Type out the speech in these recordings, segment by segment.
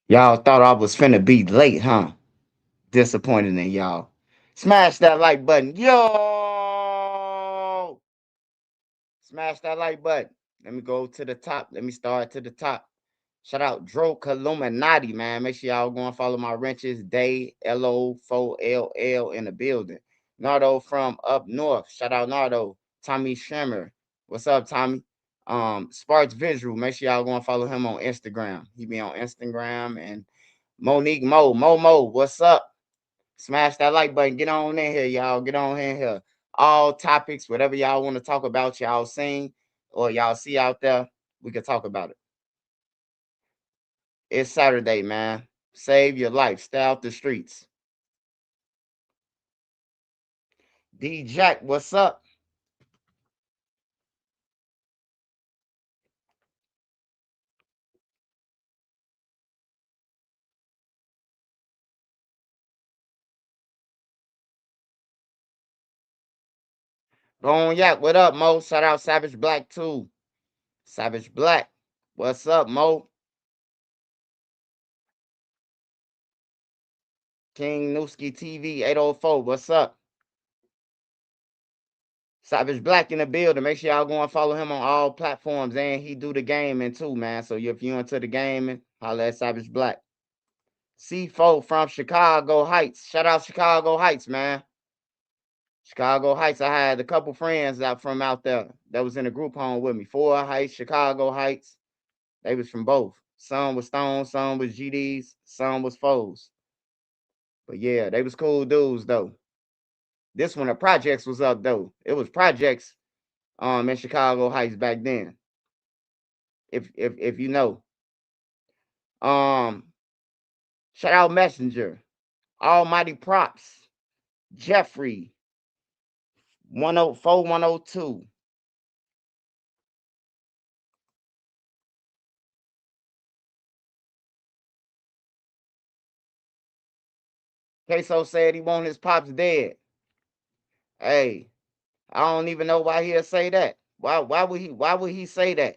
Y'all thought I was finna be late, huh? Disappointed in y'all. Smash that like button. Yo! Smash that like button. Let me go to the top. Let me start to the top. Shout out Dro Illuminati, man. Make sure y'all go and follow my wrenches. Day LO4LL in the building. Nardo from up north. Shout out Nardo. Tommy Shimmer. What's up, Tommy? Sparks Visual. Make sure y'all go and follow him on Instagram. He be on Instagram. And Monique Momo, what's up? Smash that like button. Get on in here, y'all. Get on in here. All topics, whatever y'all want to talk about, y'all seen or y'all see out there, we can talk about it. It's Saturday, man. Save your life. Stay out the streets. D Jack, what's up? Bone Yak, what up, Mo? Shout out Savage Black too. Savage Black, what's up, Mo? King Newski TV 804, what's up? Savage Black in the building. Make sure y'all go and follow him on all platforms. And he do the gaming too, man. So if you into the gaming, holla at Savage Black. C4 from Chicago Heights. Shout out Chicago Heights, man. Chicago Heights. I had a couple friends out from out there that was in a group home with me. Ford Heights, Chicago Heights. They was from both. Some was Stone, some was GDs, some was foes. But yeah, they was cool dudes though. This one the projects was up though. It was projects in Chicago Heights back then. If you know. Um Shout out Messenger, Almighty Props, Jeffrey, 104, 102. Queso said he want his pops dead. Hey, I don't even know why he'll say that. Why would he say that?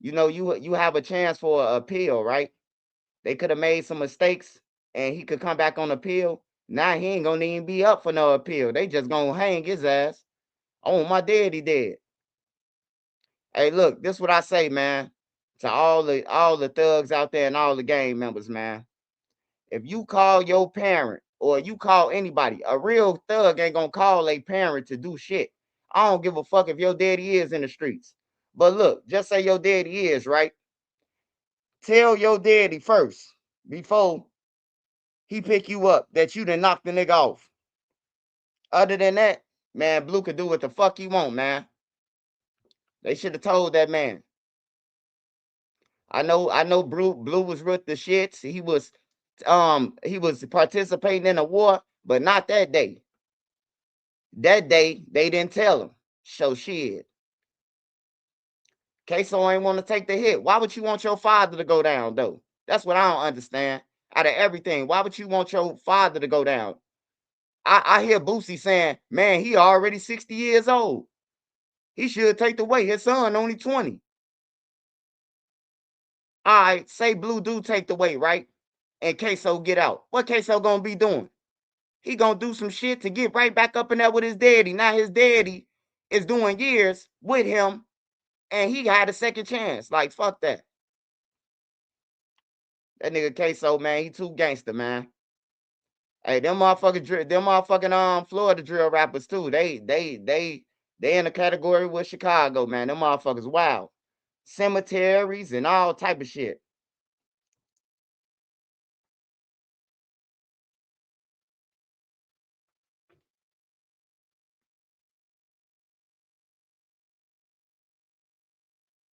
You have a chance for an appeal, right? They could have made some mistakes and he could come back on appeal. Now he ain't gonna even be up for no appeal. They just gonna hang his ass. Oh, my daddy dead. Hey, look, this what I say, man. To all the thugs out there and all the gang members, man. If you call your parent or you call anybody, a real thug ain't gonna call a parent to do shit. I don't give a fuck if your daddy is in the streets. But look, just say your daddy is, right? Tell your daddy first before he pick you up that you done knock the nigga off. Other than that, man, Blue could do what the fuck he want, man. They should have told that man. I know Blue was with the shits. He was participating in a war, but not that day. That day they didn't tell him. So shit. Queso ain't want to take the hit. Why would you want your father to go down though? That's what I don't understand. Out of everything, why would you want your father to go down? I hear Boosie saying, man, he already 60 years old. He should take the weight. His son only 20. All right, say Blue do take the weight, right? And Queso get out. What Queso gonna be doing? He gonna do some shit to get right back up in there with his daddy. Now his daddy is doing years with him, and he had a second chance. Like fuck that. That nigga Queso, man, he too gangster, man. Hey, them motherfucking Florida drill rappers too. They in the category with Chicago, man. Them motherfuckers wild. Cemeteries and all type of shit.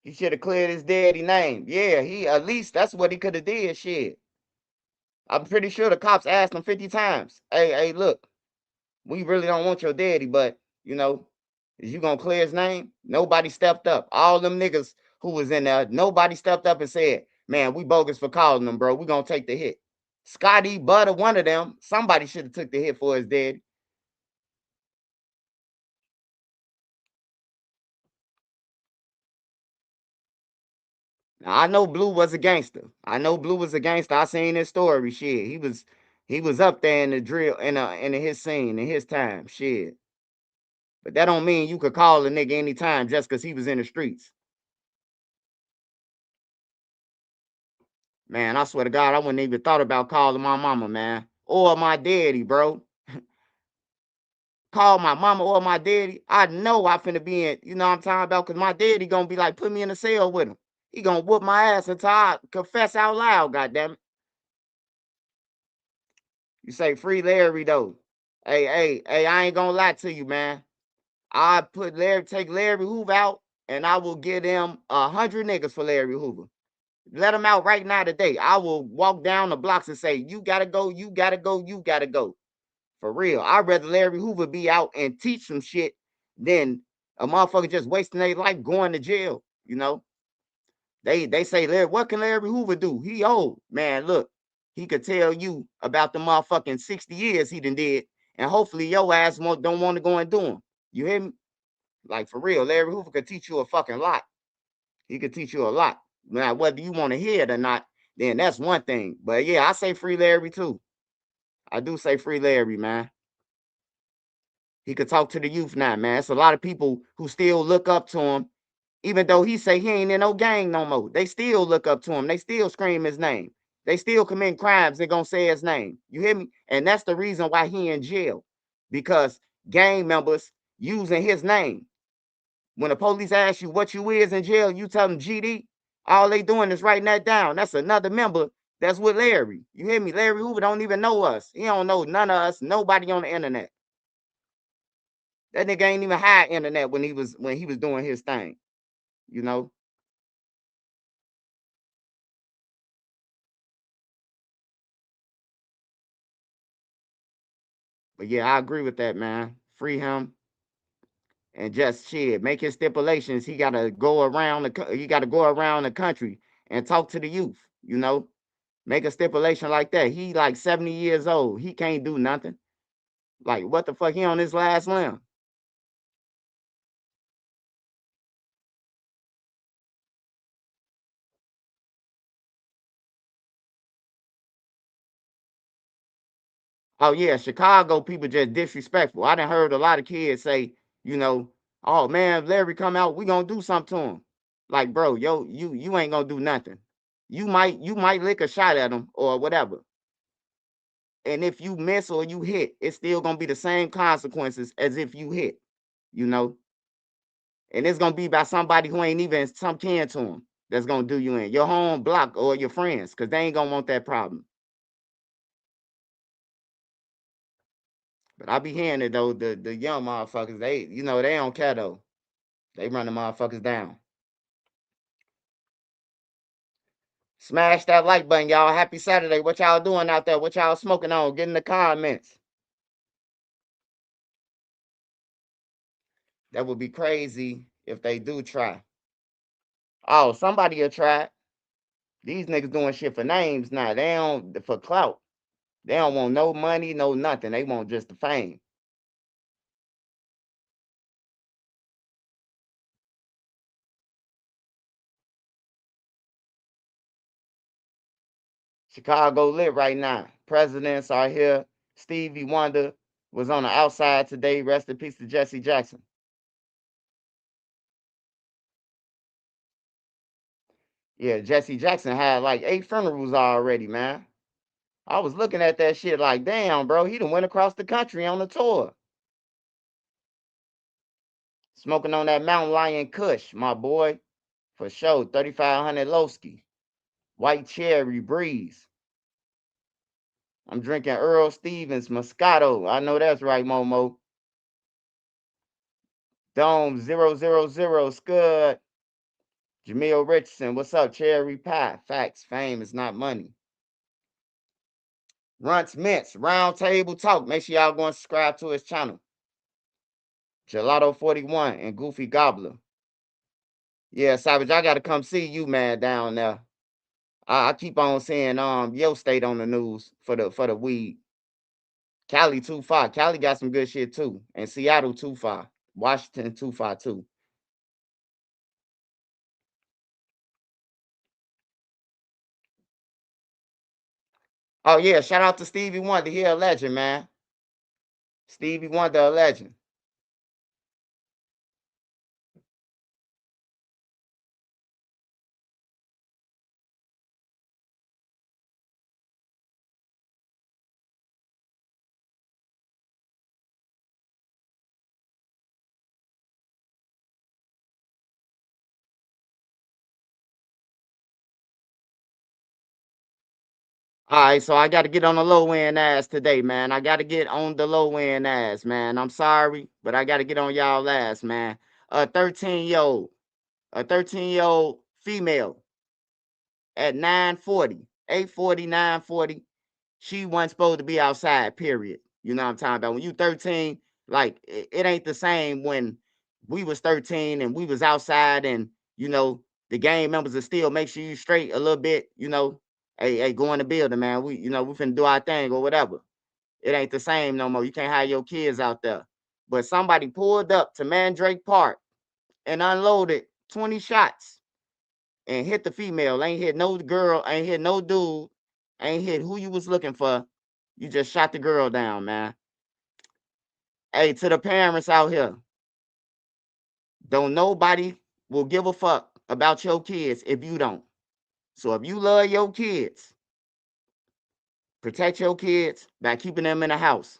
He should have cleared his daddy name. Yeah, he at least that's what he could have did. Shit. I'm pretty sure the cops asked him 50 times. Hey, look, we really don't want your daddy, but is you gonna clear his name? Nobody stepped up. All them niggas who was in there, nobody stepped up and said, man, we bogus for calling them, bro. We gonna take the hit. Scotty Butter, one of them, somebody should have took the hit for his daddy. Now, I know Blue was a gangster. I know Blue was a gangster. I seen his story. Shit, he was up there in the drill in his scene in his time. Shit, but that don't mean you could call a nigga anytime just because he was in the streets. Man, I swear to God, I wouldn't even thought about calling my mama, man, or my daddy, bro. Call my mama or my daddy. I know I finna be in. You know what I'm talking about? Cause my daddy gonna be like, put me in a cell with him. He gonna whoop my ass until I confess out loud. Goddamn it! You say free Larry though. Hey, hey, hey! I ain't gonna lie to you, man. I put Larry, take Larry Hoover out, and I will get him 100 niggas for Larry Hoover. Let him out right now today. I will walk down the blocks and say, you gotta go, you gotta go, you gotta go. For real. I'd rather Larry Hoover be out and teach some shit than a motherfucker just wasting their life going to jail. You know, they say, Larry, what can Larry Hoover do? He old. Man, look, he could tell you about the motherfucking 60 years he done did, and hopefully your ass don't want to go and do them. You hear me? Like for real, Larry Hoover could teach you a fucking lot. He could teach you a lot. Now, whether you want to hear it or not, then that's one thing. But yeah, I say free Larry too. I do say free Larry, man. He could talk to the youth now, man. It's a lot of people who still look up to him, even though he say he ain't in no gang no more. They still look up to him. They still scream his name. They still commit crimes. They gonna say his name. You hear me? And that's the reason why he in jail, because gang members using his name. When the police ask you what you is in jail, you tell them GD. All they doing is writing that down. That's another member that's with Larry. You hear me? Larry Hoover don't even know us. He don't know none of us. Nobody on the internet. That nigga ain't even had internet when he was doing his thing, you know. But yeah, I agree with that, man. Free him and just shit. Make his stipulations. He gotta go around the country and talk to the youth, you know. Make a stipulation like that. He like 70 years old. He can't do nothing. Like what the fuck? He on his last limb. Oh yeah, Chicago people just disrespectful. I done heard a lot of kids say, you know, oh man, if Larry come out, we gonna do something to him. Like, bro, yo, you ain't gonna do nothing. You might lick a shot at him or whatever. And if you miss or you hit, it's still gonna be the same consequences as if you hit, you know. And it's gonna be by somebody who ain't even some kin to him that's gonna do you in your home block or your friends, because they ain't gonna want that problem. But I be hearing it though, the young motherfuckers, they don't care though. They run the motherfuckers down. Smash that like button, y'all. Happy Saturday. What y'all doing out there? What y'all smoking on? Get in the comments. That would be crazy if they do try. Oh, somebody will try. These niggas doing shit for names now. They don't for clout. They don't want no money, no nothing. They want just the fame. Chicago lit right now. Presidents are here. Stevie Wonder was on the outside today. Rest in peace to Jesse Jackson. Yeah, Jesse Jackson had like 8 funerals already, man. I was looking at that shit like, damn, bro, he done went across the country on the tour. Smoking on that Mountain Lion Kush, my boy. For sure, 3500 Lowski. White Cherry Breeze. I'm drinking Earl Stevens Moscato. I know that's right, Momo. Dome 000 Scud. Jamil Richardson, what's up? Cherry Pie. Facts, fame is not money. Runts Mints, Round Table Talk. Make sure y'all go and subscribe to his channel. Gelato 41 and Goofy Gobbler. Yeah, Savage, I gotta come see you, man, down there. I keep on seeing your state on the news for the weed. Cali too far. Cali got some good shit too. And Seattle too far. Washington too far too. Oh yeah, shout out to Stevie Wonder. He a legend, man. Stevie Wonder, a legend. All right, so I got to get on the low end ass today, man. I got to get on the low end ass, man. I'm sorry, but I got to get on y'all ass, man. A 13-year-old, a 13-year-old female at 9:40, 8:40, 9:40. She wasn't supposed to be outside, period. You know what I'm talking about? When you 13, like it ain't the same when we was 13 and we was outside and the gang members are still make sure you straight a little bit. Hey, go in the building, man. We finna do our thing or whatever. It ain't the same no more. You can't have your kids out there. But somebody pulled up to Mandrake Park and unloaded 20 shots and hit the female. Ain't hit no girl, ain't hit no dude, ain't hit who you was looking for. You just shot the girl down, man. Hey, to the parents out here, don't nobody will give a fuck about your kids if you don't. So if you love your kids, protect your kids by keeping them in the house.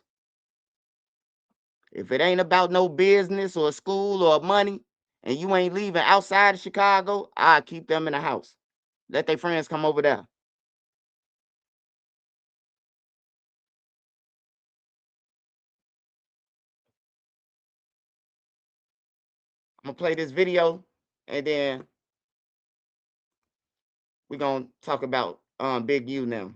If it ain't about no business or school or money, and you ain't leaving outside of Chicago, I keep them in the house. Let their friends come over there. I'm gonna play this video, and then we're gonna talk about Big U now.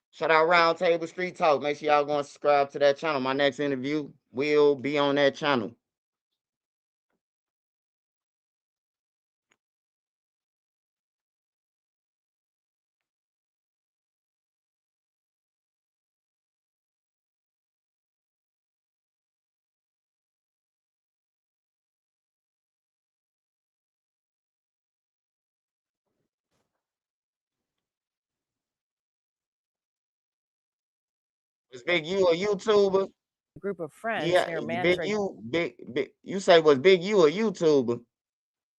Shout out Roundtable Street Talk. Make sure y'all go and subscribe to that channel. My next interview will be on that channel. Was Big U a YouTuber? Group of friends Yeah, near Big Mandrake. U, big. You say was Big U a YouTuber?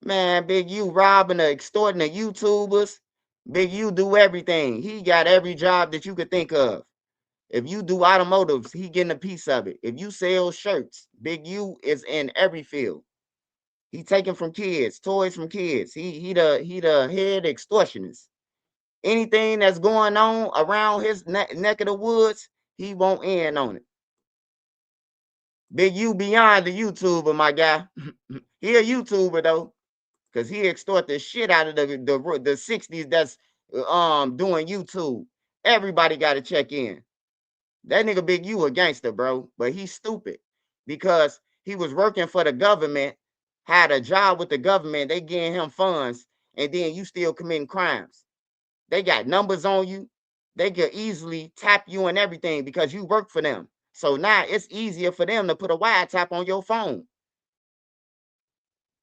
Man, Big U robbing or extorting the YouTubers. Big U do everything. He got every job that you could think of. If you do automotives, he getting a piece of it. If you sell shirts, Big U is in every field. He taking from kids, toys from kids. He the head extortionist. Anything that's going on around his neck of the woods, he won't end on it. Big U beyond the YouTuber, my guy. He a YouTuber though, cause he extort the shit out of the 60s that's doing YouTube. Everybody got to check in. That nigga Big U a gangster, bro, but he's stupid because he was working for the government, had a job with the government. They giving him funds, and then you still committing crimes. They got numbers on you. They could easily tap you and everything because you work for them. So now it's easier for them to put a wire tap on your phone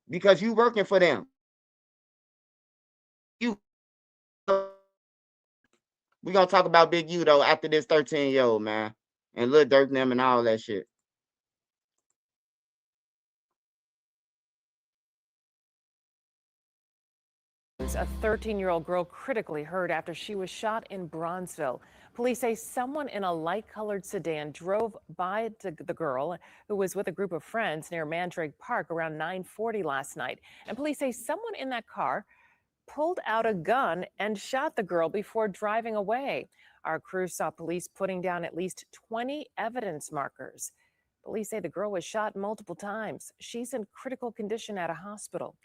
because you working for them. You we gonna talk about Big U though after this 13-year-old man and Lil Durk and them and all that shit. A 13-year-old girl critically hurt after she was shot in Bronzeville. Police say someone in a light-colored sedan drove by the girl who was with a group of friends near Mandrake Park around 9:40 last night. And police say someone in that car pulled out a gun and shot the girl before driving away. Our crew saw police putting down at least 20 evidence markers. Police say the girl was shot multiple times. She's in critical condition at a hospital.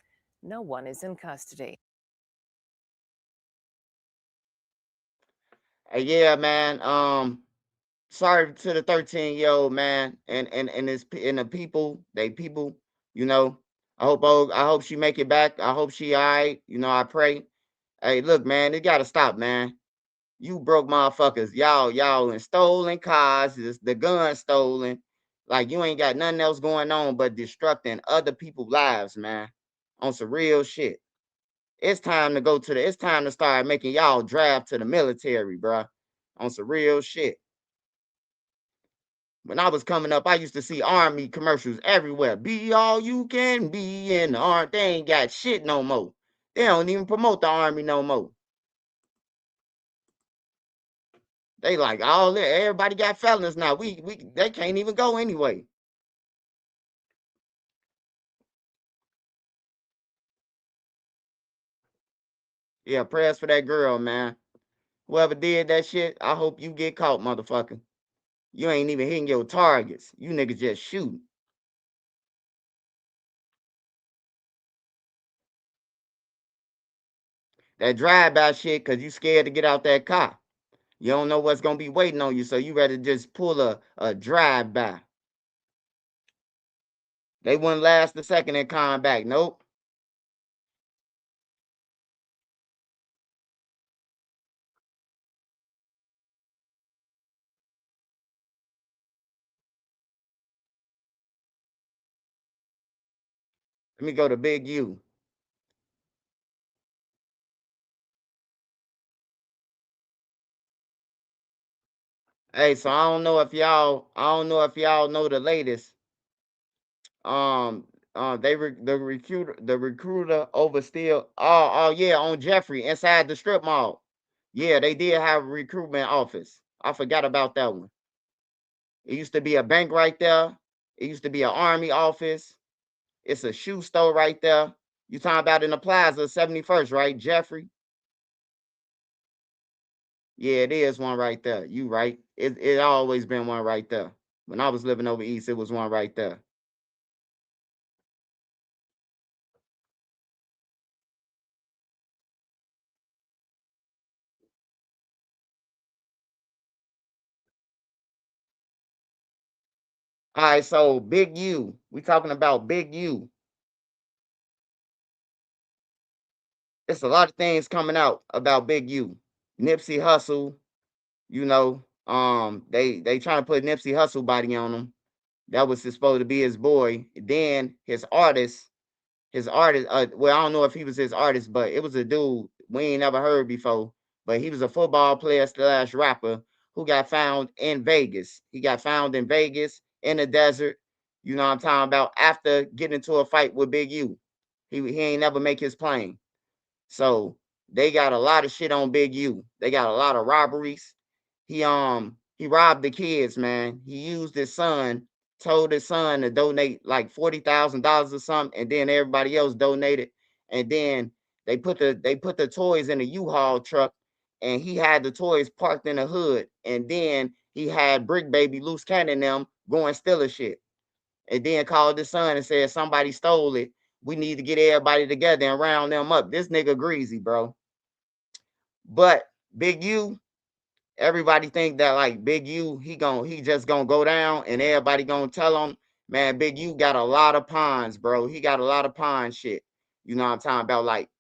No one is in custody. Yeah, man. Sorry to the 13-year-old man and his and the people. They people. You know. I hope she make it back. I hope she all right. I pray. Hey, look, man, it gotta stop, man. You broke motherfuckers. Y'all in stolen cars. The gun stolen. Like you ain't got nothing else going on but destructing other people's lives, man. On some real shit. It's time to go to the. It's time to start making y'all draft to the military, bruh. On some real shit. When I was coming up, I used to see Army commercials everywhere. Be all you can be in the Army. They ain't got shit no more. They don't even promote the Army no more. They like all that. Everybody got felons now. They can't even go anyway. Yeah, prayers for that girl, man. Whoever did that shit, I hope you get caught, motherfucker. You ain't even hitting your targets. You niggas just shooting. That drive-by shit, cause you scared to get out that car. You don't know what's gonna be waiting on you, so you rather just pull a drive-by. They wouldn't last a second in combat. Nope. Let me go to Big U. Hey, so I don't know if y'all know the latest. Um, the recruiter over still. Oh yeah, on Jeffrey inside the strip mall. Yeah, they did have a recruitment office. I forgot about that one. It used to be a bank right there. It used to be an army office. It's a shoe store right there. You talking about in the plaza, 71st, right, Jeffrey? Yeah, it is one right there. You right. It always been one right there. When I was living over east, it was one right there. All right, so Big U. We talking about Big U. It's a lot of things coming out about Big U. Nipsey Hussle, they trying to put Nipsey Hussle body on him. That was supposed to be his boy. Then his artist, well, I don't know if he was his artist, but it was a dude we ain't never heard before. But he was a football player slash rapper who got found in Vegas. He got found in Vegas in the desert. You know what I'm talking about? After getting into a fight with Big U. He ain't never make his plane. So they got a lot of shit on Big U. They got a lot of robberies. He robbed the kids, man. He used his son, told his son to donate like $40,000 or something, and then everybody else donated. And then they put the toys in a U-Haul truck, and he had the toys parked in the hood. And then he had Brick Baby, Loose Cannon, them going stealing shit. And then called his son and said somebody stole it. We need to get everybody together and round them up. This nigga greasy, bro. But Big U, everybody think that like Big U, he just gonna go down and everybody gonna tell him, man, Big U got a lot of pawns, bro. He got a lot of pawn shit. You know what I'm talking about? Like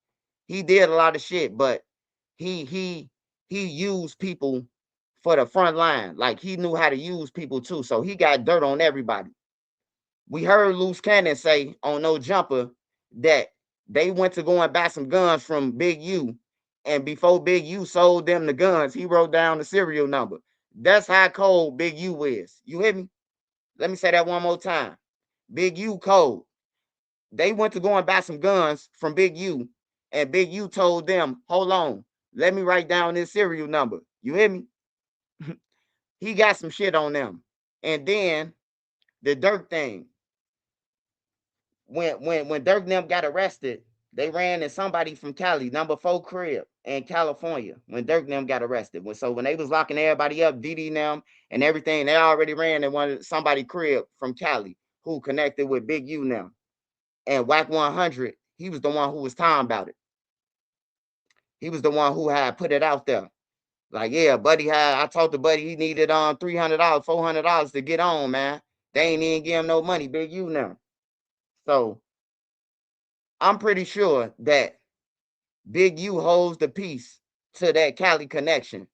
he did a lot of shit, but he used people for the front line. Like he knew how to use people too. So he got dirt on everybody. We heard Loose Cannon say on No Jumper that they went to go and buy some guns from Big U. And before Big U sold them the guns, he wrote down the serial number. That's how cold Big U is. You hear me? Let me say that one more time. Big U cold. They went to go and buy some guns from Big U. And Big U told them, hold on, let me write down this serial number. You hear me? He got some shit on them. And then the Dirk thing. When Dirk and them got arrested, they ran in somebody from Cali, number 4 crib in California. When Dirk and them got arrested, when they was locking everybody up, Diddy and them and everything, they already ran in somebody crib from Cali who connected with Big U now. And Whack 100, he was the one who was talking about it. He was the one who had put it out there. Like, yeah, I told the buddy he needed $300, $400 to get on, man. They ain't even give him no money, Big U now. So I'm pretty sure that Big U holds the piece to that Cali connection.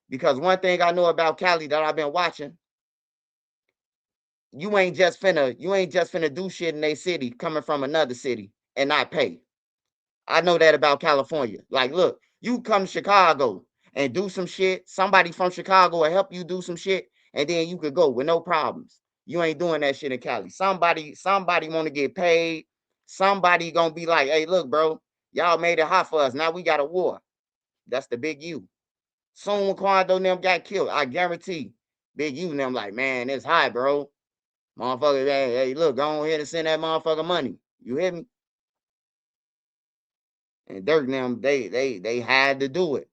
Because one thing I know about Cali that I've been watching, you ain't just finna do shit in a city coming from another city. and not pay. I know that about California. Like, look, you come to Chicago and do some shit. Somebody from Chicago will help you do some shit, and then you could go with no problems. You ain't doing that shit in Cali. Somebody want to get paid. Somebody gonna be like, hey, look, bro, y'all made it hot for us. Now we got a war. That's the big U. Soon when Quando and them got killed, I guarantee Big U and them like, man, it's high, bro. Motherfucker, hey, look, go ahead and send that motherfucker money. You hear me? And Dirk and them, they had to do it.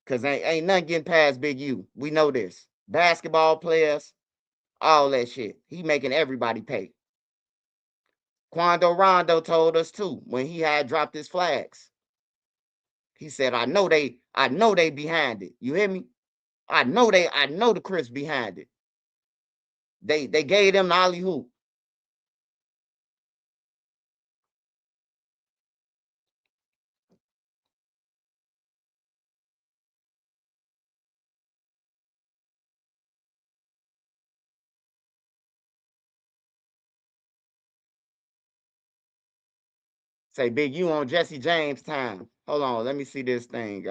Cause ain't nothing getting past Big U. We know this. Basketball players, all that shit. He making everybody pay. Quando Rondo told us too when he had dropped his flags. He said, I know they behind it. You hear me? I know the Crips behind it. They gave them the alley hoop. Say Big U on Jesse James time. Hold on, let me see this thing.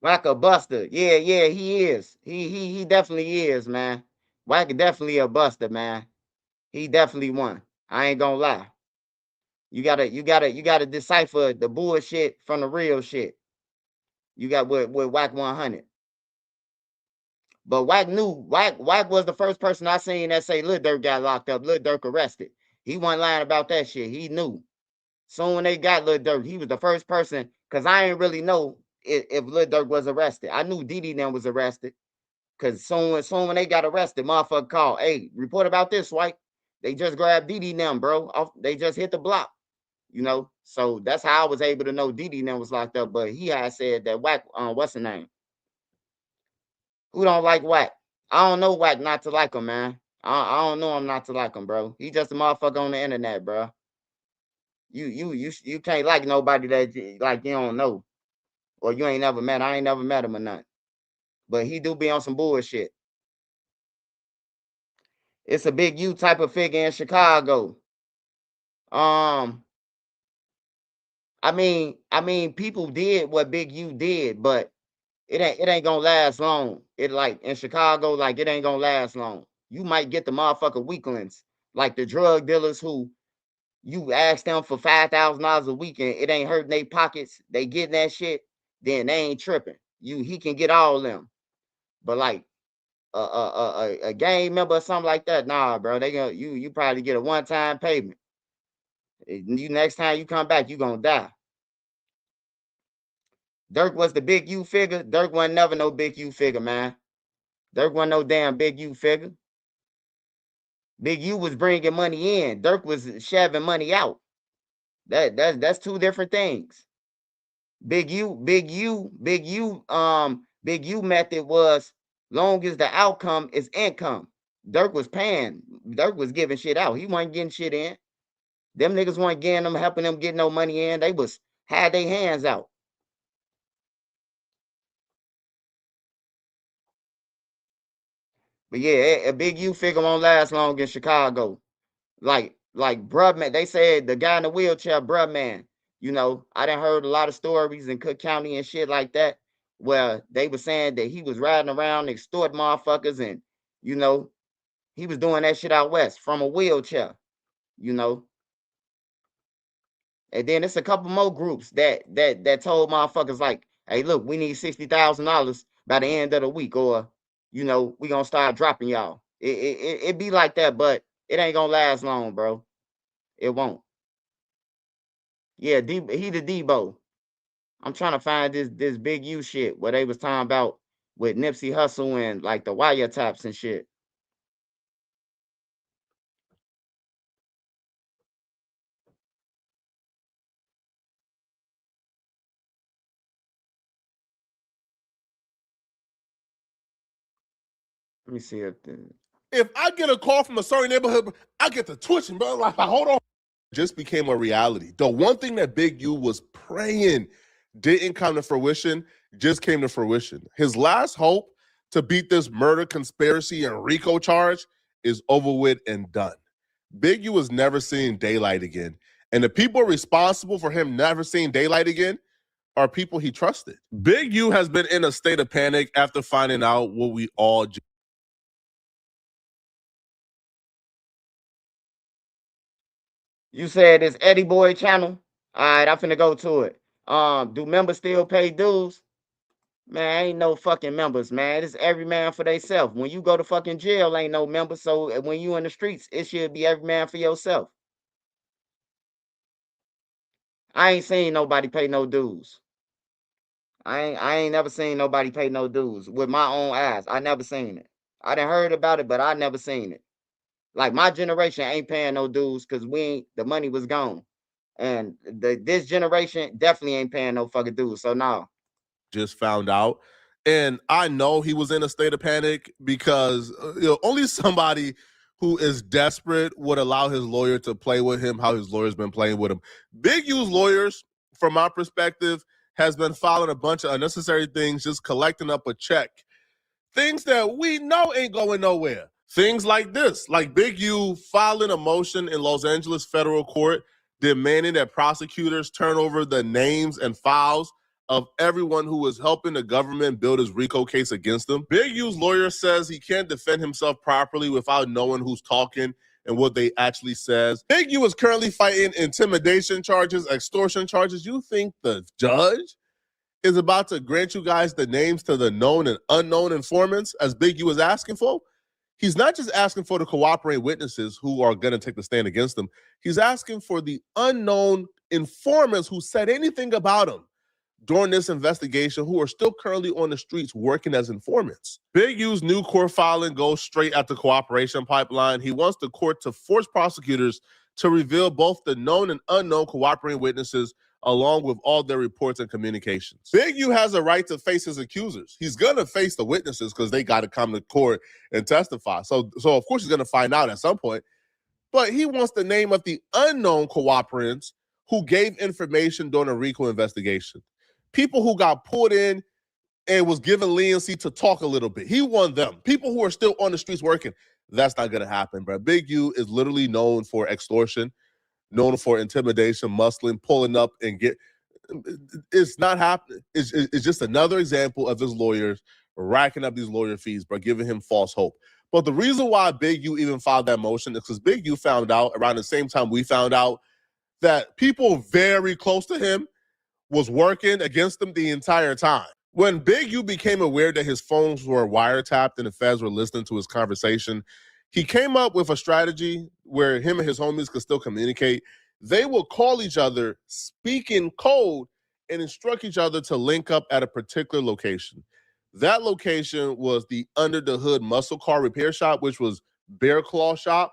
Whack Buster. Yeah, he is. He definitely is, man. Wack definitely a buster, man. He definitely won. I ain't gonna lie. You gotta decipher the bullshit from the real shit. You got with Wack 100. But Wack was the first person I seen that say Lil Durk got locked up, Lil Durk arrested. He wasn't lying about that shit. He knew. Soon when they got Lil Durk, he was the first person, because I didn't really know if Lil Durk was arrested. I knew Diddy then was arrested. Cause soon when they got arrested, motherfucker called, hey, report about this, White. They just grabbed Diddy them, bro. They just hit the block, you know. So that's how I was able to know Diddy them was locked up. But he had said that Wack, what's the name? Who don't like Wack? I don't know Wack not to like him, man. I don't know him not to like him, bro. He just a motherfucker on the internet, bro. You can't like nobody that like you don't know or you ain't never met. I ain't never met him or nothing. But he do be on some bullshit. It's a big U type of figure in Chicago. Um, I mean, people did what Big U did, but it ain't gonna last long. It like in Chicago, like it ain't gonna last long. You might get the motherfucker weaklings, like the drug dealers who you ask them for $5,000 a week and it ain't hurting their pockets. They getting that shit, then they ain't tripping. He can get all of them, but like a gang member or something like that, nah, bro. They gonna you probably get a one time payment. You next time you come back, you gonna die. Dirk was the big U figure. Dirk wasn't never no big U figure, man. Dirk wasn't no damn big U figure. Big U was bringing money in. Dirk was shoving money out. That's two different things. Big U method was long as the outcome is income. Dirk was paying. Dirk was giving shit out. He wasn't getting shit in. Them niggas weren't getting them, helping them get no money in. They was had their hands out. But yeah, a big U figure won't last long in Chicago. Like bruh man, they said the guy in the wheelchair, bruh man. You know, I done heard a lot of stories in Cook County and shit like that, where they were saying that he was riding around extort motherfuckers and you know, he was doing that shit out west from a wheelchair, you know. And then it's a couple more groups that told motherfuckers like, hey, look, we need $60,000 by the end of the week, or you know, we gonna start dropping y'all. It be like that, but it ain't gonna last long, bro. It won't. Yeah, he the Debo. I'm trying to find this big U shit where they was talking about with Nipsey Hussle and like the wiretaps and shit. Let me see if If I get a call from a certain neighborhood, I get to twitching, bro. Like, hold on. Just became a reality. The one thing that Big U was praying didn't come to fruition, just came to fruition. His last hope to beat this murder conspiracy and RICO charge is over with and done. Big U is never seeing daylight again. And the people responsible for him never seeing daylight again are people he trusted. Big U has been in a state of panic after finding out what we all You said it's Eddie Boy channel. All right, I'm finna go to it. Do members still pay dues? Man, ain't no fucking members, man. It's every man for theyself. When you go to fucking jail, ain't no members. So when you in the streets, it should be every man for yourself. I ain't seen nobody pay no dues. I ain't never seen nobody pay no dues with my own eyes. I never seen it. I done heard about it, but I never seen it. Like my generation ain't paying no dues because the money was gone. And this generation definitely ain't paying no fucking dues. So no. just found out. And I know he was in a state of panic because only somebody who is desperate would allow his lawyer to play with him how his lawyer's been playing with him. Big U's lawyers, from my perspective, has been filing a bunch of unnecessary things, just collecting up a check. Things that we know ain't going nowhere. Things like this, like Big U filing a motion in Los Angeles federal court demanding that prosecutors turn over the names and files of everyone who was helping the government build his RICO case against him. Big U's lawyer says he can't defend himself properly without knowing who's talking and what they actually says. Big U is currently fighting intimidation charges, extortion charges. You think the judge is about to grant you guys the names to the known and unknown informants as Big U is asking for? He's not just asking for the cooperating witnesses who are going to take the stand against him. He's asking for the unknown informants who said anything about him during this investigation who are still currently on the streets working as informants. Big U's new court filing goes straight at the cooperation pipeline. He wants the court to force prosecutors to reveal both the known and unknown cooperating witnesses along with all their reports and communications. Big U has a right to face his accusers. He's going to face the witnesses because they got to come to court and testify. So of course he's going to find out at some point. But he wants the name of the unknown cooperants who gave information during a RICO investigation. People who got pulled in and was given leniency to talk a little bit. He won them. People who are still on the streets working. That's not going to happen, bro. Big U is literally known for extortion, known for intimidation, muscling, pulling up and get. It's not happening. It's just another example of his lawyers racking up these lawyer fees, bro, giving him false hope. But the reason why Big U even filed that motion is because Big U found out around the same time we found out that people very close to him was working against him the entire time. When Big U became aware that his phones were wiretapped and the feds were listening to his conversation, he came up with a strategy where him and his homies could still communicate. They will call each other, speak in code, and instruct each other to link up at a particular location. That location was the Under the Hood Muscle Car Repair Shop, which was Bear Claw Shop.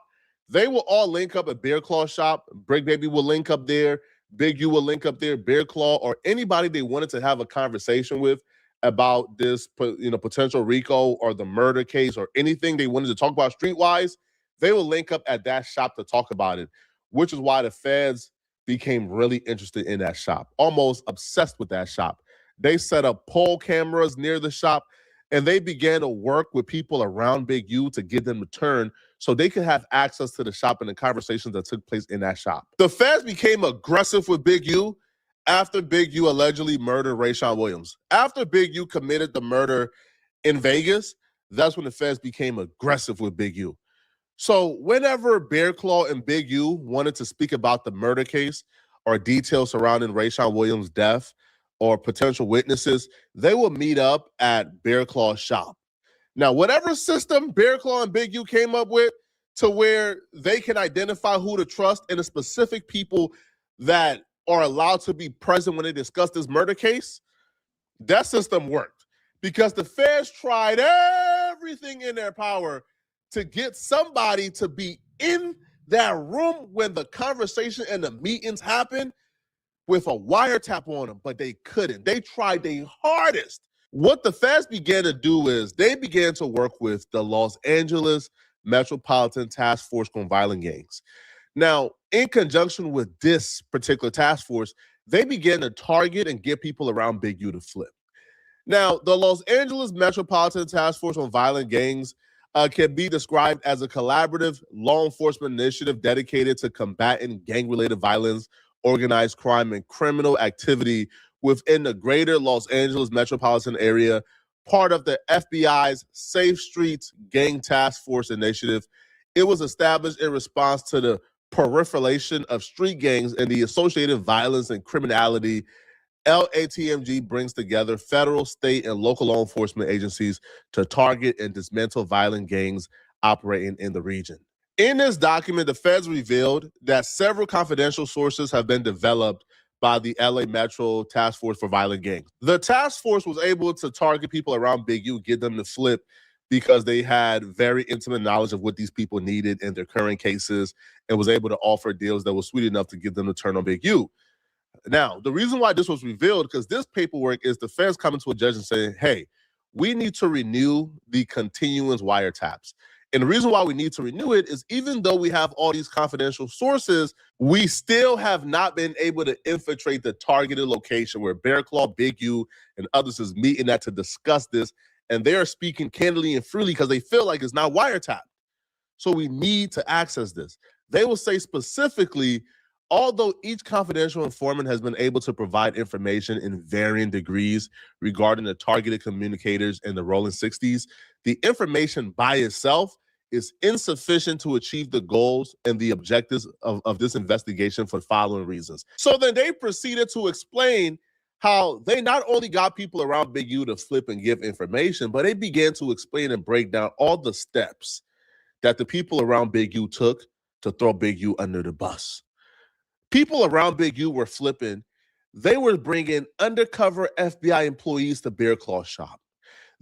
They will all link up at Bear Claw Shop. Brick Baby will link up there. Big U will link up there, Bear Claw, or anybody they wanted to have a conversation with about this, potential RICO or the murder case or anything they wanted to talk about streetwise, they will link up at that shop to talk about it, which is why the feds became really interested in that shop, almost obsessed with that shop. They set up pole cameras near the shop, and they began to work with people around Big U to get them to turn so they could have access to the shop and the conversations that took place in that shop. The feds became aggressive with Big U after Big U allegedly murdered Rayshawn Williams. After Big U committed the murder in Vegas, that's when the feds became aggressive with Big U. So whenever Bear Claw and Big U wanted to speak about the murder case or details surrounding Rayshawn Williams' death or potential witnesses, they will meet up at Bear Claw's shop. Now, whatever system Bear Claw and Big U came up with to where they can identify who to trust and the specific people that are allowed to be present when they discuss this murder case, that system worked because the feds tried everything in their power to get somebody to be in that room when the conversation and the meetings happen with a wiretap on them, but they couldn't. They tried their hardest What the feds began to do is they began to work with the Los Angeles Metropolitan Task Force on Violent Gangs. Now, in conjunction with this particular task force, they began to target and get people around Big U to flip. Now, the Los Angeles Metropolitan Task Force on Violent Gangs can be described as a collaborative law enforcement initiative dedicated to combating gang-related violence, organized crime, and criminal activity within the greater Los Angeles metropolitan area, part of the FBI's Safe Streets Gang Task Force initiative. It was established in response to the proliferation of street gangs and the associated violence and criminality. LATMG brings together federal, state, and local law enforcement agencies to target and dismantle violent gangs operating in the region. In this document, the feds revealed that several confidential sources have been developed by the LA Metro Task Force for Violent Gangs. The task force was able to target people around Big U, get them to flip, because they had very intimate knowledge of what these people needed in their current cases and was able to offer deals that were sweet enough to get them to turn on Big U. Now, the reason why this was revealed, because this paperwork is the feds coming to a judge and saying, hey, we need to renew the continuance wiretaps. And the reason why we need to renew it is even though we have all these confidential sources, we still have not been able to infiltrate the targeted location where Bear Claw, Big U, and others is meeting at to discuss this. And they are speaking candidly and freely because they feel like it's not wiretapped. So we need to access this. They will say specifically, although each confidential informant has been able to provide information in varying degrees regarding the targeted communicators in the rolling 60s, the information by itself is insufficient to achieve the goals and the objectives of this investigation for the following reasons. So then they proceeded to explain how they not only got people around Big U to flip and give information, but they began to explain and break down all the steps that the people around Big U took to throw Big U under the bus. People around Big U were flipping. They were bringing undercover FBI employees to Bear Claw shop.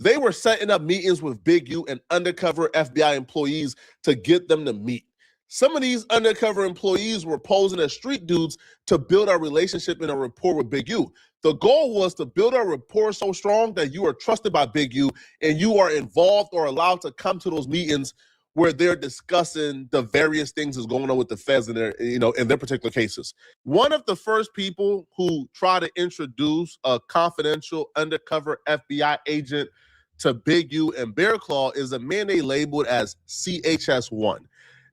They were setting up meetings with Big U and undercover FBI employees to get them to meet. Some of these undercover employees were posing as street dudes to build a relationship and a rapport with Big U. The goal was to build a rapport so strong that you are trusted by Big U and you are involved or allowed to come to those meetings where they're discussing the various things that's going on with the feds in their, in their particular cases. One of the first people who tried to introduce a confidential undercover FBI agent to Big U and Bear Claw is a man they labeled as CHS-1.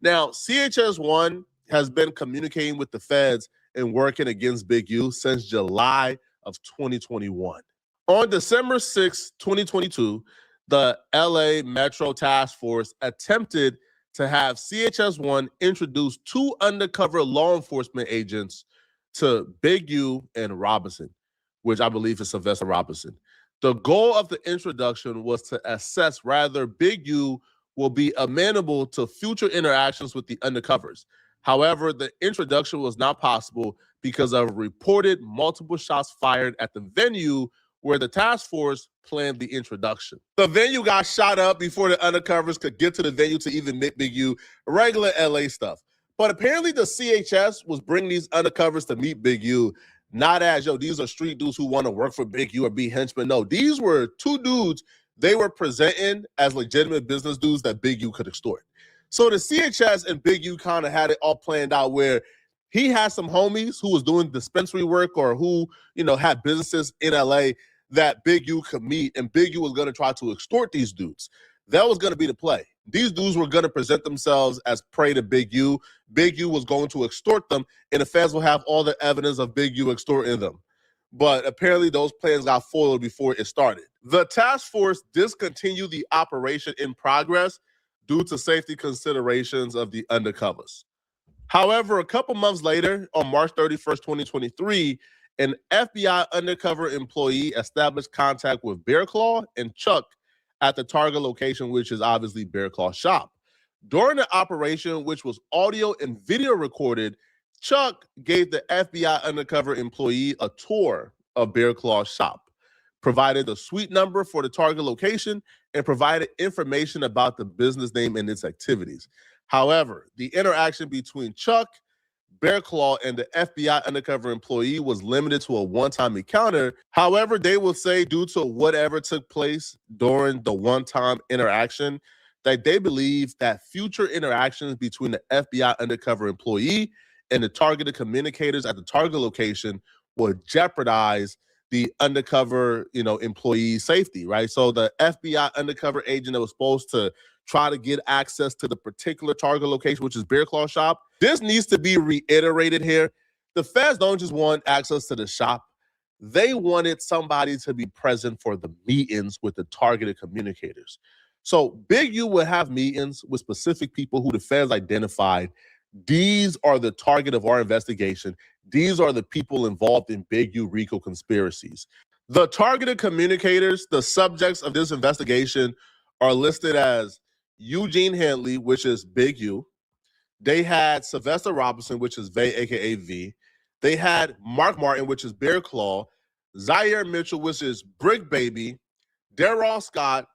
Now, CHS-1 has been communicating with the feds and working against Big U since July of 2021. On December 6, 2022, the LA Metro Task Force attempted to have CHS-1 introduce 2 undercover law enforcement agents to Big U and Robinson, which I believe is Sylvester Robinson. The goal of the introduction was to assess whether Big U will be amenable to future interactions with the undercovers. However, the introduction was not possible because of reported multiple shots fired at the venue where the task force planned the introduction. The venue got shot up before the undercovers could get to the venue to even meet Big U, regular LA stuff. But apparently the CHS was bringing these undercovers to meet Big U, not as, these are street dudes who want to work for Big U or be henchmen. No, these were 2 dudes they were presenting as legitimate business dudes that Big U could extort. So the CHS and Big U kind of had it all planned out where he had some homies who was doing dispensary work or who, had businesses in LA that Big U could meet, and Big U was going to try to extort these dudes. That was going to be the play. These dudes were going to present themselves as prey to Big U. Big U was going to extort them, and the feds will have all the evidence of Big U extorting them. But apparently those plans got foiled before it started. The task force discontinued the operation in progress due to safety considerations of the undercovers. However, a couple months later, on March 31st, 2023, an FBI undercover employee established contact with Bear Claw and Chuck at the target location, which is obviously Bear Claw's shop. During the operation, which was audio and video recorded, Chuck gave the FBI undercover employee a tour of Bear Claw's shop, provided the suite number for the target location, and provided information about the business name and its activities. However, the interaction between Chuck, Bear Claw and the FBI undercover employee was limited to a one-time encounter. However, they will say due to whatever took place during the one-time interaction, that they believe that future interactions between the FBI undercover employee and the targeted communicators at the target location will jeopardize the undercover, employee safety, right? So the FBI undercover agent that was supposed to try to get access to the particular target location, which is Bear Claw shop, this needs to be reiterated here. The feds don't just want access to the shop. They wanted somebody to be present for the meetings with the targeted communicators. So Big U would have meetings with specific people who the feds identified. These are the target of our investigation. These are the people involved in Big U RICO conspiracies. The targeted communicators, the subjects of this investigation, are listed as Eugene Henley, which is Big U. They had Sylvester Robinson, which is Vay, aka V. They had Mark Martin, which is Bear Claw. Zaire Mitchell, which is Brick Baby. Darrell Scott.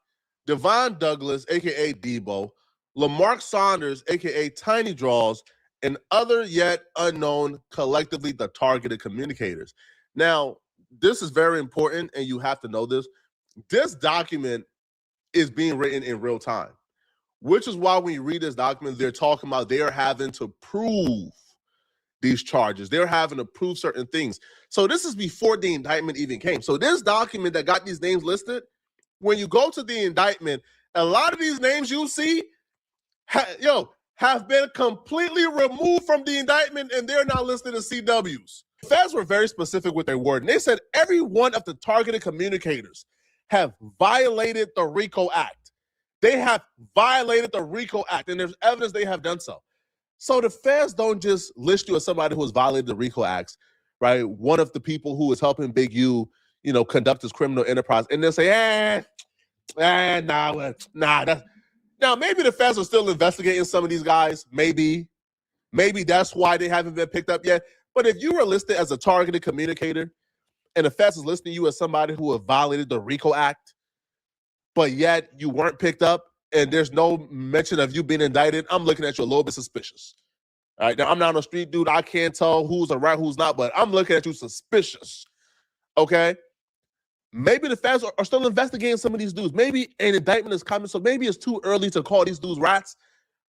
Devon Douglas, aka Debo. Lamarck Saunders, aka Tiny Draws, and other yet unknown, collectively the targeted communicators. Now, this is very important, and you have to know this. This document is being written in real time, which is why when you read this document, they're talking about they are having to prove these charges. They're having to prove certain things. So this is before the indictment even came. So this document that got these names listed, when you go to the indictment, a lot of these names you see, have been completely removed from the indictment, and they're now listed as CWs. The feds were very specific with their word, and they said every one of the targeted communicators have violated the RICO Act. They have violated the RICO Act, and there's evidence they have done so. So the feds don't just list you as somebody who has violated the RICO Acts, right? One of the people who is helping Big U, conduct this criminal enterprise, and they'll say, nah. Now, maybe the feds are still investigating some of these guys. Maybe that's why they haven't been picked up yet. But if you were listed as a targeted communicator and the feds is listing you as somebody who have violated the RICO Act, but yet you weren't picked up and there's no mention of you being indicted, I'm looking at you a little bit suspicious. All right, now I'm not a street dude. I can't tell who's a rat, who's not, but I'm looking at you suspicious. Okay? Maybe the feds are still investigating some of these dudes. Maybe an indictment is coming, so maybe it's too early to call these dudes rats,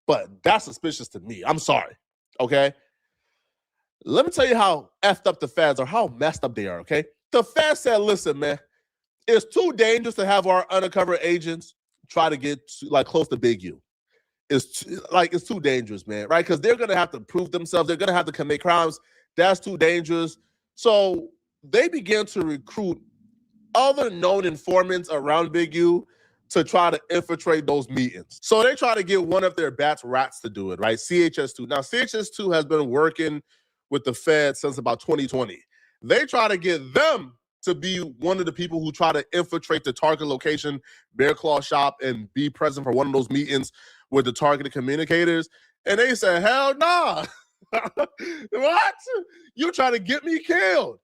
but that's suspicious to me. I'm sorry, okay? Let me tell you how effed up the feds are, how messed up they are, okay? The feds said, listen, man, it's too dangerous to have our undercover agents try to get close to Big U. It's too dangerous, man, right? Because they're going to have to prove themselves. They're going to have to commit crimes. That's too dangerous. So they began to recruit other known informants around Big U to try to infiltrate those meetings. So they try to get one of their rats to do it, right? CHS2. Now, CHS2 has been working with the Fed since about 2020. They try to get them to be one of the people who try to infiltrate the target location, Bear Claw shop, and be present for one of those meetings with the targeted communicators. And they said, hell nah. What? You trying to get me killed?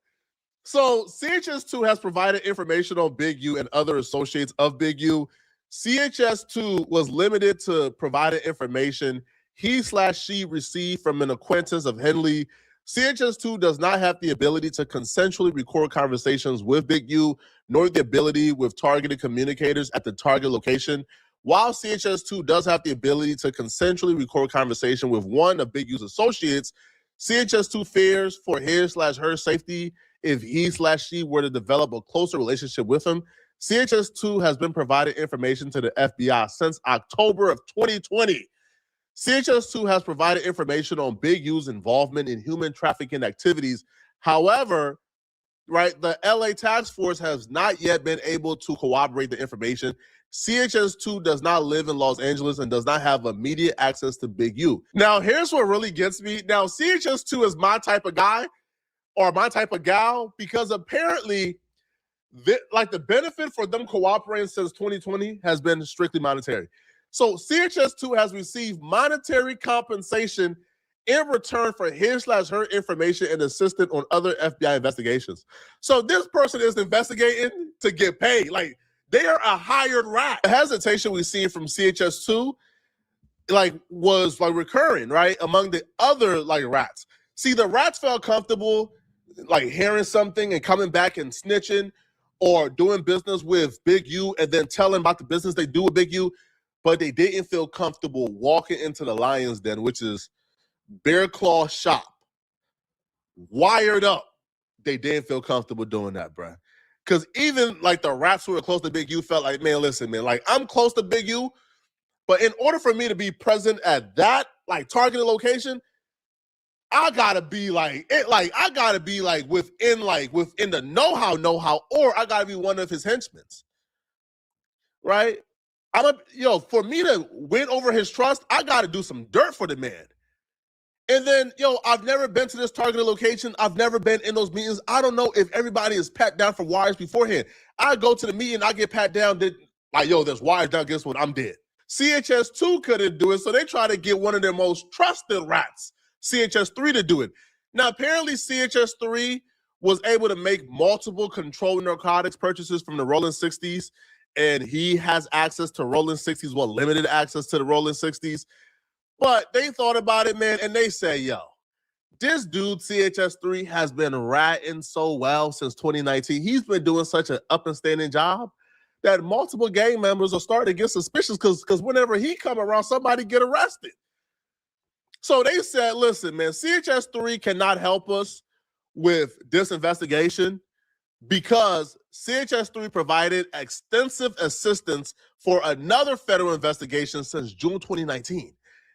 So CHS2 has provided information on Big U and other associates of Big U. CHS2 was limited to providing information he/she received from an acquaintance of Henley. CHS2 does not have the ability to consensually record conversations with Big U, nor the ability with targeted communicators at the target location. While CHS2 does have the ability to consensually record conversation with one of Big U's associates, CHS2 fears for his/her safety if he/she were to develop a closer relationship with him. CHS2 has been providing information to the FBI since October of 2020. CHS2 has provided information on Big U's involvement in human trafficking activities. However, right, the LA task force has not yet been able to corroborate the information. CHS2 does not live in Los Angeles and does not have immediate access to Big U. Now, here's what really gets me. Now, CHS2 is my type of guy or my type of gal, because apparently the benefit for them cooperating since 2020 has been strictly monetary. So CHS2 has received monetary compensation in return for his/her information and assistance on other FBI investigations. So this person is investigating to get paid. Like, they are a hired rat. The hesitation we've seen from CHS2 was recurring, right, among the other rats. See, the rats felt comfortable like hearing something and coming back and snitching or doing business with Big U and then telling about the business they do with Big U, but they didn't feel comfortable walking into the Lions Den, which is Bear Claw shop, wired up. They didn't feel comfortable doing that, bro. Because even like the rats who were close to Big U felt like, man, listen, man, like I'm close to Big U, but in order for me to be present at that like targeted location, I gotta be like it, like I gotta be within the know-how, or I gotta be one of his henchmen, right? For me to win over his trust, I gotta do some dirt for the man. And then, I've never been to this targeted location. I've never been in those meetings. I don't know if everybody is pat down for wires beforehand. I go to the meeting, I get pat down, there's wires down, guess what? I'm dead. CHS2 couldn't do it, so they try to get one of their most trusted rats, CHS3, to do it. Now, apparently CHS3 was able to make multiple controlled narcotics purchases from the Rolling 60s, and he has access to Rolling 60s, limited access to the Rolling 60s. But they thought about it, man, and they say, this dude, CHS3, has been ratting so well since 2019. He's been doing such an up and standing job that multiple gang members are starting to get suspicious because whenever he come around, somebody get arrested. So they said, listen, man, CHS3 cannot help us with this investigation because CHS3 provided extensive assistance for another federal investigation since June 2019.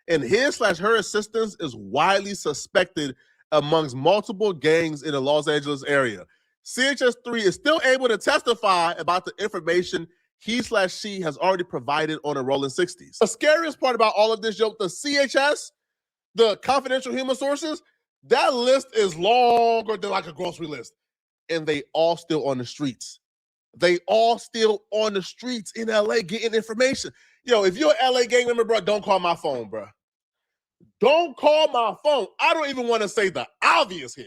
And his/her assistance is widely suspected amongst multiple gangs in the Los Angeles area. CHS3 is still able to testify about the information he/she has already provided on the Rolling 60s. The scariest part about all of this, the CHS, the confidential human sources, that list is longer than like a grocery list. And they all still on the streets. They all still on the streets in LA getting information. If you're an LA gang member, bro, don't call my phone, bro. Don't call my phone. I don't even want to say the obvious here.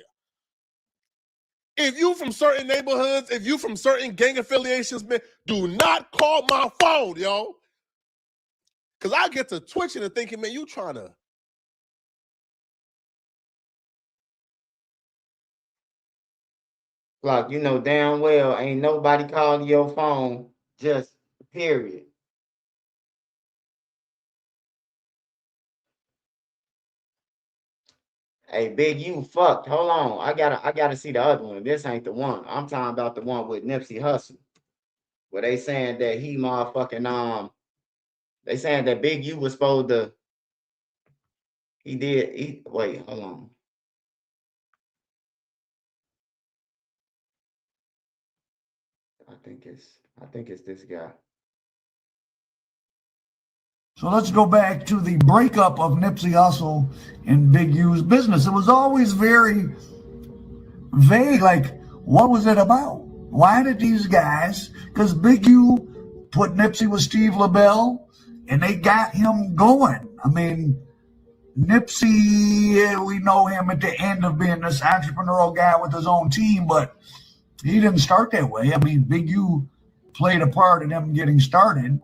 If you from certain neighborhoods, if you from certain gang affiliations, man, do not call my phone, yo. Because I get to twitching and thinking, man, you trying to. Like, damn well ain't nobody calling your phone, just period. Hey, Big U fucked. Hold on. I gotta see the other one. This ain't the one. I'm talking about the one with Nipsey Hussle. Where they saying that he motherfucking they saying that Big U was supposed to wait, hold on. I think it's this guy. So let's go back to the breakup of Nipsey Hussle and Big U's business. It was always very vague, like, what was it about? Why did these guys, because Big U put Nipsey with Steve LaBelle, and they got him going. I mean, Nipsey, we know him at the end of being this entrepreneurial guy with his own team, but he didn't start that way. I mean, Big U played a part in him getting started.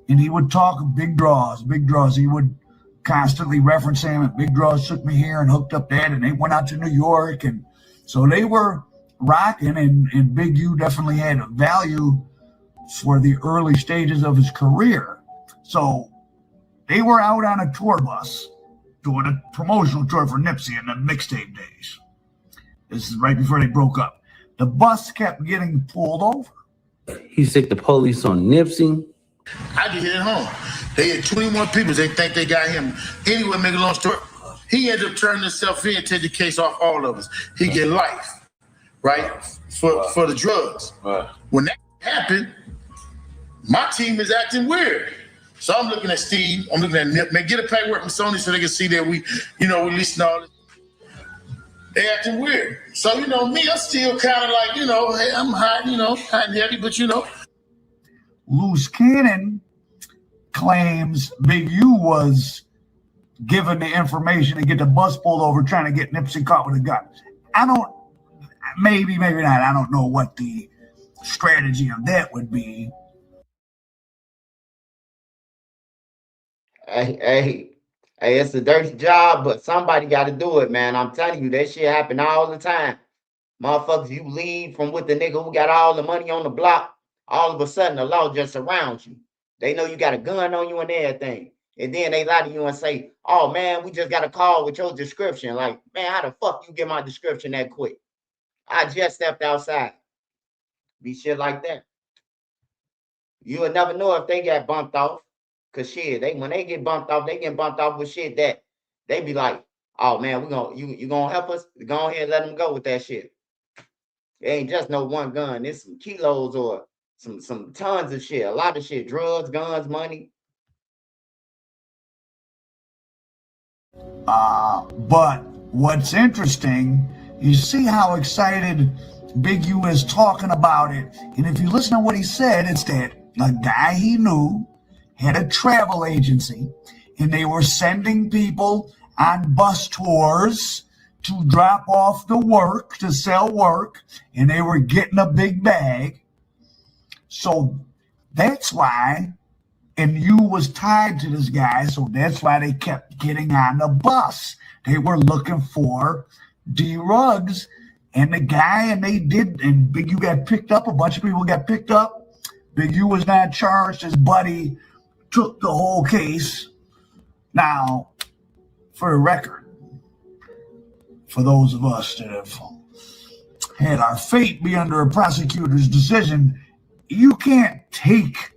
And he would talk big draws, big draws. He would constantly reference him, and big draws took me here and hooked up that, and they went out to New York. And so they were rocking, and Big U definitely had a value for the early stages of his career. So they were out on a tour bus doing a promotional tour for Nipsey in the mixtape days. This is right before they broke up. The bus kept getting pulled over. He sick the police on Nipsey. I just hit it home. They had 21 people. They think they got him. Anyway, make a long story. He ended up turning himself in, take the case off all of us. He get life, right, for the drugs. When that happened, my team is acting weird. So I'm looking at Steve. I'm looking at Nip. Man, get a paperwork from Sony so they can see that we releasing all this. They acting weird. So, me, I'm still kind of like, hey, I'm hot, hot and heavy, but Loose Cannon claims Big U was given the information to get the bus pulled over trying to get Nipsey caught with a gun. Maybe not. I don't know what the strategy of that would be. Hey, Hey, it's a dirty job, but somebody got to do it, man. I'm telling you, that shit happen all the time. Motherfuckers, you leave from with the nigga who got all the money on the block, all of a sudden the law just surrounds you. They know you got a gun on you and everything. And then they lie to you and say, oh man, we just got a call with your description. Like, man, how the fuck you get my description that quick? I just stepped outside. Be shit like that. You will never know if they got bumped off. Cause shit, when they get bumped off, they get bumped off with shit that they be like, oh man, you gonna help us? Go ahead and let them go with that shit. It ain't just no one gun. It's some kilos or some tons of shit. A lot of shit. Drugs, guns, money. But what's interesting, you see how excited Big U is talking about it. And if you listen to what he said, it's that a guy he knew had a travel agency and they were sending people on bus tours to drop off the work, to sell work, and they were getting a big bag. So that's why, and you was tied to this guy, so that's why they kept getting on the bus. They were looking for D Ruggs and the guy, and they did, and Big U got picked up. A bunch of people got picked up. Big U was not charged. His buddy took the whole case. Now, for the record, for those of us that have had our fate be under a prosecutor's decision, you can't take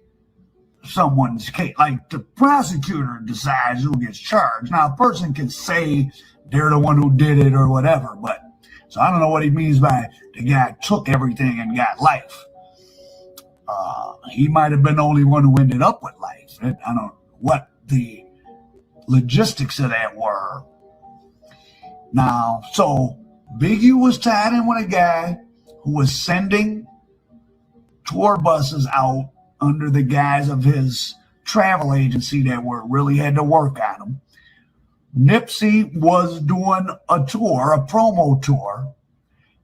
someone's case. Like, the prosecutor decides who gets charged. Now, a person can say they're the one who did it or whatever, but so I don't know what he means by the guy took everything and got life. He might have been the only one who ended up with life. I don't know what the logistics of that were. Now, so Big U was tied in with a guy who was sending tour buses out under the guise of his travel agency that really had to work on them. Nipsey was doing a tour, a promo tour.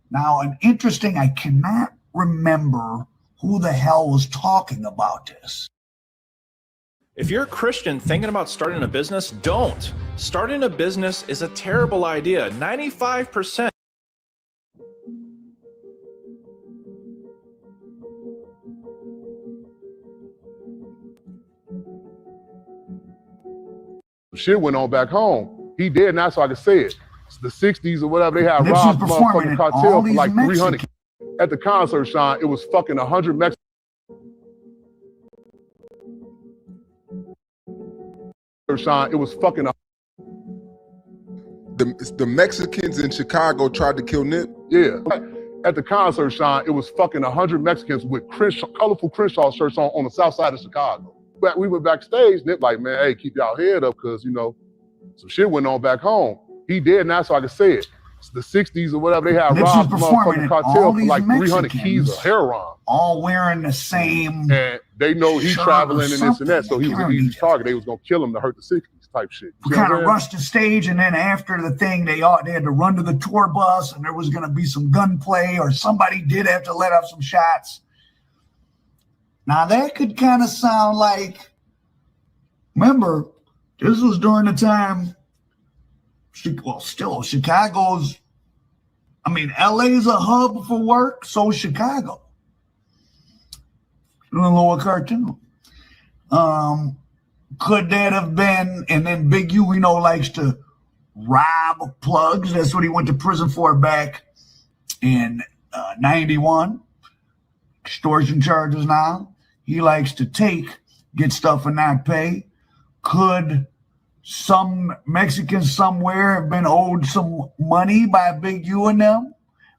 Now, I cannot remember who the hell was talking about this. If you're a Christian thinking about starting a business, don't. Starting a business is a terrible idea. 95%. Shit went on back home. He dead now, so I can say it. It's the 60s or whatever. They had Nipsey's robbed performing motherfucking at cartel all for these like 300. Mexicans. At the concert, Sean, it was fucking 100 Mexicans. Sean, it was fucking. The Mexicans in Chicago tried to kill Nip? Yeah. At the concert, Sean, it was fucking 100 Mexicans with colorful Crenshaw shirts on the south side of Chicago. But we went backstage, Nip like, man, hey, keep y'all head up, because, you know, some shit went on back home. He dead now, so I can say it. It's the 60s or whatever. They had robbed motherfucking cartel for like 300 keys of heroin. All wearing the same. And they know he's traveling and this and that, so he was an easy target. They was going to kill him to hurt the 60s type shit. We kind of rushed the stage, and then after the thing, they had to run to the tour bus, and there was going to be some gunplay, or somebody did have to let off some shots. Now, that could kind of sound like, remember, this was during the time, well, still, Chicago's, I mean, LA's a hub for work, so is Chicago. A little cartoon. Could that have been, and then Big U, we know, likes to rob plugs. That's what he went to prison for back in 91. Extortion charges now. He likes to get stuff and not pay. Could some Mexicans somewhere have been owed some money by Big U and them?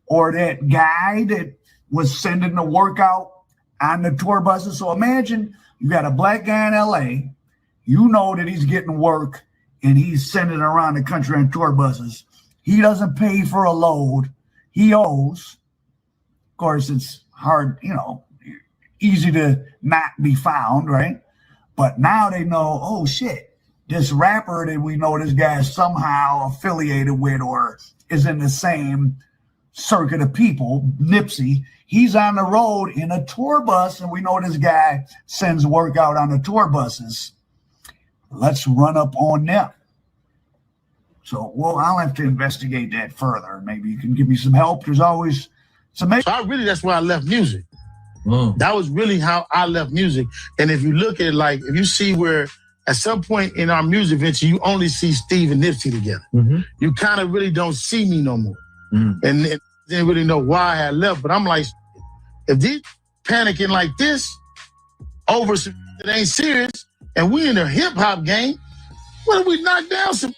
Or that guy that was sending the work out on the tour buses? So imagine you got a black guy in LA, you know that he's getting work and he's sending around the country on tour buses. He doesn't pay for a load. He owes. Of course, it's hard, you know, easy to not be found, right? But now they know, oh shit, this rapper that we know this guy is somehow affiliated with or is in the same circuit of people, Nipsey, he's on the road in a tour bus, and we know this guy sends work out on the tour buses. Let's run up on them. So, well, I'll have to investigate that further. Maybe you can give me some help. There's always some. So that's why I left music. That was really how I left music. And if you look at it, like, if you see where at some point in our music venture, you only see Steve and Nipsey together. You kind of really don't see me no more. And didn't really know why I had left. But I'm like, if these panicking like this over some that ain't serious, and we in the hip hop game, what if we knock down some?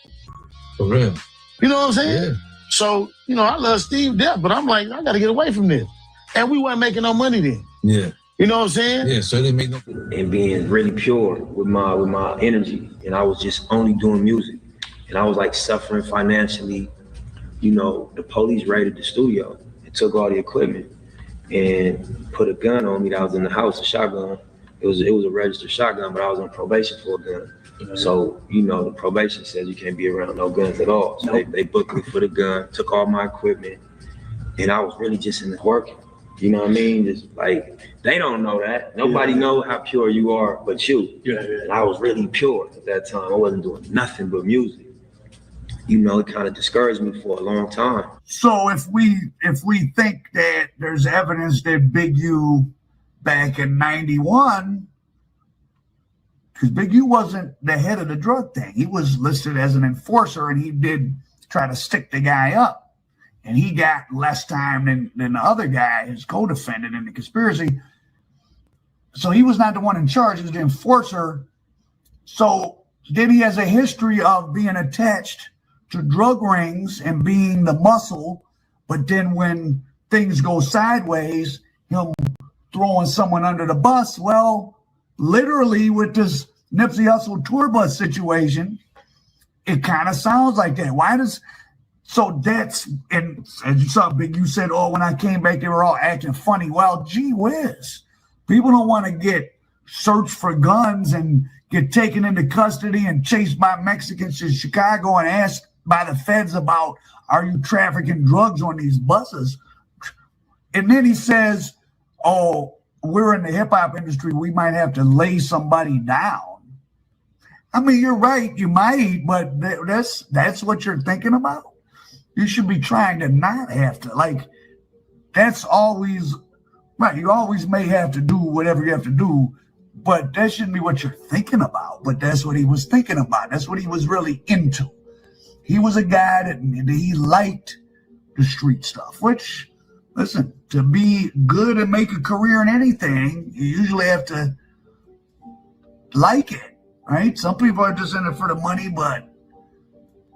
For real. You know what I'm saying? Yeah. So, you know, I love Steve death, but I'm like, I got to get away from this. And we weren't making no money then. Yeah. You know what I'm saying? Yeah, so they make no. And being really pure with my energy. And I was just only doing music. And I was like suffering financially. You know, the police raided the studio and took all the equipment and put a gun on me that was in the house, a shotgun. It was a registered shotgun, but I was on probation for a gun. So, you know, the probation says you can't be around no guns at all. So they booked me for the gun, took all my equipment, and I was really just in the working. You know what I mean? Just like, they don't know that. Nobody know how pure you are but you. And I was really pure at that time. I wasn't doing nothing but music. You know, it kind of discouraged me for a long time. So if we think that there's evidence that Big U back in 91, because Big U wasn't the head of the drug thing. He was listed as an enforcer, and he did try to stick the guy up. And he got less time than the other guy, his co-defendant in the conspiracy. So he was not the one in charge, he was the enforcer. So then he has a history of being attached to drug rings and being the muscle. But then when things go sideways, him throwing someone under the bus. Well, literally with this Nipsey Hussle tour bus situation, it kind of sounds like that. So that's, and as you saw, Big U said, oh, when I came back, they were all acting funny. Well, gee whiz. People don't want to get searched for guns and get taken into custody and chased by Mexicans in Chicago and asked by the feds about, are you trafficking drugs on these buses? And then he says, oh, we're in the hip hop industry. We might have to lay somebody down. I mean, you're right. You might, but that's what you're thinking about. You should be trying to not have to. Like, that's always right. You always may have to do whatever you have to do, but that shouldn't be what you're thinking about. But that's what he was thinking about. That's what he was really into. He was a guy that he liked the street stuff, which, listen, to be good and make a career in anything, you usually have to like it, right? Some people are just in it for the money, but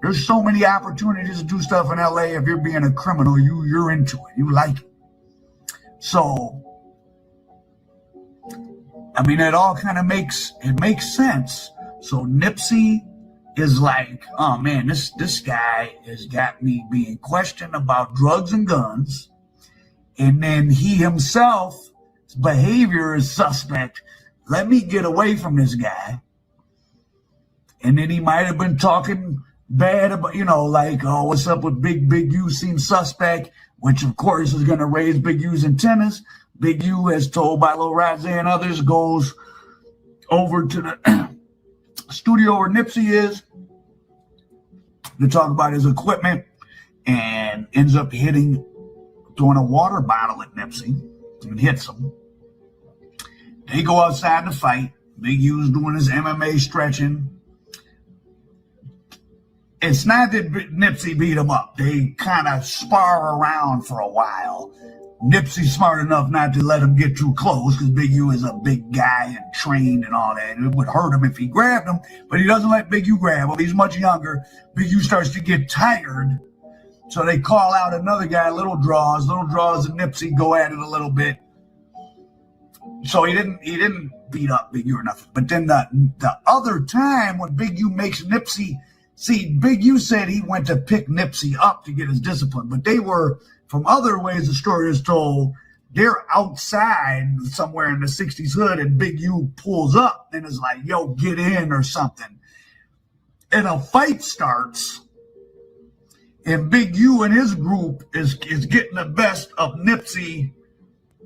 there's so many opportunities to do stuff in LA. If you're being a criminal, you're into it. You like it. So, I mean, it all kind of makes sense. So Nipsey is like, oh man, this guy has got me being questioned about drugs and guns. And then he himself, his behavior is suspect. Let me get away from this guy. And then he might have been talking bad about, you know, like, oh, what's up with Big U seems suspect, which of course is going to raise Big U's antennas. Big U, as told by Lil Razzie and others, goes over to the studio where Nipsey is to talk about his equipment and ends up throwing a water bottle at Nipsey and hits him. They go outside to fight. Big U's doing his MMA stretching. It's not that Nipsey beat him up. They kind of spar around for a while. Nipsey's smart enough not to let him get too close because Big U is a big guy and trained and all that. It would hurt him if he grabbed him, but he doesn't let Big U grab him. He's much younger. Big U starts to get tired. So they call out another guy, Little Draws. Little Draws and Nipsey go at it a little bit. So he didn't beat up Big U or nothing. But then the other time when Big U makes Nipsey, see, Big U said he went to pick Nipsey up to get his discipline, but they were, from other ways the story is told, they're outside somewhere in the 60s hood and Big U pulls up and is like, yo, get in or something. And a fight starts and Big U and his group is getting the best of Nipsey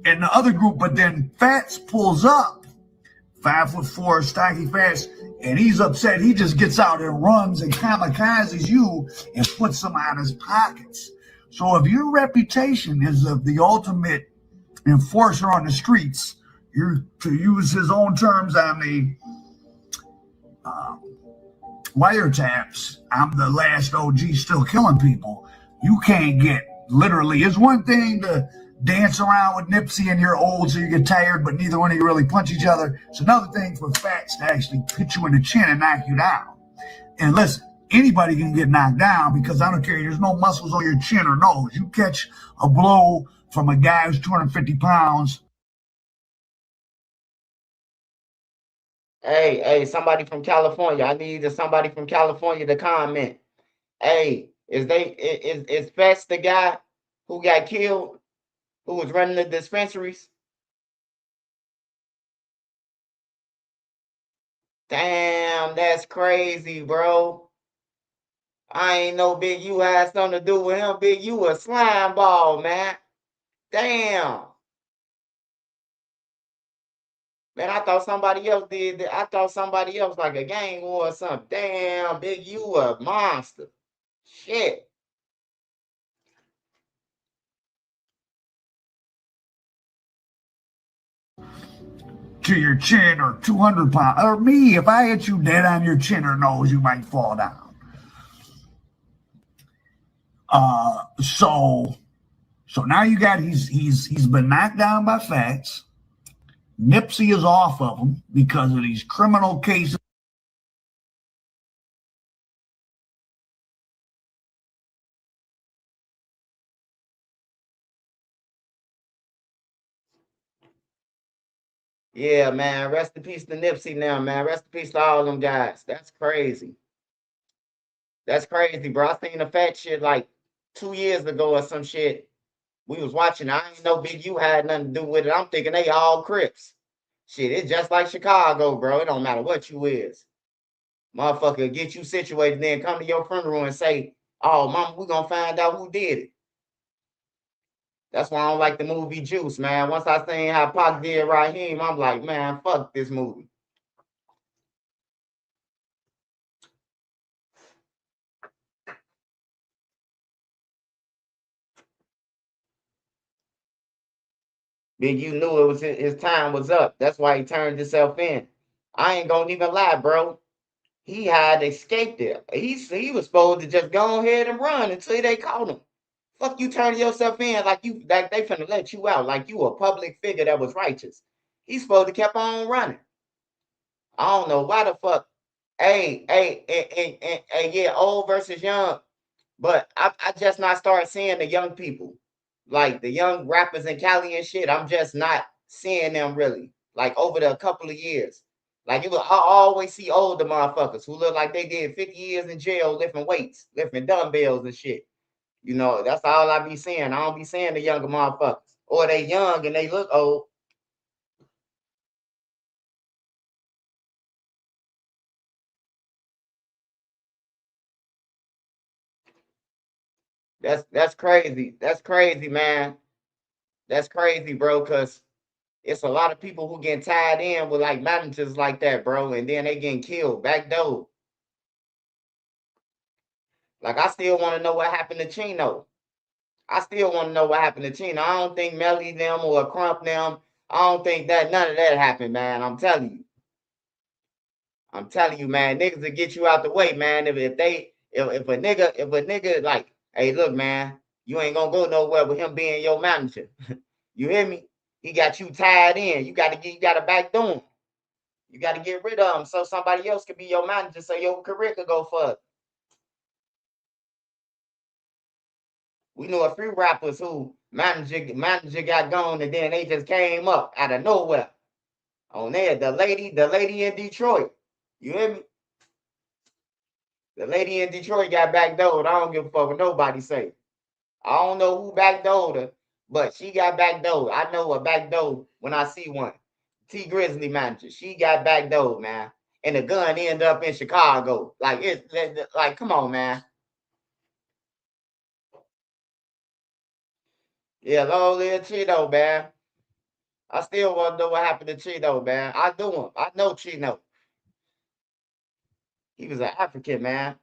and the other group, but then Fats pulls up. 5'4", stocky fast, and he's upset. He just gets out and runs and kamikazes you and puts them out his pockets. So if your reputation is of the ultimate enforcer on the streets, you're, to use his own terms on the wiretaps, I'm the last OG still killing people. You can't get, literally, it's one thing to dance around with Nipsey and you're old so you get tired, but neither one of you really punch each other. It's another thing for Fats to actually hit you in the chin and knock you down. And listen, anybody can get knocked down because I don't care, there's no muscles on your chin or nose. You catch a blow from a guy who's 250 pounds. Hey, somebody from California. I need somebody from California to comment. Hey, is Fats the guy who got killed, who was running the dispensaries? Damn, that's crazy, bro. I ain't know Big U had something to do with him. Big U a slime ball, man. Damn. Man, I thought somebody else did that. I thought somebody else like a gang war or something. Damn, Big U a monster. Shit. To your chin or 200 pounds. Or me, if I hit you dead on your chin or nose, you might fall down. So now you got he's been knocked down by Fats. Nipsey is off of him because of these criminal cases. Yeah, man. Rest in peace to Nipsey now, man. Rest in peace to all them guys. That's crazy. That's crazy, bro. I seen the Fat shit like 2 years ago or some shit. We was watching. I ain't know Big U had nothing to do with it. I'm thinking they all Crips. Shit, it's just like Chicago, bro. It don't matter what you is. Motherfucker, get you situated, then come to your funeral and say, oh, mama, we gonna find out who did it. That's why I don't like the movie Juice, man. Once I seen how Pac did Raheem, I'm like, man, fuck this movie. Big U knew it was his time was up. That's why he turned himself in. I ain't gonna even lie, bro. He had escaped it. He was supposed to just go ahead and run until they caught him. Fuck you turning yourself in like they finna let you out, like you a public figure that was righteous. He's supposed to kept on running. I don't know why the fuck. Hey, yeah, old versus young. But I just not start seeing the young people. Like the young rappers in Cali and shit. I'm just not seeing them really. Like over the couple of years. Like I always see older motherfuckers who look like they did 50 years in jail lifting weights, lifting dumbbells and shit. You know, that's all I be seeing. I don't be seeing the younger motherfuckers. Or they young and they look old. That's crazy. That's crazy, man. That's crazy, bro, because it's a lot of people who get tied in with like managers like that, bro, and then they getting killed back door. Like I still want to know what happened to Chino. I still want to know what happened to Chino. I don't think Melly them or Crump them. I don't think that none of that happened, man. I'm telling you. I'm telling you, man. Niggas will get you out the way, man. If a nigga like, hey, look, man, you ain't gonna go nowhere with him being your manager. You hear me? He got you tied in. You gotta backdoor him. You gotta get rid of him so somebody else can be your manager so your career could go further. We know a few rappers who manager got gone and then they just came up out of nowhere. On there, the lady in Detroit. You hear me? The lady in Detroit got backdoored. I don't give a fuck what nobody say. I don't know who backdoored her, but she got backdoored. I know a backdoor when I see one. T Grizzly manager. She got backdoored, man. And the gun ended up in Chicago. Like it's like, come on, man. Yeah, long live Cheeto, man. I still want to know what happened to Chino, man. I knew him. I know Chino. He was an African, man.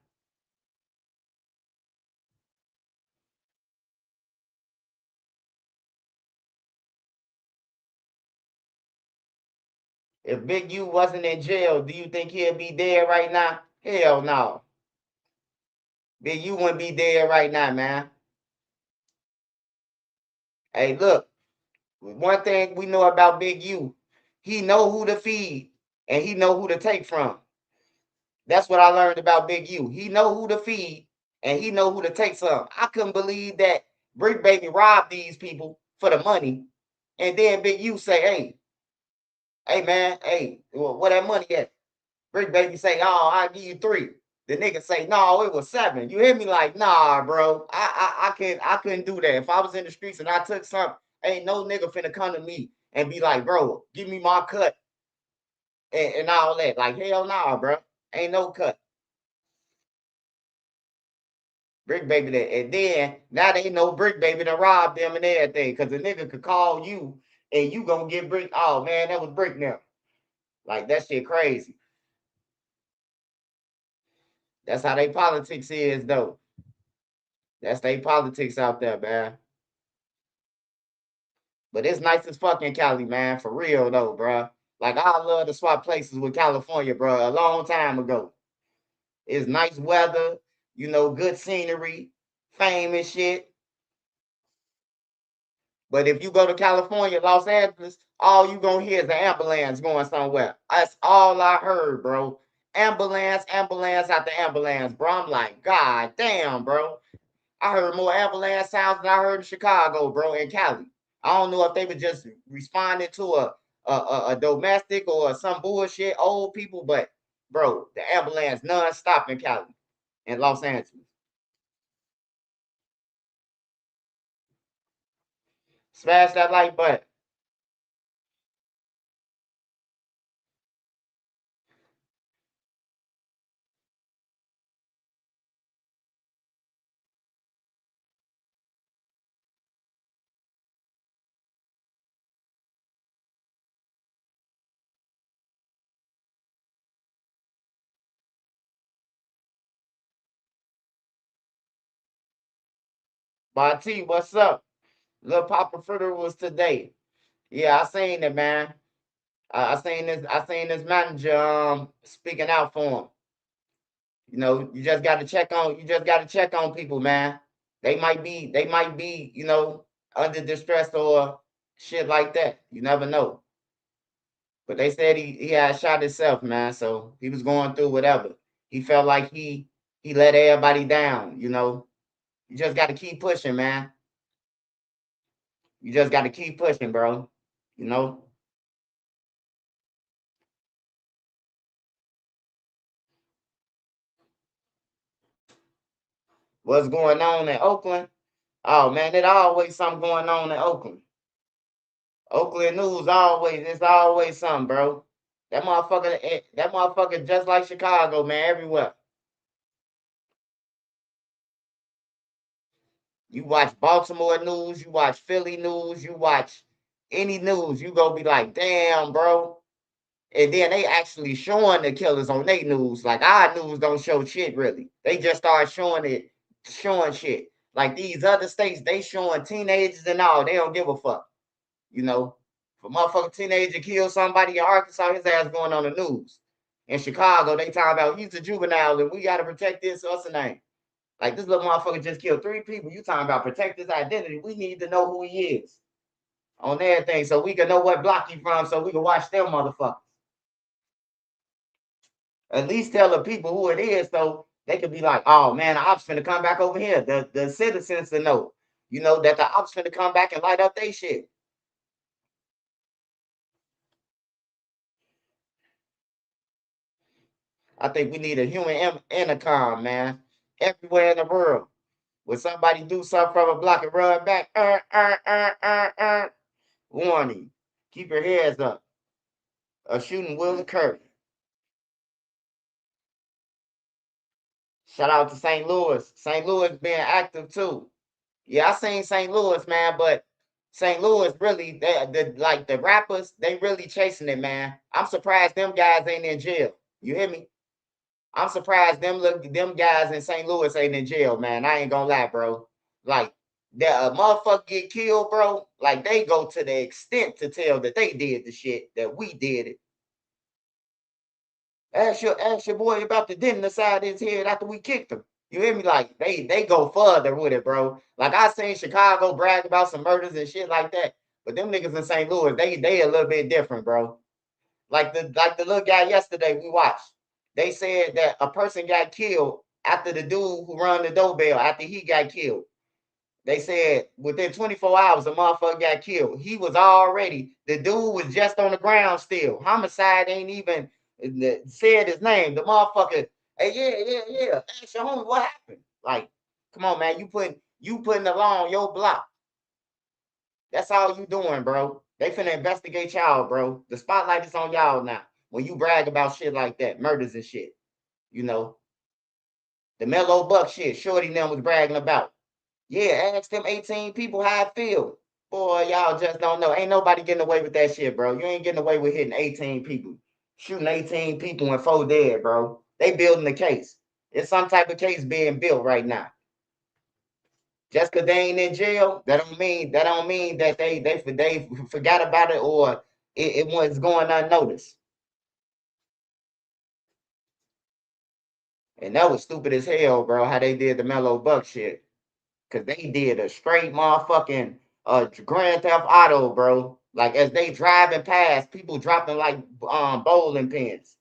If Big U wasn't in jail, do you think he'd be dead right now? Hell no. Big U wouldn't be dead right now, man. Hey, look, one thing we know about Big U, he know who to feed and he know who to take from. That's what I learned about Big U. He know who to feed and he know who to take some. I couldn't believe that Brick Baby robbed these people for the money, and then Big U say, hey man, hey, where that money at? Brick Baby say, oh, I'll give you 3. The nigga say, no, it was 7. You hear me? Like, nah, bro. I couldn't do that. If I was in the streets and I took something, ain't no nigga finna come to me and be like, bro, give me my cut and all that. Like, hell nah, bro. Ain't no cut. Brick Baby that. And then now they know Brick Baby to rob them and everything. Cause the nigga could call you and you gonna get Brick. Oh man, that was Brick now. Like that shit crazy. That's how they politics is though. That's they politics out there, man. But it's nice as fuck in Cali, man. For real though, bro. Like I love to swap places with California, bro. A long time ago. It's nice weather, you know, good scenery, fame and shit. But if you go to California, Los Angeles, all you gonna hear is an ambulance going somewhere. That's all I heard, bro. Ambulance, ambulance after ambulance, bro. I'm like, God damn, bro. I heard more ambulance sounds than I heard in Chicago, bro, and Cali. I don't know if they were just responding to a domestic or some bullshit, old people, but bro, the ambulance non-stop in Cali and Los Angeles. Smash that like button. My T, what's up? Little Papa Fritter was today. Yeah, I seen it, man. I seen this. I seen this manager speaking out for him. You know, you just got to check on. You just got to check on people, man. They might be. They might be. You know, under distress or shit like that. You never know. But they said he had shot himself, man. So he was going through whatever. He felt like he let everybody down. You know, you just got to keep pushing, man. You just got to keep pushing, bro. You know. What's going on in Oakland? Oh man, there's always something going on in Oakland. Oakland news always, it's always something, bro. That motherfucker just like Chicago, man, everywhere. You watch Baltimore news, you watch Philly news, you watch any news, you gonna be like, damn, bro. And then they actually showing the killers on their news. Like our news don't show shit really. They just start showing shit. Like these other states, they showing teenagers and all. They don't give a fuck. You know, if a motherfucking teenager kills somebody in Arkansas, his ass going on the news. In Chicago, they talking about he's a juvenile and we gotta protect this, what's the name? Like this little motherfucker just killed 3 people. You talking about protect his identity. We need to know who he is on everything so we can know what block he from so we can watch them motherfuckers. At least tell the people who it is so they could be like, oh man, the ops finna come back over here. The citizens to know, you know, that the ops finna come back and light up their shit. I think we need a human intercom, man, everywhere in the world. When somebody do something from a block and run back, warning, keep your heads up. A shooting will occur. Shout out to St. Louis. St. Louis being active too. Yeah, I seen St. Louis, man, but St. Louis really, like the rappers, they really chasing it, man. I'm surprised them guys ain't in jail. You hear me? I'm surprised them guys in St. Louis ain't in jail, man. I ain't gonna lie, bro. Like that a motherfucker get killed, bro. Like they go to the extent to tell that they did the shit, that we did it. Ask your boy about the dent in the side of his head after we kicked him. You hear me? Like they go further with it, bro. Like I seen Chicago brag about some murders and shit like that, but them niggas in St. Louis, they a little bit different, bro. Like the little guy yesterday we watched. They said that a person got killed after the dude who run the doorbell after he got killed. They said within 24 hours, the motherfucker got killed. He was already, the dude was just on the ground still. Homicide ain't even said his name. The motherfucker, hey, yeah. Ask your homie what happened. Like, come on, man. You putting along your block. That's all you doing, bro. They finna investigate y'all, bro. The spotlight is on y'all now. When you brag about shit like that, murders and shit, you know. The Mellow Buck shit, Shorty and them was bragging about. Yeah, ask them 18 people how it feel. Boy, y'all just don't know. Ain't nobody getting away with that shit, bro. You ain't getting away with hitting 18 people. Shooting 18 people and 4 dead, bro. They building the case. It's some type of case being built right now. Just because they ain't in jail, that don't mean that they forgot about it or it was going unnoticed. And that was stupid as hell, bro, how they did the Mellow Buck shit. Because they did a straight motherfucking Grand Theft Auto, bro. Like, as they driving past, people dropping, like, bowling pins.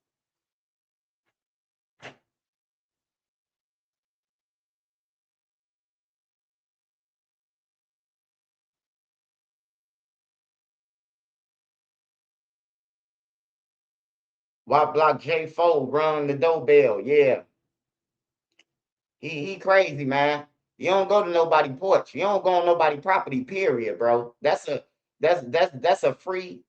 White Block J4 rung the doorbell, yeah. He crazy, man. You don't go to nobody porch. You don't go on nobody property, period, bro. That's a free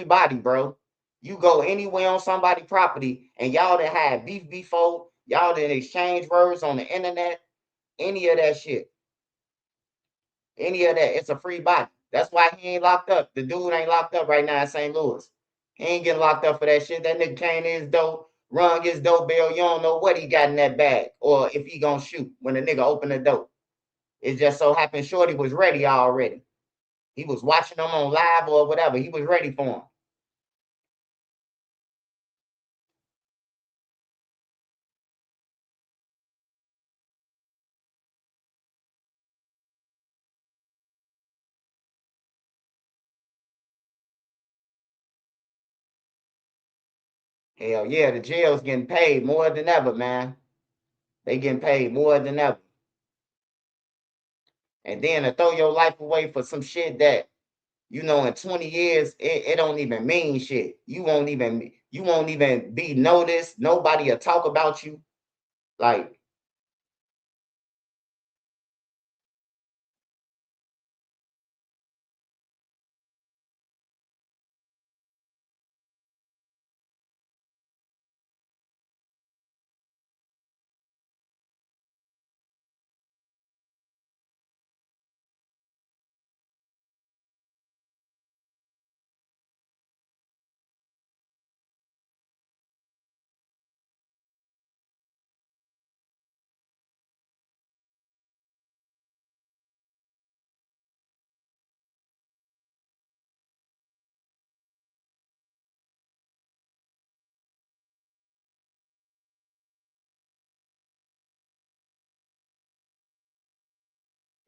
body, bro. You go anywhere on somebody property and y'all that had beef before, y'all that exchange words on the internet, any of that shit. Any of that, it's a free body. That's why he ain't locked up. The dude ain't locked up right now in St. Louis. He ain't getting locked up for that shit. That nigga came in his door, rung his doorbell. You don't know what he got in that bag or if he gonna shoot when the nigga open the door. It just so happened Shorty was ready already. He was watching them on live or whatever. He was ready for him. Hell yeah, the jail's getting paid more than ever, man. They getting paid more than ever. And then to throw your life away for some shit that, you know, in 20 years, it don't even mean shit. You won't even be noticed. Nobody will talk about you. Like,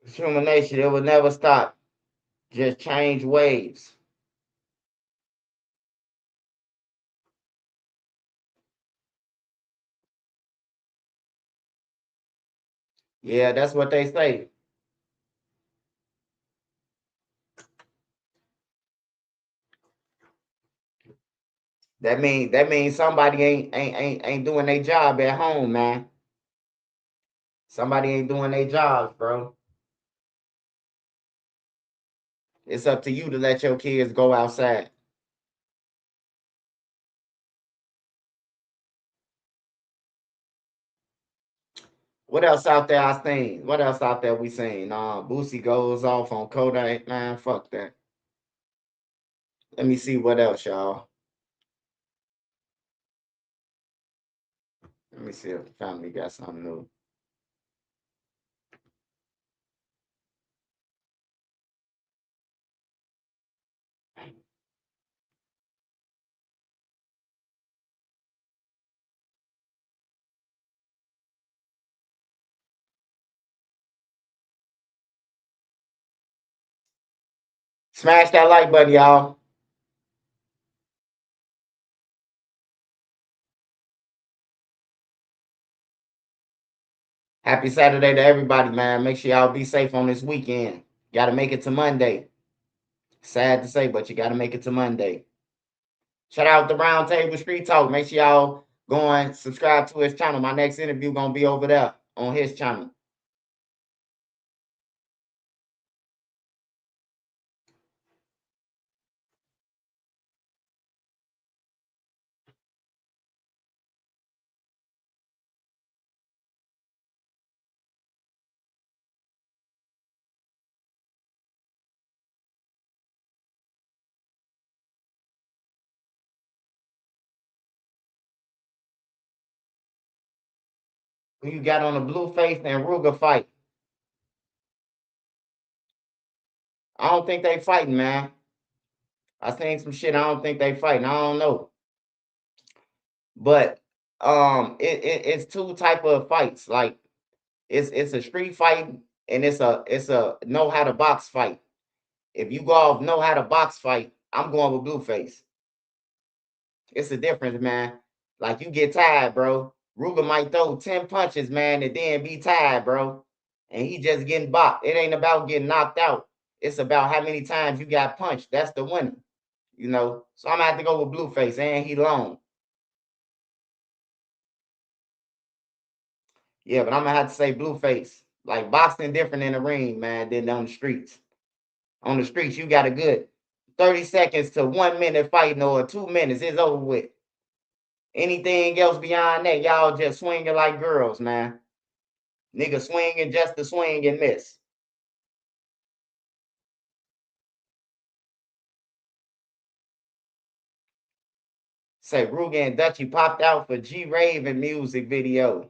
it's human nature, it will never stop. Just change waves. Yeah, that's what they say. That means somebody ain't doing their job at home, man. Somebody ain't doing their jobs, bro. It's up to you to let your kids go outside. What else out there I seen? What else out there we seen? Boosie goes off on Kodak. Man, fuck that. Let me see what else, y'all. Let me see if the family got something new. Smash that like button, y'all. Happy Saturday to everybody, man. Make sure y'all be safe on this weekend. Got to make it to Monday. Sad to say, but you got to make it to Monday. Shout out to Round Table Street Talk. Make sure y'all go and subscribe to his channel. My next interview going to be over there on his channel. Who you got on the Blueface and Ruger fight? I don't think they fighting, man. I seen some shit. I don't think they fighting. I don't know. But it's two type of fights. Like it's a street fight and it's a know how to box fight. If you go off know how to box fight, I'm going with Blueface. It's a difference, man. Like you get tired, bro. Ruger might throw 10 punches, man, and then be tired, bro. And he just getting bopped. It ain't about getting knocked out. It's about how many times you got punched. That's the winner. You know. So I'm gonna have to go with Blueface, and he long. Yeah, but I'm gonna have to say Blueface. Like boxing different in the ring, man, than on the streets. On the streets, you got a good 30 seconds to 1 minute fighting or 2 minutes. It's over with. Anything else beyond that, y'all just swinging like girls, man. Nigga swinging just to swing and miss. Say Ruger and Dutchy popped out for G Raven music video.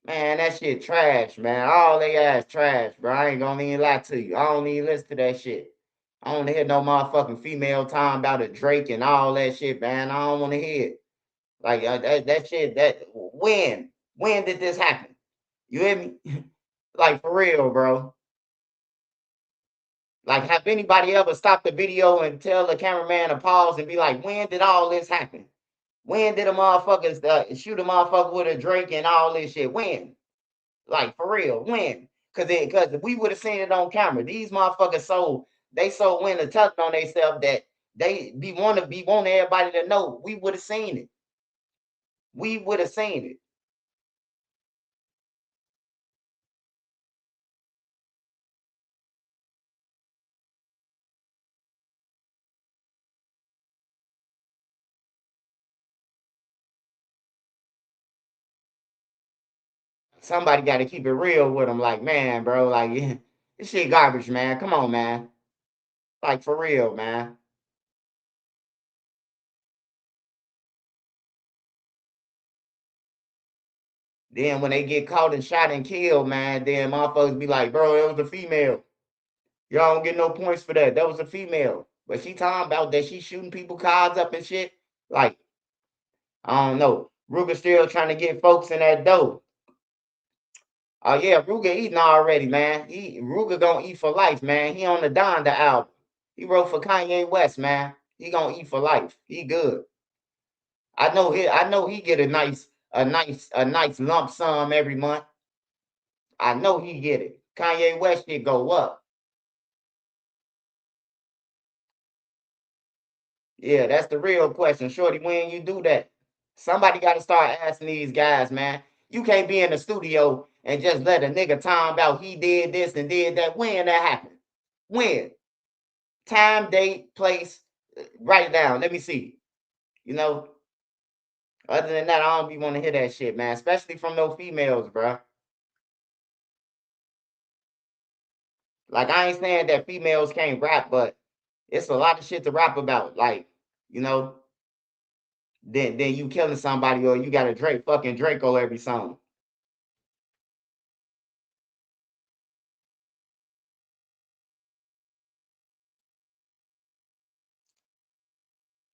Man, that shit trash, man. All they ass trash, bro. I ain't gonna even lie to you. I don't even listen to that shit. I don't hear no motherfucking female talking about a Drake and all that shit, man. I don't want to hear it. Like that shit. When did this happen? You hear me? Like for real, bro. Like, have anybody ever stopped the video and tell the cameraman to pause and be like, when did all this happen? When did a motherfucker shoot a motherfucker with a Drake and all this shit? When? Like, for real, when? Because we would have seen it on camera. These motherfuckers so when to touch on themselves that they be wanting everybody to know. We would have seen it. We would have seen it. Somebody got to keep it real with them. Like, man, bro, like this shit garbage, man. Come on, man. Like for real, man. Then when they get caught and shot and killed, man, then motherfuckers be like, bro, it was a female. Y'all don't get no points for that. That was a female. But she talking about that she shooting people cards up and shit. Like, I don't know. Ruger still trying to get folks in that dough. Oh yeah, Ruger eating already, man. Ruger gonna eat for life, man. He on the Donda album. He wrote for Kanye West, man. He gonna eat for life. He good. I know he get a nice lump sum every month. I know he get it. Kanye West shit go up. Yeah, that's the real question. Shorty, when you do that, somebody got to start asking these guys, man. You can't be in the studio and just let a nigga talk about he did this and did that. When that happened? When? Time, date, place, write it down. Let me see. You know, other than that, I don't be want to hear that shit, man. Especially from no females, bro. Like, I ain't saying that females can't rap, but it's a lot of shit to rap about. Like, you know, then you killing somebody or you got a fucking Draco every song.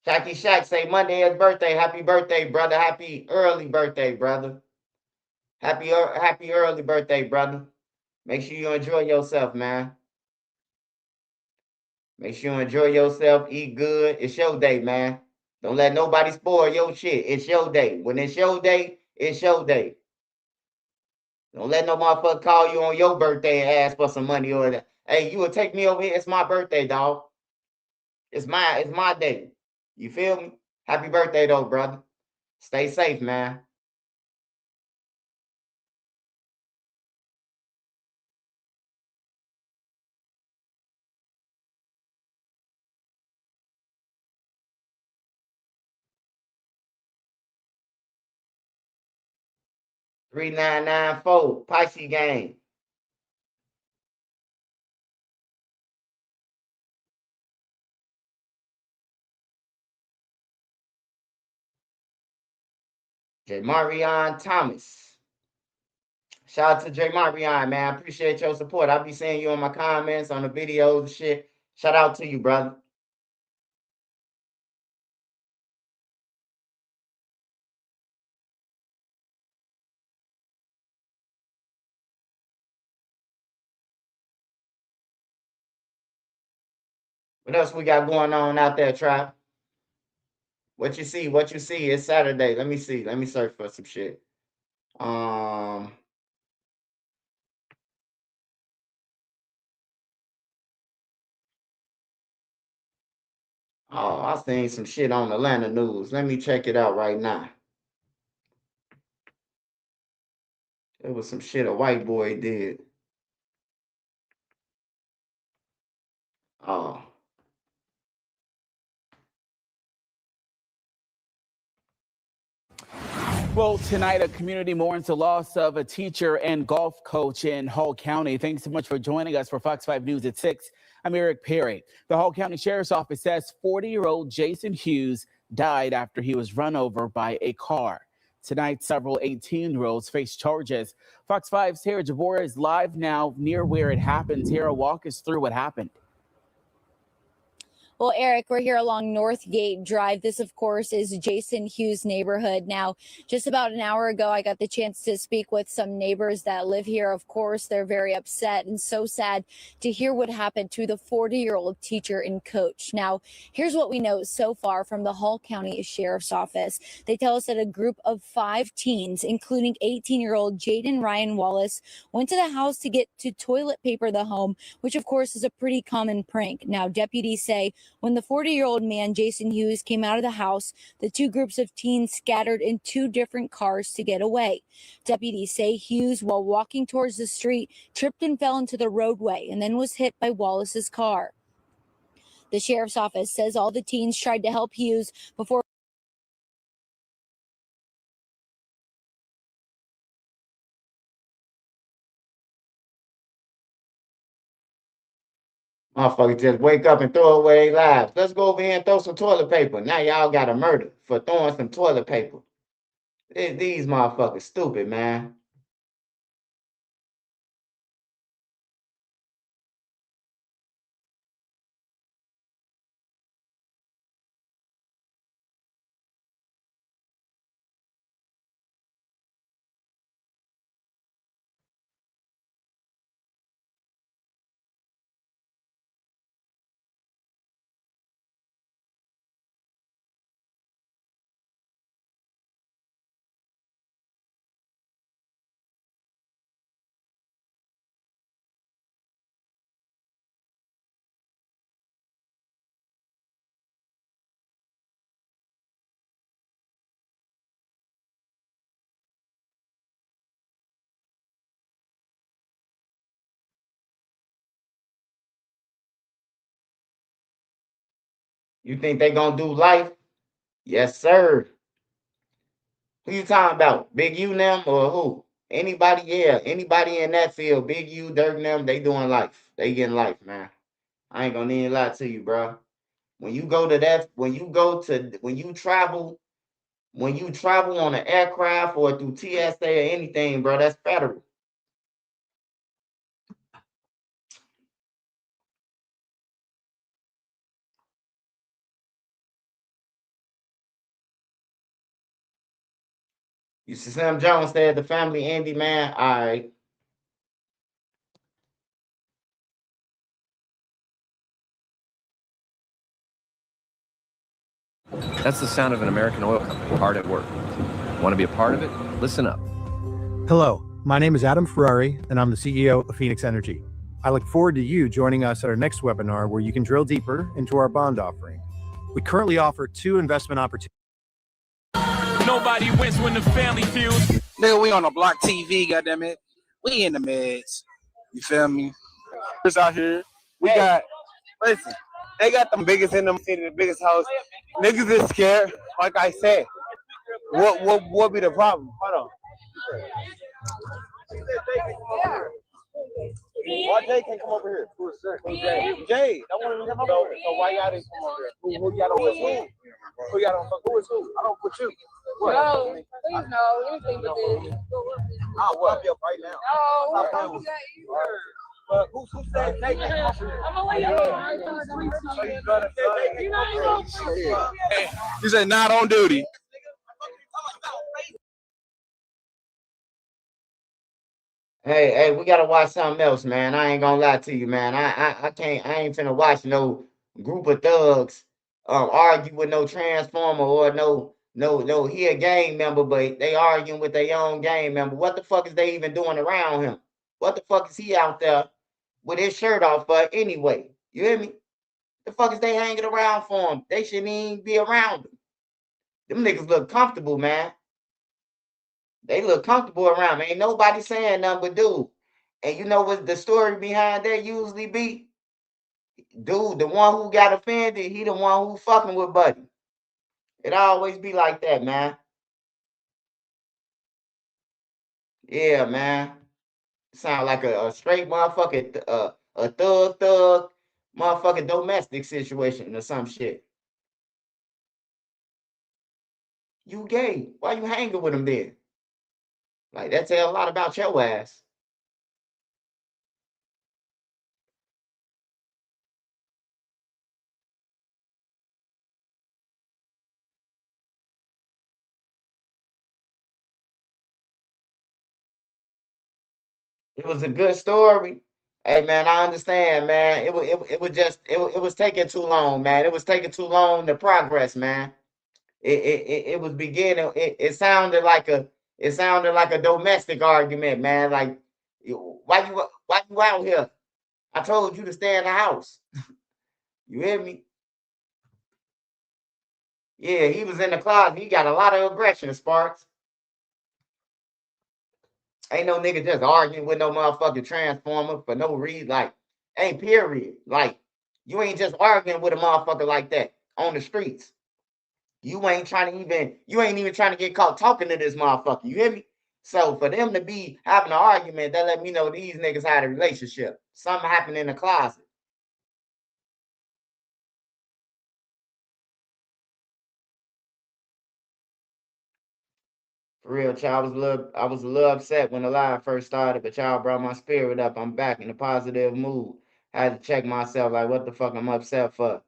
Shacky Shack say Monday is birthday. Happy birthday, brother. Happy early birthday, brother. Happy early birthday, brother. Make sure you enjoy yourself, man. Make sure you enjoy yourself. Eat good. It's your day, man. Don't let nobody spoil your shit. It's your day. When it's your day, it's your day. Don't let no motherfucker call you on your birthday and ask for some money or that. Hey, you will take me over here. It's my birthday, dog. It's my day. You feel me? Happy birthday, though, brother. Stay safe, man. $3994 Pisces game. Jamarion Thomas. Shout out to Jamarion, man. I appreciate your support. I'll be seeing you in my comments on the videos and shit. Shout out to you, brother. What else we got going on out there, Trap? What you see? What you see? It's Saturday. Let me see. Let me search for some shit. Oh, I seen some shit on Atlanta news. Let me check it out right now. It was some shit a white boy did. Oh. Well, tonight, a community mourns the loss of a teacher and golf coach in Hall County. Thanks so much for joining us for Fox 5 News at 6. I'm Eric Perry. The Hall County Sheriff's Office says 40-year-old Jason Hughes died after he was run over by a car. Tonight, several 18-year-olds face charges. Fox 5's Tara Jabora is live now near where it happened. Tara, walk us through what happened. Well, Eric, we're here along Northgate Drive. This, of course, is Jason Hughes' neighborhood. Now, just about an hour ago, I got the chance to speak with some neighbors that live here. Of course, they're very upset and so sad to hear what happened to the 40-year-old teacher and coach. Now, here's what we know so far from the Hall County Sheriff's Office. They tell us that a group of 5 teens, including 18-year-old Jaden Ryan Wallace, went to the house to get to toilet paper the home, which, of course, is a pretty common prank. Now, deputies say when the 40-year-old man, Jason Hughes, came out of the house, the 2 groups of teens scattered in 2 different cars to get away. Deputies say Hughes, while walking towards the street, tripped and fell into the roadway and then was hit by Wallace's car. The sheriff's office says all the teens tried to help Hughes before motherfuckers just wake up and throw away their lives. Let's go over here and throw some toilet paper. Now y'all got a murder for throwing some toilet paper. These motherfuckers stupid, man. You think they gonna do life? Yes, sir. Who you talking about? Big U them or who? Anybody, yeah, anybody in that field, Big U, Dirk, and them, they doing life. They getting life, man. I ain't gonna even lie to you, bro. When you go to that, when you travel on an aircraft or through TSA or anything, bro, that's federal. You see, Sam Jones said the family Andy, man. All right. That's the sound of an American oil company hard at work. Want to be a part of it? Listen up. Hello, my name is Adam Ferrari, and I'm the CEO of Phoenix Energy. I look forward to you joining us at our next webinar where you can drill deeper into our bond offering. We currently offer 2 investment opportunities. Nobody wins when the family feud. Nigga, we on a block TV, goddammit. We in the meds. You feel me? It's out here. We got, listen, they got the biggest in the city, the biggest house. Niggas is scared. Like I said, what be the problem? Hold on. Why Jay can't come over here? Who's Jay? Jay, I want to come over here. So why y'all didn't come over here? Who y'all don't fuck with? Who y'all don't fuck with? Who is who? I don't put you. What? No, please no. Anything but this. I'll whoop you up right now. No, don't do that either. But who said Jay can't come over here? I'm gonna lay you. He said not on duty. Hey, we gotta watch something else, man. I ain't gonna lie to you, man. I can't. I ain't finna watch no group of thugs argue with no transformer or no. He a gang member, but they arguing with their own gang member. What the fuck is they even doing around him? What the fuck is he out there with his shirt off for anyway? You hear me? The fuck is they hanging around for him? They shouldn't even be around him. Them niggas look comfortable, man. They look comfortable around me. Ain't nobody saying nothing but dude. And you know what the story behind that usually be? Dude, the one who got offended, he the one who fucking with Buddy. It always be like that, man. Yeah, man. Sound like a straight motherfucking a thug motherfucking domestic situation or some shit. You gay. Why you hanging with him then? Like that tell a lot about your ass. It was a good story. Hey man, I understand, man. It was taking too long, man. It was taking too long to progress, man. It was beginning. It sounded like a domestic argument, man. Like why you out here? I told you to stay in the house. You hear me? Yeah, he was in the closet. He got a lot of aggression, Sparks. Ain't no nigga just arguing with no motherfucking transformer for no reason. Like, ain't period. Like, you ain't just arguing with a motherfucker like that on the streets. You ain't even trying to get caught talking to this motherfucker. You hear me? So for them to be having an argument, that let me know these niggas had a relationship. Something happened in the closet. For real, child, I was a little upset when the live first started, but y'all brought my spirit up. I'm back in a positive mood. I had to check myself, like, what the fuck I'm upset for?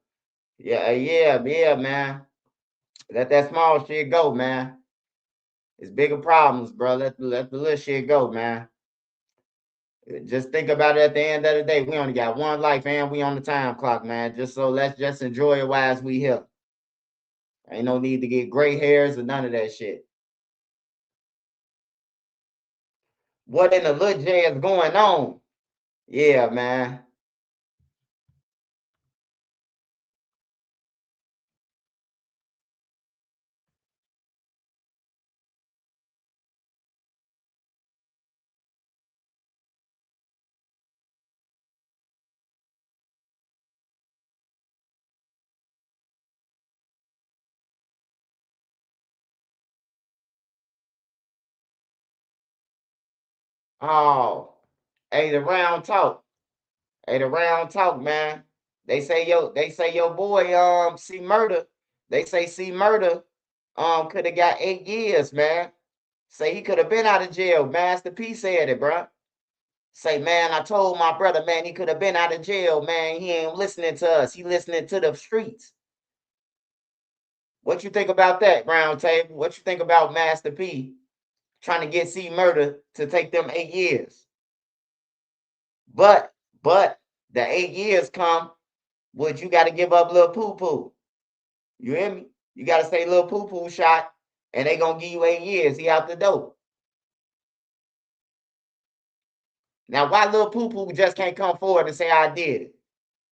Yeah, man. Let that small shit go, man. It's bigger problems, bro. Let the little shit go, man. Just think about it at the end of the day. We only got one life and we on the time clock, man. Let's just enjoy it while we here. Ain't no need to get gray hairs or none of that shit. What in the little J is going on? Yeah, man. Oh, hey, the round talk. Hey, the round talk, man. They say your boy C Murder. They say C Murder could have got 8 years, man. Say he could have been out of jail. Master P said it, bro. Say, man, I told my brother, man, he could have been out of jail, man. He ain't listening to us. He listening to the streets. What you think about that, Round Table? What you think about Master P trying to get C Murder to take them 8 years? But the 8 years come, would you got to give up Lil Poo Poo? You hear me? You got to say Lil Poo Poo shot, and they gonna give you 8 years. He out the door. Now, why Lil Poo Poo just can't come forward and say I did it?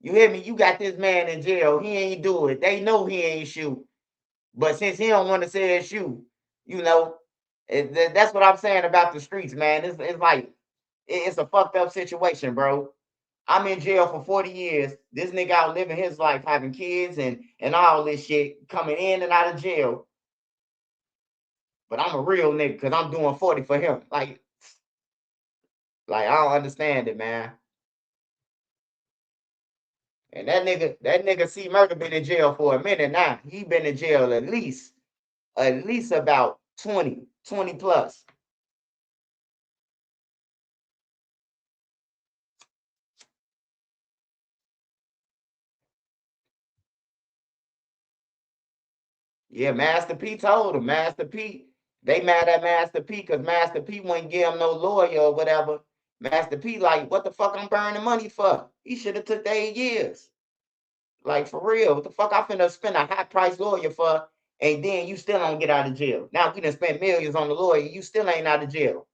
You hear me? You got this man in jail. He ain't do it. They know he ain't shoot. But since he don't want to say it's shoot, you know, that's what I'm saying about the streets, man. It's like it's a fucked up situation, bro. I'm in jail for 40 years. This nigga out living his life, having kids and all this shit, coming in and out of jail. But I'm a real nigga because I'm doing 40 for him. Like I don't understand it, man. And that nigga C Murder been in jail for a minute now. He been in jail at least about 20 plus. Yeah, Master P told him. Master P, they mad at Master P because Master P wouldn't give him no lawyer or whatever. Master P like, what the fuck I'm burning money for? He should have took the 8 years. Like, for real, what the fuck I finna spend a high price lawyer for, and then you still don't get out of jail. Now we done spent millions on the lawyer, you still ain't out of jail.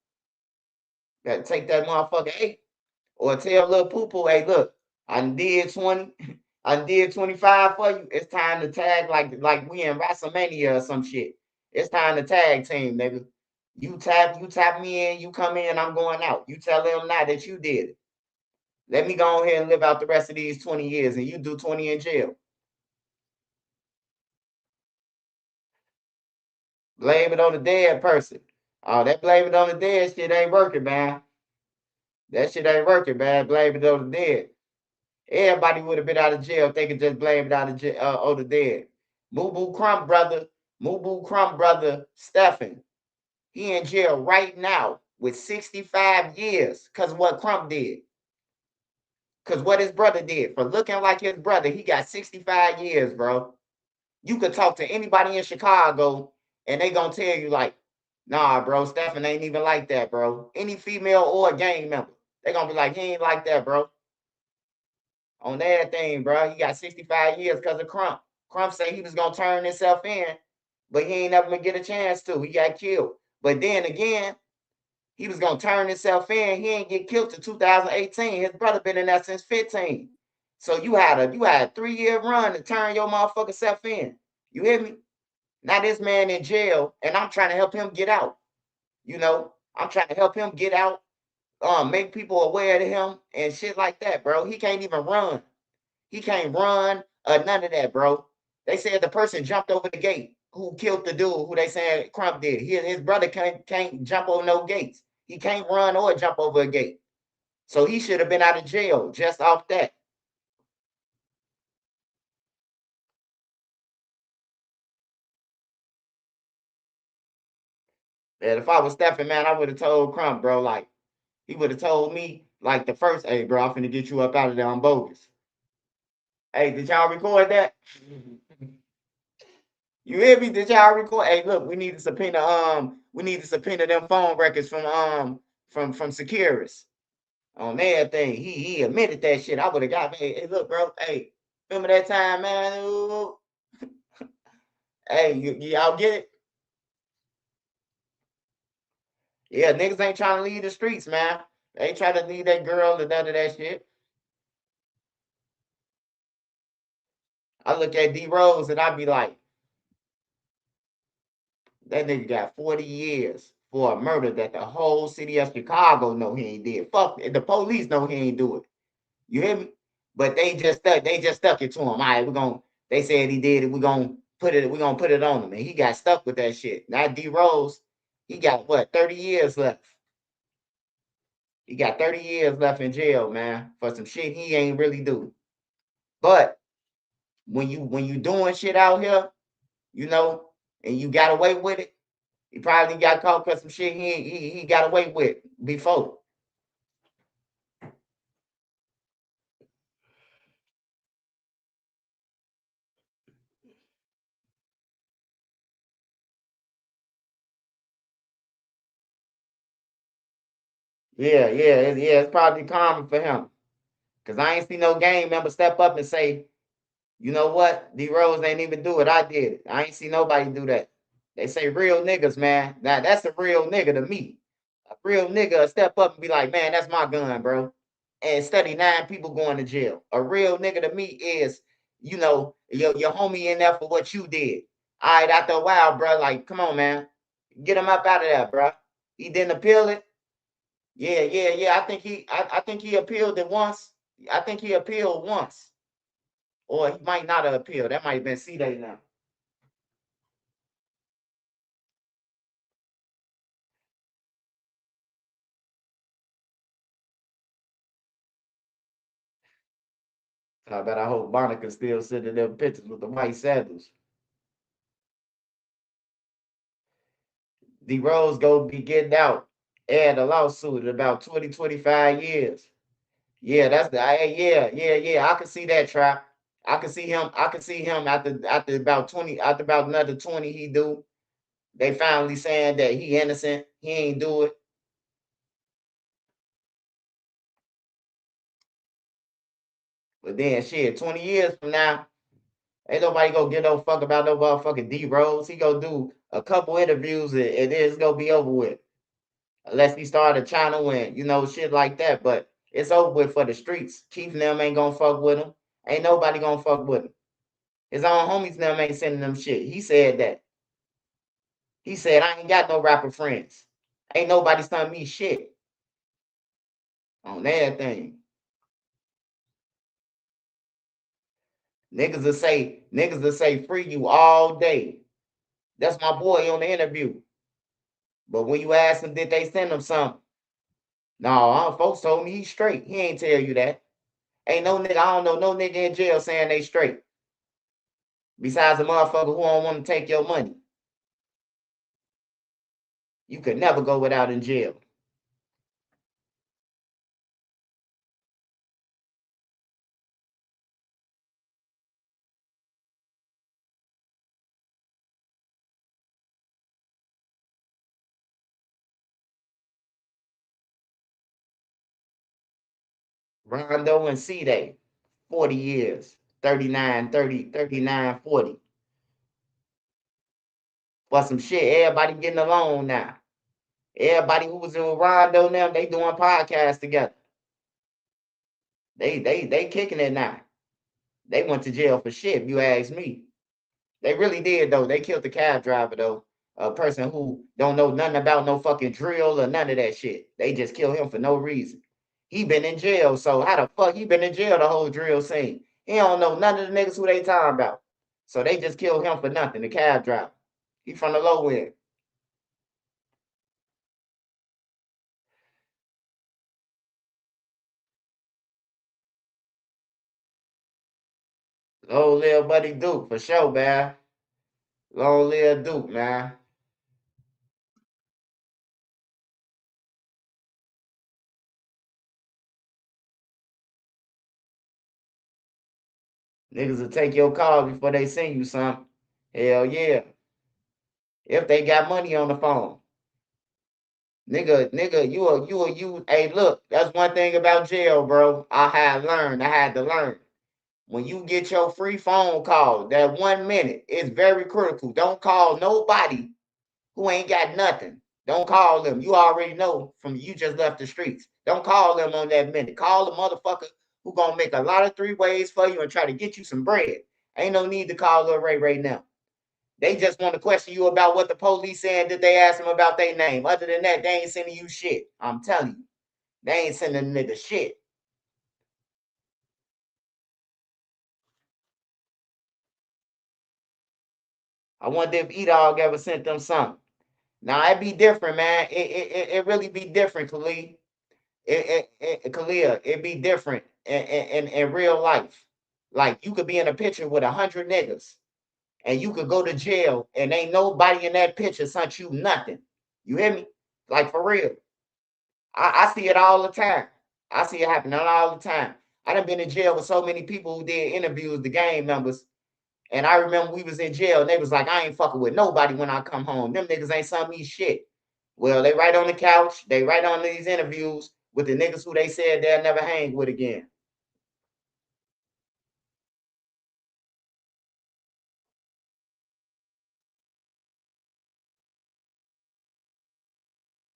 Gotta take that motherfucker 8. Or tell Lil Poo Poo, hey, look, I did 20, I did 25 for you. It's time to tag like we in WrestleMania or some shit. It's time to tag team, nigga. You tap me in, you come in, I'm going out. You tell them now that you did it. Let me go ahead and live out the rest of these 20 years, and you do 20 in jail. Blame it on the dead person. Oh, that blame it on the dead shit ain't working, man. That shit ain't working, man. Blame it on the dead. Everybody would have been out of jail if they could just blame it out of jail, on the dead. Moo Crump brother, Stephen. He in jail right now with 65 years because of what Crump did. Because what his brother did. For looking like his brother, he got 65 years, bro. You could talk to anybody in Chicago, and they gonna tell you like, nah, bro, Stephen ain't even like that, bro. Any female or a gang member, they gonna be like, he ain't like that, bro. On that thing, bro, he got 65 years because of Crump. Crump said he was gonna turn himself in, but he ain't never gonna get a chance to. He got killed. But then again, he was gonna turn himself in. He ain't get killed till 2018. His brother been in there since 15. So you had a 3-year run to turn your motherfucking self in. You hear me? Now this man in jail, and I'm trying to help him get out. You know, I'm trying to help him get out, make people aware of him and shit like that, bro. He can't even run. He can't run none of that, bro. They said the person jumped over the gate who killed the dude who they said Crump did. His brother can't jump over no gates. He can't run or jump over a gate. So he should have been out of jail just off that. And if I was Stephen, man, I would have told Crump, bro, like, he would have told me, like, the first, hey, bro, I'm finna get you up out of there on bogus. Hey, did y'all record that? You hear me? Did y'all record? Hey, look, we need to subpoena them phone records from Securus on everything. He admitted that shit. I would have got, hey, look, bro, hey, remember that time, man? Ooh. Hey, y'all get it? Yeah, niggas ain't trying to leave the streets, man. They ain't trying to leave that girl and none of that shit. I look at D Rose and I be like, that nigga got 40 years for a murder that the whole city of Chicago know he ain't did. Fuck, the police know he ain't do it. You hear me? But they just stuck it to him. All right, they said he did it. We're gonna put it on him. And he got stuck with that shit. Now D Rose, he got what, 30 years left. He got 30 years left in jail, man, for some shit he ain't really do. But when you doing shit out here, you know, and you got away with it, he probably got caught for some shit he got away with before. Yeah, it's probably common for him. Cause I ain't see no gang member step up and say, you know what, D Rose ain't even do it. I did it. I ain't see nobody do that. They say real niggas, man. Now that's a real nigga to me. A real nigga step up and be like, man, that's my gun, bro. And study 9 people going to jail. A real nigga to me is, you know, your homie in there for what you did. All right, after a while, bro, like, come on, man. Get him up out of there, bro. He didn't appeal it. Yeah. I think he appealed it once. I think he appealed once. Or he might not have appealed. That might have been C-Day now. I hope Monica still sending them pictures with the white sandals. D Rose gonna be getting out and a lawsuit in about 20, 25 years. Yeah, that's the yeah. I can see that, Trap. I can see him after about 20, after about another 20 he do. They finally saying that he innocent. He ain't do it. But then shit, 20 years from now, ain't nobody gonna give no fuck about no motherfucking D Rose. He gonna do a couple interviews and then it's gonna be over with. Unless he start a channel and you know shit like that. But it's over with for the streets. Keith and them ain't gonna fuck with him. Ain't nobody gonna fuck with him. His own homies and them ain't sending them shit. He said that. He said, I ain't got no rapper friends. Ain't nobody sending me shit on everything. Niggas will say free you all day. That's my boy on the interview. But when you ask him, did they send him something? No, folks told me he's straight. He ain't tell you that. Ain't no nigga, I don't know no nigga in jail saying they straight. Besides a motherfucker who don't want to take your money. You could never go without in jail. Rondo and C-Day, 40 years, 39, 30, 39, 40. For some shit, everybody getting along now. Everybody who was in Rondo now, they doing podcasts together. They kicking it now. They went to jail for shit, if you ask me. They really did, though. They killed the cab driver, though. A person who don't know nothing about no fucking drill or none of that shit. They just killed him for no reason. He been in jail, so how the fuck he been in jail the whole drill scene? He don't know none of the niggas who they talking about. So they just killed him for nothing, the cab driver. He from the low end. Long live Buddy Duke, for sure, man. Long live Duke, man. Niggas will take your call before they send you something. Hell yeah. If they got money on the phone. Nigga, you. Hey, look, that's one thing about jail, bro. I had to learn. When you get your free phone call, that 1 minute is very critical. Don't call nobody who ain't got nothing. Don't call them. You already know from you just left the streets. Don't call them on that minute. Call the motherfucker who gonna make a lot of 3 ways for you and try to get you some bread. Ain't no need to call Lil Ray right now. They just want to question you about what the police said. Did they ask them about their name? Other than that, they ain't sending you shit. I'm telling you. They ain't sending nigga shit. I wonder if E-Dog ever sent them something. Now, it be different, man. It really be different, Khalid. Khalil, it'd be different in real life. Like you could be in a picture with 100 niggas, and you could go to jail, and ain't nobody in that picture sent you nothing. You hear me? Like for real. I see it all the time. I see it happening all the time. I done been in jail with so many people who did interviews, the gang members. And I remember we was in jail and they was like, I ain't fucking with nobody when I come home. Them niggas ain't sent me shit. Well, they right on the couch. They right on these interviews with the niggas who they said they'll never hang with again.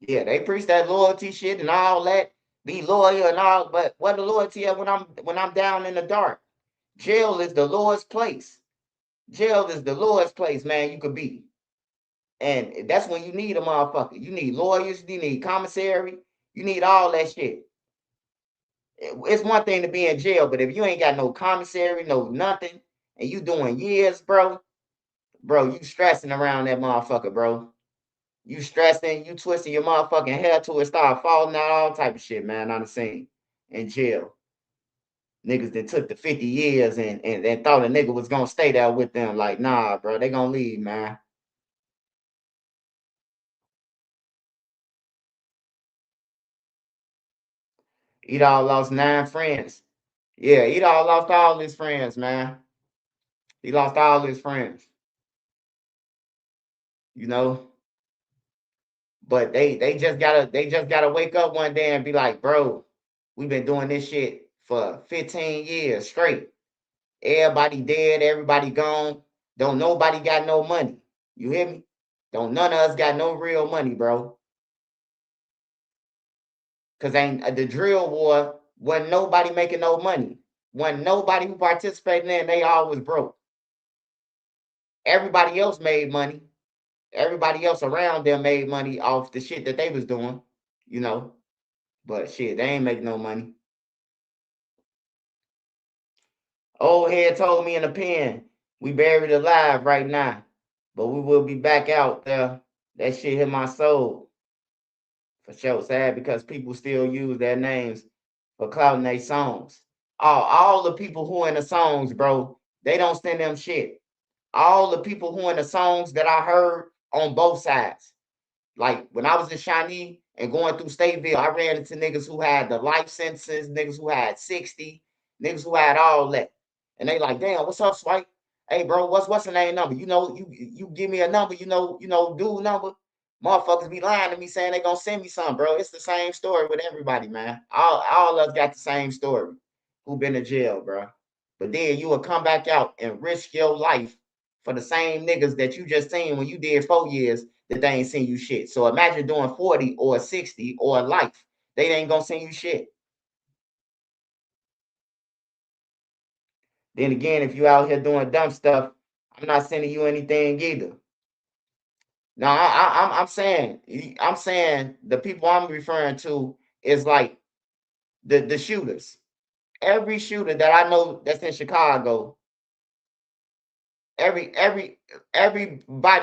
Yeah, they preach that loyalty shit and all that. Be loyal and all, but what the loyalty at when I'm down in the dark? Jail is the lowest place. Jail is the lowest place, man, you could be. And that's when you need a motherfucker. You need lawyers, you need commissary, you need all that shit. It's one thing to be in jail, but if you ain't got no commissary, no nothing, and you doing years, bro, you stressing around that motherfucker, bro. You stressing, you twisting your motherfucking hair till it start falling out, all type of shit, man. I done seen in jail. Niggas that took the 50 years and thought a nigga was gonna stay there with them. Like, nah, bro, they gonna leave, man. Edall lost 9 friends. Yeah, Edall lost all his friends, man. He lost all his friends. You know? But they just gotta wake up one day and be like, bro, we've been doing this shit for 15 years straight. Everybody dead, everybody gone. Don't nobody got no money. You hear me? Don't none of us got no real money, bro. Cause ain't the drill war, wasn't nobody making no money. Wasn't nobody who participated in it, they all was broke. Everybody else made money. Everybody else around them made money off the shit that they was doing, you know. But shit, they ain't make no money. Old head told me in the pen, we buried alive right now, but we will be back out there. That shit hit my soul. For sure, sad because people still use their names for clouting their songs. All the people who in the songs, bro, they don't send them shit. All the people who in the songs that I heard on both sides. Like when I was in Shawnee and going through Stateville, I ran into niggas who had the life sentences, niggas who had 60, niggas who had all that. And they like, damn, what's up, Swipe? Hey, bro, what's the name number? You know, you give me a number, you know, dude number. Motherfuckers be lying to me saying they gonna send me something, bro. It's the same story with everybody, man. All of us got the same story. Who been to jail, bro? But then you will come back out and risk your life for the same niggas that you just seen when you did 4 years that they ain't seen you shit. So imagine doing 40 or 60 or a life. They ain't gonna send you shit. Then again, if you out here doing dumb stuff, I'm not sending you anything either. Now I'm saying the people I'm referring to is like the shooters. Every shooter that I know that's in Chicago, everybody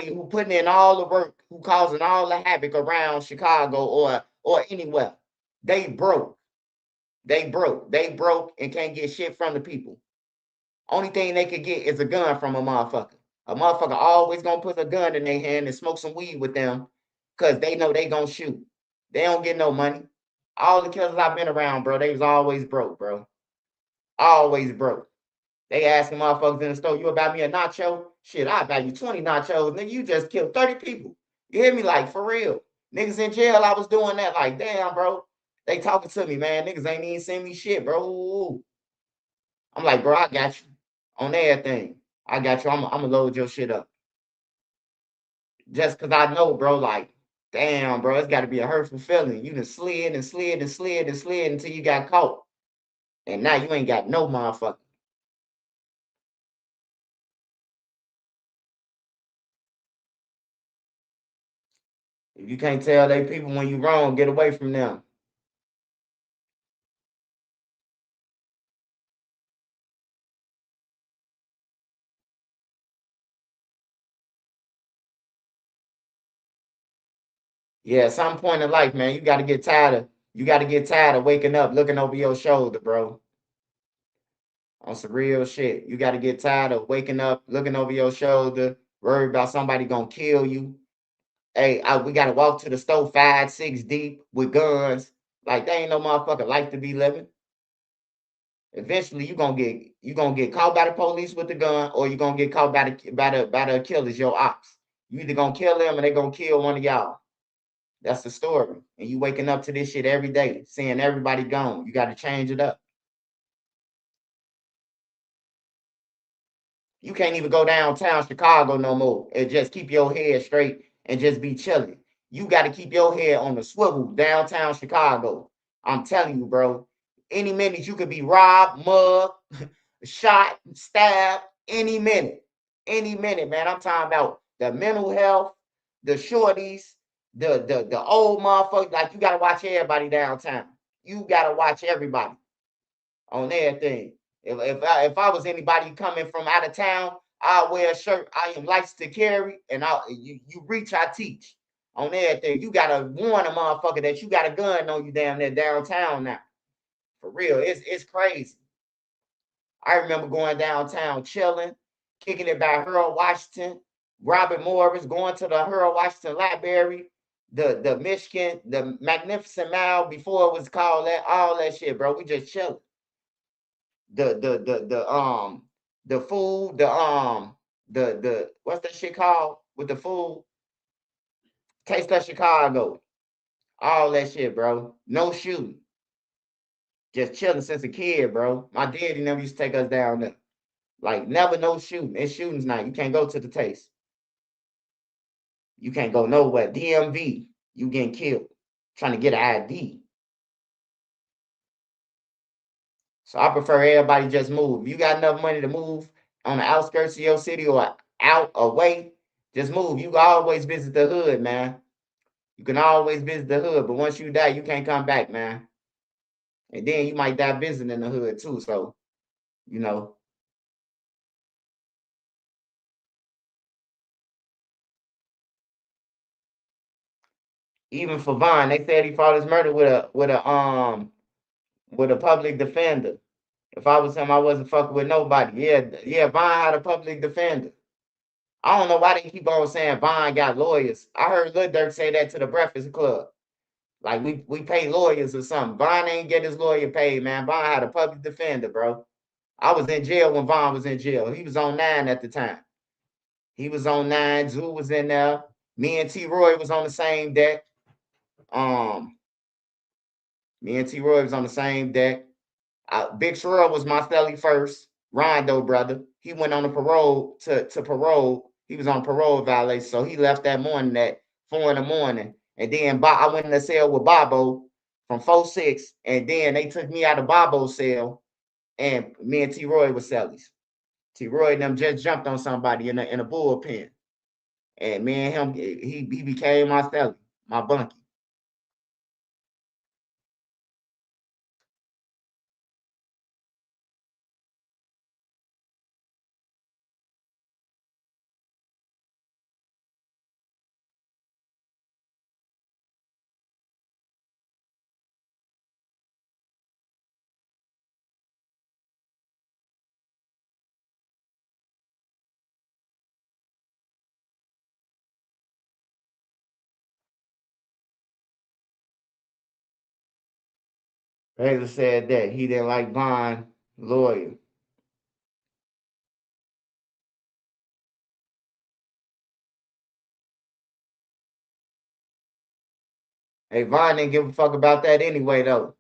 who putting in all the work, who causing all the havoc around Chicago or anywhere, they broke. They broke and can't get shit from the people. Only thing they could get is a gun from a motherfucker. A motherfucker always gonna put a gun in their hand and smoke some weed with them because they know they gonna shoot. They don't get no money. All the killers I've been around, bro, they was always broke, bro. Always broke. They asking motherfuckers in the store, you about me a nacho? Shit, I buy you 20 nachos. Nigga, you just killed 30 people. You hear me? Like, for real. Niggas in jail, I was doing that. Like, damn, bro. They talking to me, man. Niggas ain't even send me shit, bro. I'm like, bro, I got you on everything. I got you. I'm gonna load your shit up. Just because I know, bro, like, damn, bro, it's got to be a hurtful feeling. You done slid and slid and slid and slid until you got caught. And now you ain't got no motherfucker. If you can't tell they people when you wrong, get away from them. Yeah, at some point in life, man, you got to get tired of You got to get tired of waking up looking over your shoulder, bro. On some real shit. You got to get tired of waking up looking over your shoulder, worried about somebody gonna kill you. Hey, we got to walk to the store 5, 6 deep with guns. Like, there ain't no motherfucking life to be living. Eventually, you gonna get caught by the police with the gun, or you gonna get caught by the killers, your ops. You either gonna kill them, or they gonna kill one of y'all. That's the story. And you waking up to this shit every day, seeing everybody gone. You got to change it up. You can't even go downtown Chicago no more and just keep your head straight and just be chilling. You got to keep your head on the swivel downtown Chicago. I'm telling you, bro. Any minute you could be robbed, mugged, shot, stabbed, any minute. Any minute, man. I'm talking about the mental health, the shorties, the old motherfuckers. Like, you gotta watch everybody downtown. You gotta watch everybody on everything. If I was anybody coming from out of town, I'll wear a shirt. I am licensed to carry, and you reach, I teach. On everything. You gotta warn a motherfucker that you got a gun on you down there downtown now. For real, it's crazy. I remember going downtown chilling, kicking it by Harold Washington, Robert Morris, going to the Harold Washington Library, the Michigan, the Magnificent Mile before it was called that, all that shit, bro. We just chilling. The food, the what's that shit called with the food? Taste of Chicago. All that shit, bro. No shooting. Just chilling since a kid, bro. My daddy never used to take us down there. Like, never no shooting. It's shootings night. You can't go to the Taste. You can't go nowhere. DMV, you getting killed. Trying to get an ID. So I prefer everybody just move. If you got enough money to move on the outskirts of your city or out away, just move. You can always visit the hood, man. You can always visit the hood, but once you die, you can't come back, man. And then you might die visiting the hood too. So, you know. Even for Vaughn, they said he fought his murder with a public defender. If I was him, I wasn't fucking with nobody. Yeah, Vaughn had a public defender. I don't know why they keep on saying Vaughn got lawyers. I heard Lil Durk say that to the Breakfast Club. Like, we pay lawyers or something. Vaughn ain't get his lawyer paid, man. Vaughn had a public defender, bro. I was in jail when Vaughn was in jail. He was on 9 at the time. He was on 9. Zoo was in there. Me and T. Roy was on the same deck. Me and T. Roy was on the same deck. Big Sherrill was my celly first. Rondo brother. He went on a parole to parole. He was on parole violation, so he left that morning at 4 in the morning. And then I went in the cell with Bobo from 4-6, and then they took me out of Bobo's cell, and me and T. Roy was cellies. T. Roy and them just jumped on somebody in a bullpen, and me and him, he became my celly, my bunkie. Razor said that he didn't like Vaughn lawyer. Hey, Vaughn didn't give a fuck about that anyway, though.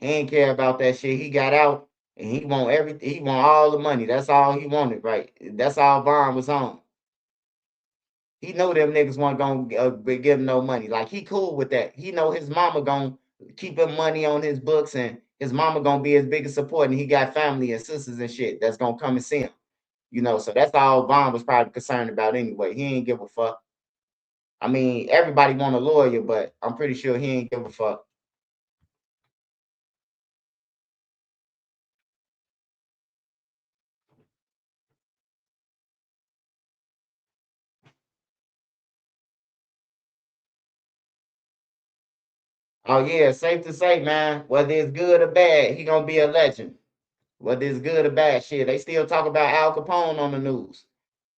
He didn't care about that shit. He got out and he want everything. He want all the money. That's all he wanted, right? That's all Vaughn was on. He know them niggas weren't gonna give him no money. Like, he cool with that. He know his mama gonna keep him money on his books, and his mama gonna be his biggest support. And he got family and sisters and shit that's gonna come and see him. You know, so that's all Vaughn was probably concerned about anyway. He ain't give a fuck. I mean, everybody want a lawyer, but I'm pretty sure he ain't give a fuck. Oh yeah, safe to say, man. Whether it's good or bad, he gonna be a legend. Whether it's good or bad, shit, they still talk about Al Capone on the news.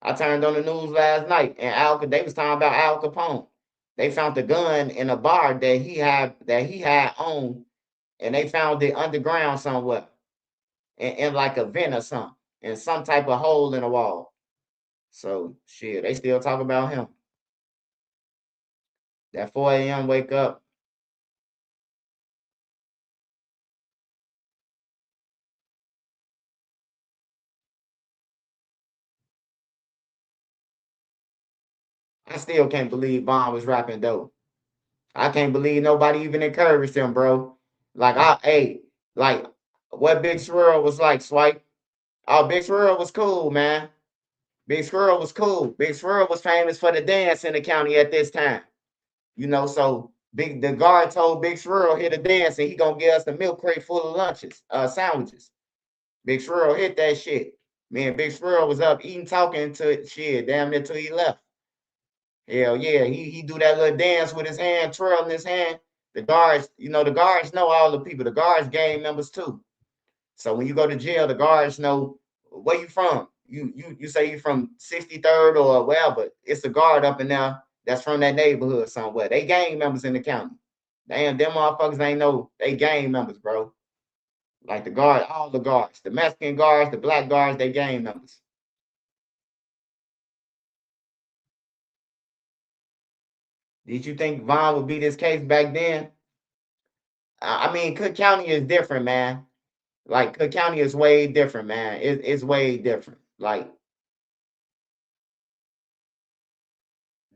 I turned on the news last night, and they was talking about Al Capone. They found the gun in a bar that he had owned, and they found it underground somewhere, in like a vent or something, in some type of hole in the wall. So shit, they still talk about him. That 4 a.m. wake up. I still can't believe Bond was rapping dope. I can't believe nobody even encouraged him, bro. Like what Big Swirl was like, Swipe. Oh, Big Swirl was cool, man. Big Swirl was cool. Big Swirl was famous for the dance in the county at this time. So the guard told Big Swirl hit a dance and he gonna get us a milk crate full of sandwiches. Big Swirl hit that shit. Man, Big Swirl was up eating, talking to shit, damn near till he left. Hell yeah, he do that little dance with his hand, twirling his hand. The guards know all the people. The guards gang members too. So when you go to jail, the guards know where you from. You say you from 63rd or wherever. It's a guard up in there that's from that neighborhood somewhere. They gang members in the county. Damn, them motherfuckers ain't know they gang members, bro. Like all the guards, the Mexican guards, the black guards, they gang members. Did you think Vaughn would be this case back then? I mean, Cook County is different, man. Like Cook County is way different, man. It's way different. Like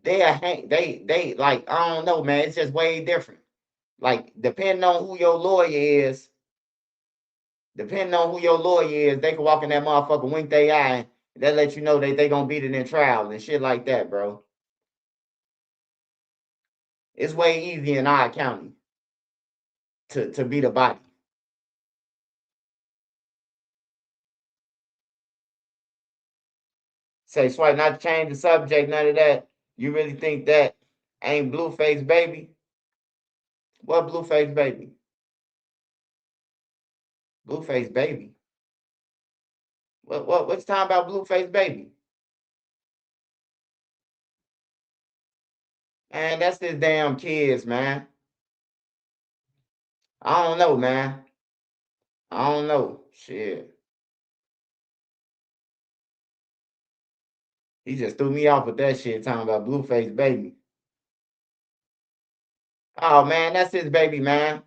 they like I don't know, man. It's just way different. Like depending on who your lawyer is, they can walk in that motherfucker, wink their eye, and that let you know that they gonna beat it in trial and shit like that, bro. It's way easier in our county to beat a body. Say, Swipe, not to change the subject, none of that. You really think that ain't Blueface Baby? What Blueface Baby? Blueface Baby? What's talking about Blueface Baby? Man, that's his damn kids, man. I don't know, man. I don't know. Shit. He just threw me off with that shit talking about Blueface Baby. Oh man, that's his baby, man.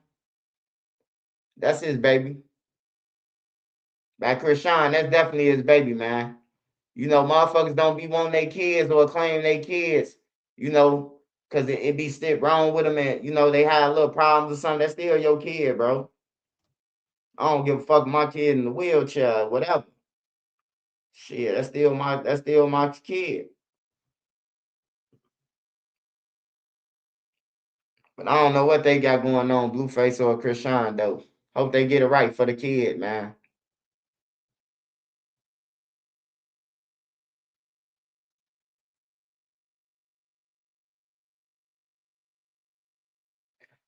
That's his baby. By Krishan, that's definitely his baby, man. Motherfuckers don't be wanting their kids or claim their kids, because it be still wrong with them and, they have little problems or something. That's still your kid, bro. I don't give a fuck my kid in the wheelchair, whatever. Shit, that's still my kid. But I don't know what they got going on, Blueface or Krishan, though. Hope they get it right for the kid, man.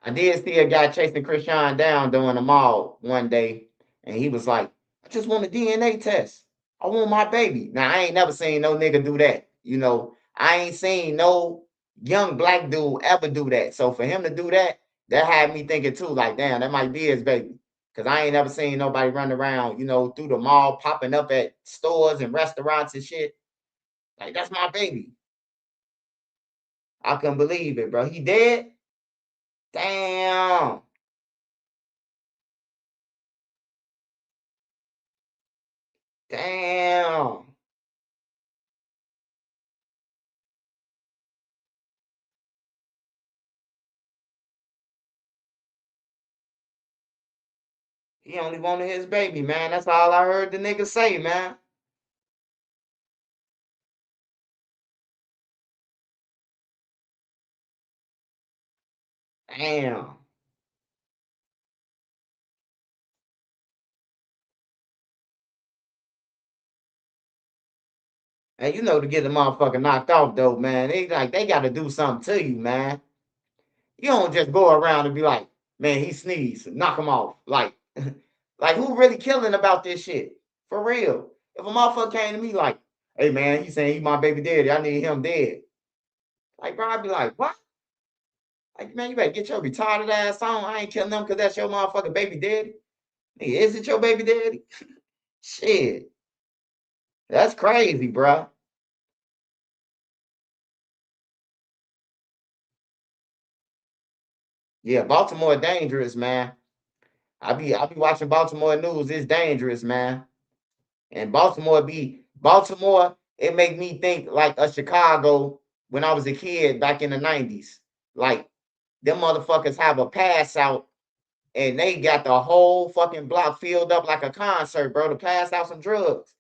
I did see a guy chasing Krishan down during the mall one day, and he was like, I just want a DNA test. I want my baby. Now, I ain't never seen no nigga do that. I ain't seen no young black dude ever do that. So for him to do that, that had me thinking too, like, damn, that might be his baby. Because I ain't never seen nobody run around, through the mall, popping up at stores and restaurants and shit. Like, that's my baby. I couldn't believe it, bro. He dead? Damn. Damn. He only wanted his baby, man. That's all I heard the nigga say, man. Damn. And to get the motherfucker knocked off though, man, they got to do something to you, man. You don't just go around and be like, man, he sneezed, knock him off. Like, like who really killing about this shit? For real. If a motherfucker came to me like, hey man, he's saying he's my baby daddy, I need him dead. Like, bro, I'd be like, what? Like, man, you better get your retarded ass on. I ain't killing them because that's your motherfucking baby daddy. Nigga, is it your baby daddy? Shit. That's crazy, bro. Yeah, Baltimore dangerous, man. I be watching Baltimore news. It's dangerous, man. And Baltimore, it make me think like a Chicago when I was a kid back in the 90s. Like them motherfuckers have a pass out and they got the whole fucking block filled up like a concert, bro, to pass out some drugs.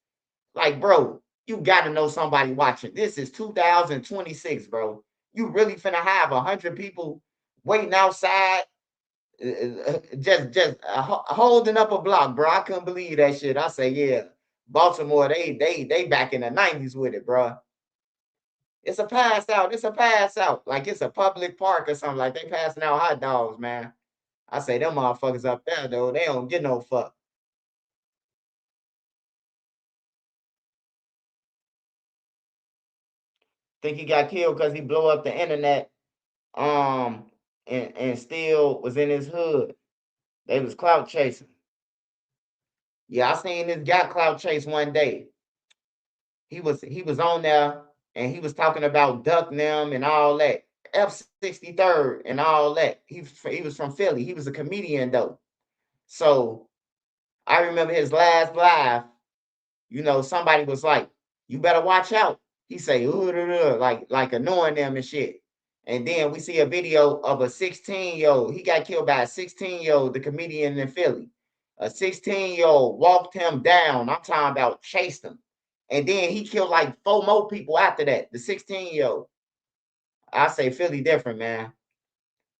Like, bro, you gotta know somebody watching. This is 2026, bro. You really finna have 100 people waiting outside, holding up a block, bro. I couldn't believe that shit. I say, yeah, Baltimore, they back in the 90s with it, bro. It's a pass out. It's a pass out. Like it's a public park or something. Like they passing out hot dogs, man. I say them motherfuckers up there though, they don't get no fuck. Think he got killed because he blew up the internet, um, and still was in his hood. They was clout chasing. Yeah, I seen this guy clout chase one day. He was on there and he was talking about duck them and all that. F-63rd and all that. He was from Philly. He was a comedian though. So I remember his last live, somebody was like, you better watch out. He say, ooh, like annoying them and shit. And then we see a video of a 16-year-old. He got killed by a 16-year-old, the comedian in Philly. A 16-year-old walked him down. I'm talking about chased him. And then he killed like 4 more people after that. The 16-year-old. I say Philly different, man.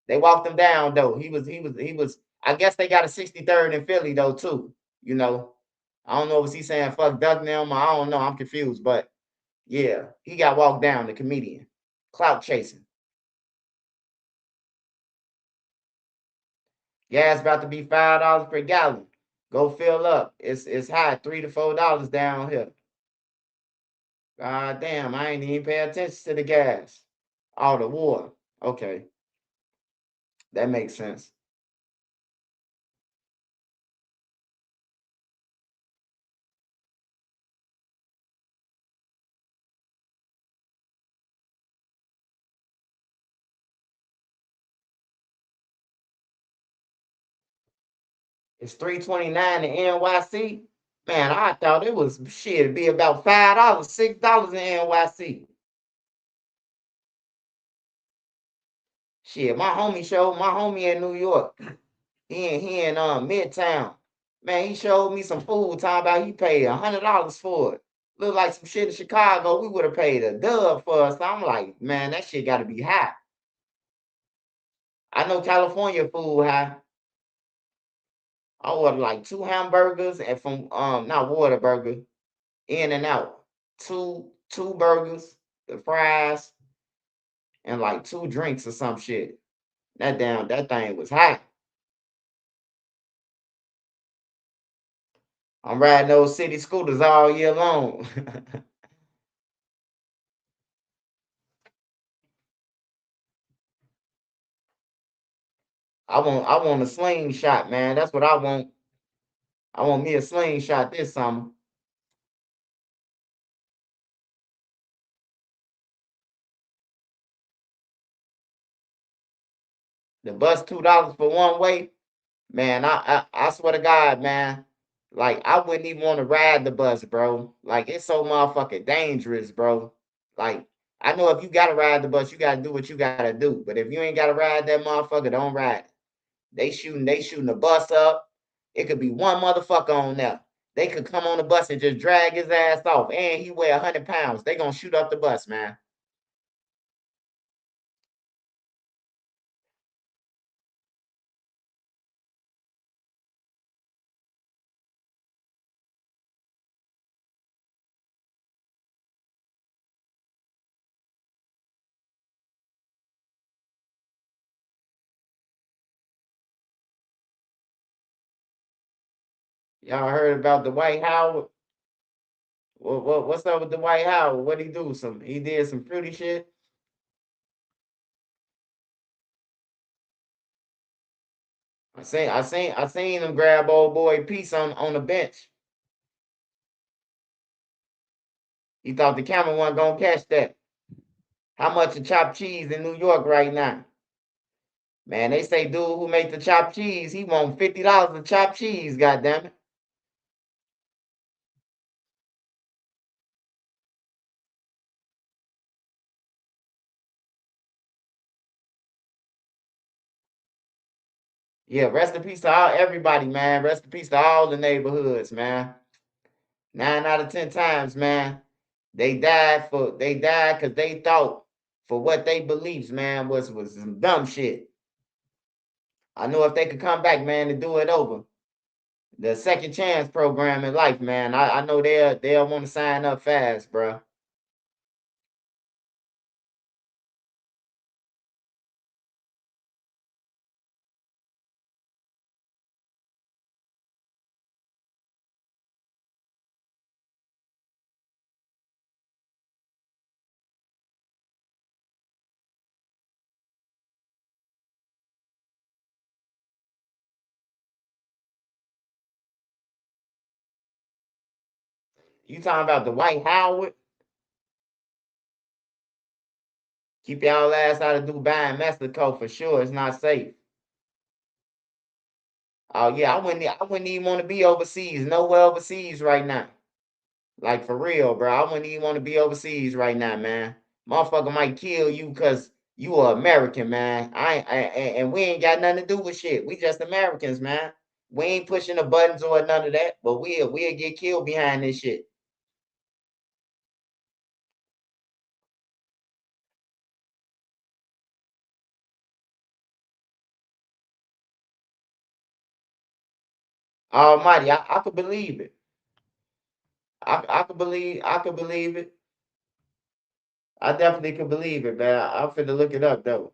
They walked him down though. He was. I guess they got a 63rd in Philly though too. I don't know if he's saying fuck duck them. I don't know. I'm confused, but yeah, he got walked down. The comedian, clout chasing. Gas about to be $5 per gallon. Go fill up. It's high, $3 to $4 down here. God damn, I ain't even pay attention to the gas. Oh, the water. Okay, that makes sense. It's 329 in NYC. Man, I thought it was shit. It'd be about $5, $6 in NYC. Shit, my homie in New York. He in Midtown. Man, he showed me some food talking about he paid $100 for it. Look like some shit in Chicago. We would have paid a dub for us. I'm like, man, that shit gotta be high. I know California food high. I ordered like 2 hamburgers and from not Whataburger, In-N-Out. Two burgers, the fries, and like 2 drinks or some shit. That thing was hot. I'm riding those city scooters all year long. I want a slingshot, man. That's what I want. I want me a slingshot this summer. The bus $2 for one way. Man, I swear to God, man. Like I wouldn't even want to ride the bus, bro. Like it's so motherfucking dangerous, bro. Like I know if you gotta ride the bus, you gotta do what you gotta do. But if you ain't gotta ride that motherfucker, don't ride it. They shooting the bus up. It could be one motherfucker on there. They could come on the bus and just drag his ass off. And he weigh 100 pounds. They gonna shoot up the bus, man. Y'all heard about Dwight Howard? What's up with Dwight Howard? What'd he do? He did some fruity shit? I seen him grab old boy Peace on the bench. He thought the camera wasn't gonna catch that. How much of chopped cheese in New York right now? Man, they say dude who make the chopped cheese, he want $50 of chopped cheese, goddammit. Yeah, rest in peace to everybody, man. Rest in peace to all the neighborhoods, man. 9 out of 10 times, man. They died because they thought for what they beliefs, man, was some dumb shit. I know if they could come back, man, to do it over. The second chance program in life, man. I know they'll want to sign up fast, bro. You talking about the Dwight Howard? Keep y'all ass out of Dubai and Mexico for sure. It's not safe. Oh yeah, I wouldn't even want to be overseas. Nowhere overseas right now. Like for real, bro. I wouldn't even want to be overseas right now, man. Motherfucker might kill you because you are American, man. And we ain't got nothing to do with shit. We just Americans, man. We ain't pushing the buttons or none of that, but we'll get killed behind this shit. Almighty, I could believe it. I could believe it. I definitely could believe it, man. I'm finna look it up though.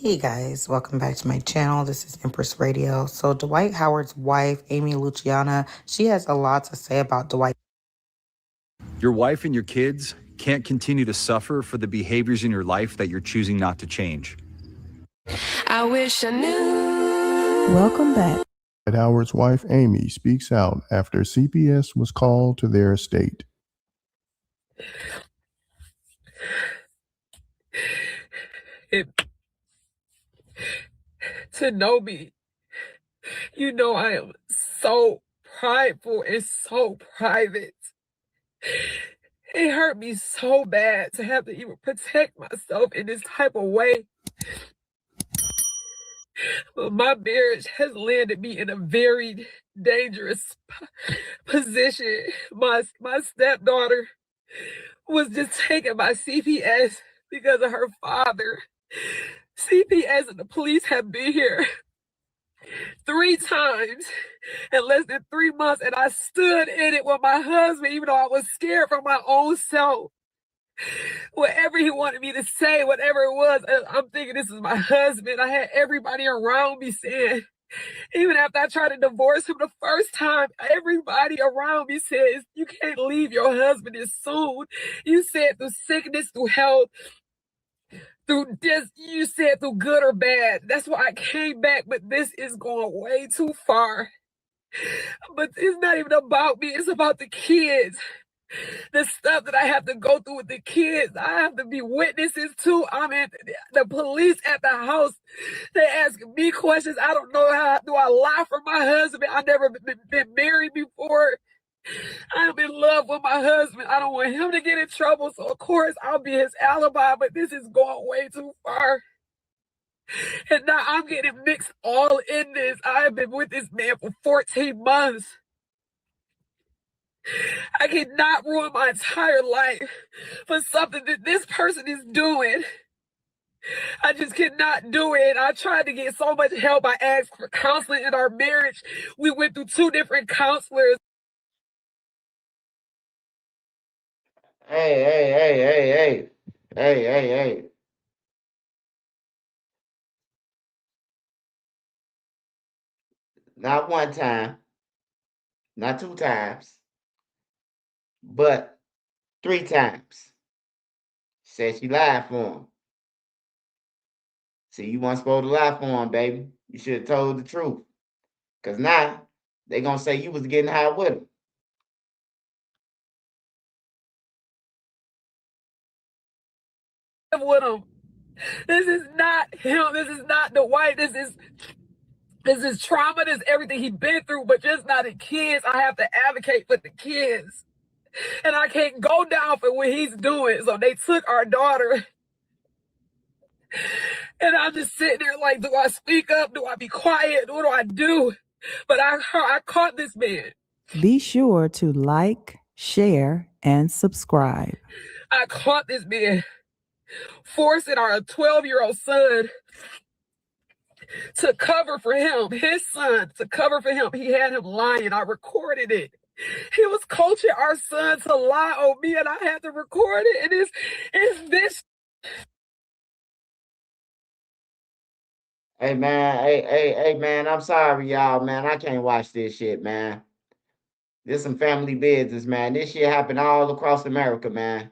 Hey guys, welcome back to my channel. This is Empress Radio. So Dwight Howard's wife, Amy Luciana, she has a lot to say about Dwight. Your wife and your kids can't continue to suffer for the behaviors in your life that you're choosing not to change. I wish I knew. Welcome back. Howard's wife, Amy, speaks out after CPS was called to their estate. To know me, you know I am so prideful and so private. It hurt me so bad to have to even protect myself in this type of way. But my marriage has landed me in a very dangerous position. My stepdaughter was just taken by CPS because of her father. CPS and the police have been here 3 times in less than 3 months, and I stood in it with my husband, even though I was scared for my own self. Whatever he wanted me to say, whatever it was, I'm thinking this is my husband. I had everybody around me saying, even after I tried to divorce him the first time, everybody around me says, you can't leave your husband this soon. You said through sickness, through health, through this, you said through good or bad. That's why I came back, but this is going way too far. But it's not even about me, it's about the kids. The stuff that I have to go through with the kids, I have to be witnesses to. I'm at the police at the house. They ask me questions. I don't know how do I lie for my husband. I never been married before. I'm in love with my husband. I don't want him to get in trouble. So of course I'll be his alibi, but this is going way too far. And now I'm getting mixed all in this. I've been with this man for 14 months. I cannot ruin my entire life for something that this person is doing. I just cannot do it. I tried to get so much help. I asked for counseling in our marriage. We went through 2 different counselors. Hey. Not one time, not 2 times, but 3 times. Said she lied for him. See, you weren't supposed to lie for him, baby. You should have told the truth. Because now, they going to say you was getting high with him. With him. This is not him. This is not the white. This is trauma. This is everything he's been through, but just not the kids. I have to advocate for the kids. And I can't go down for what he's doing. So they took our daughter. And I'm just sitting there like, do I speak up? Do I be quiet? What do I do? But I caught this man. Be sure to like, share, and subscribe. I caught this man forcing our 12-year-old son to cover for him, his son, to cover for him. He had him lying. I recorded it. He was coaching our son to lie on me, and I had to record it. And it's this. Hey, man. Hey, man. I'm sorry, y'all, man. I can't watch this shit, man. This some family business, man. This shit happened all across America, man.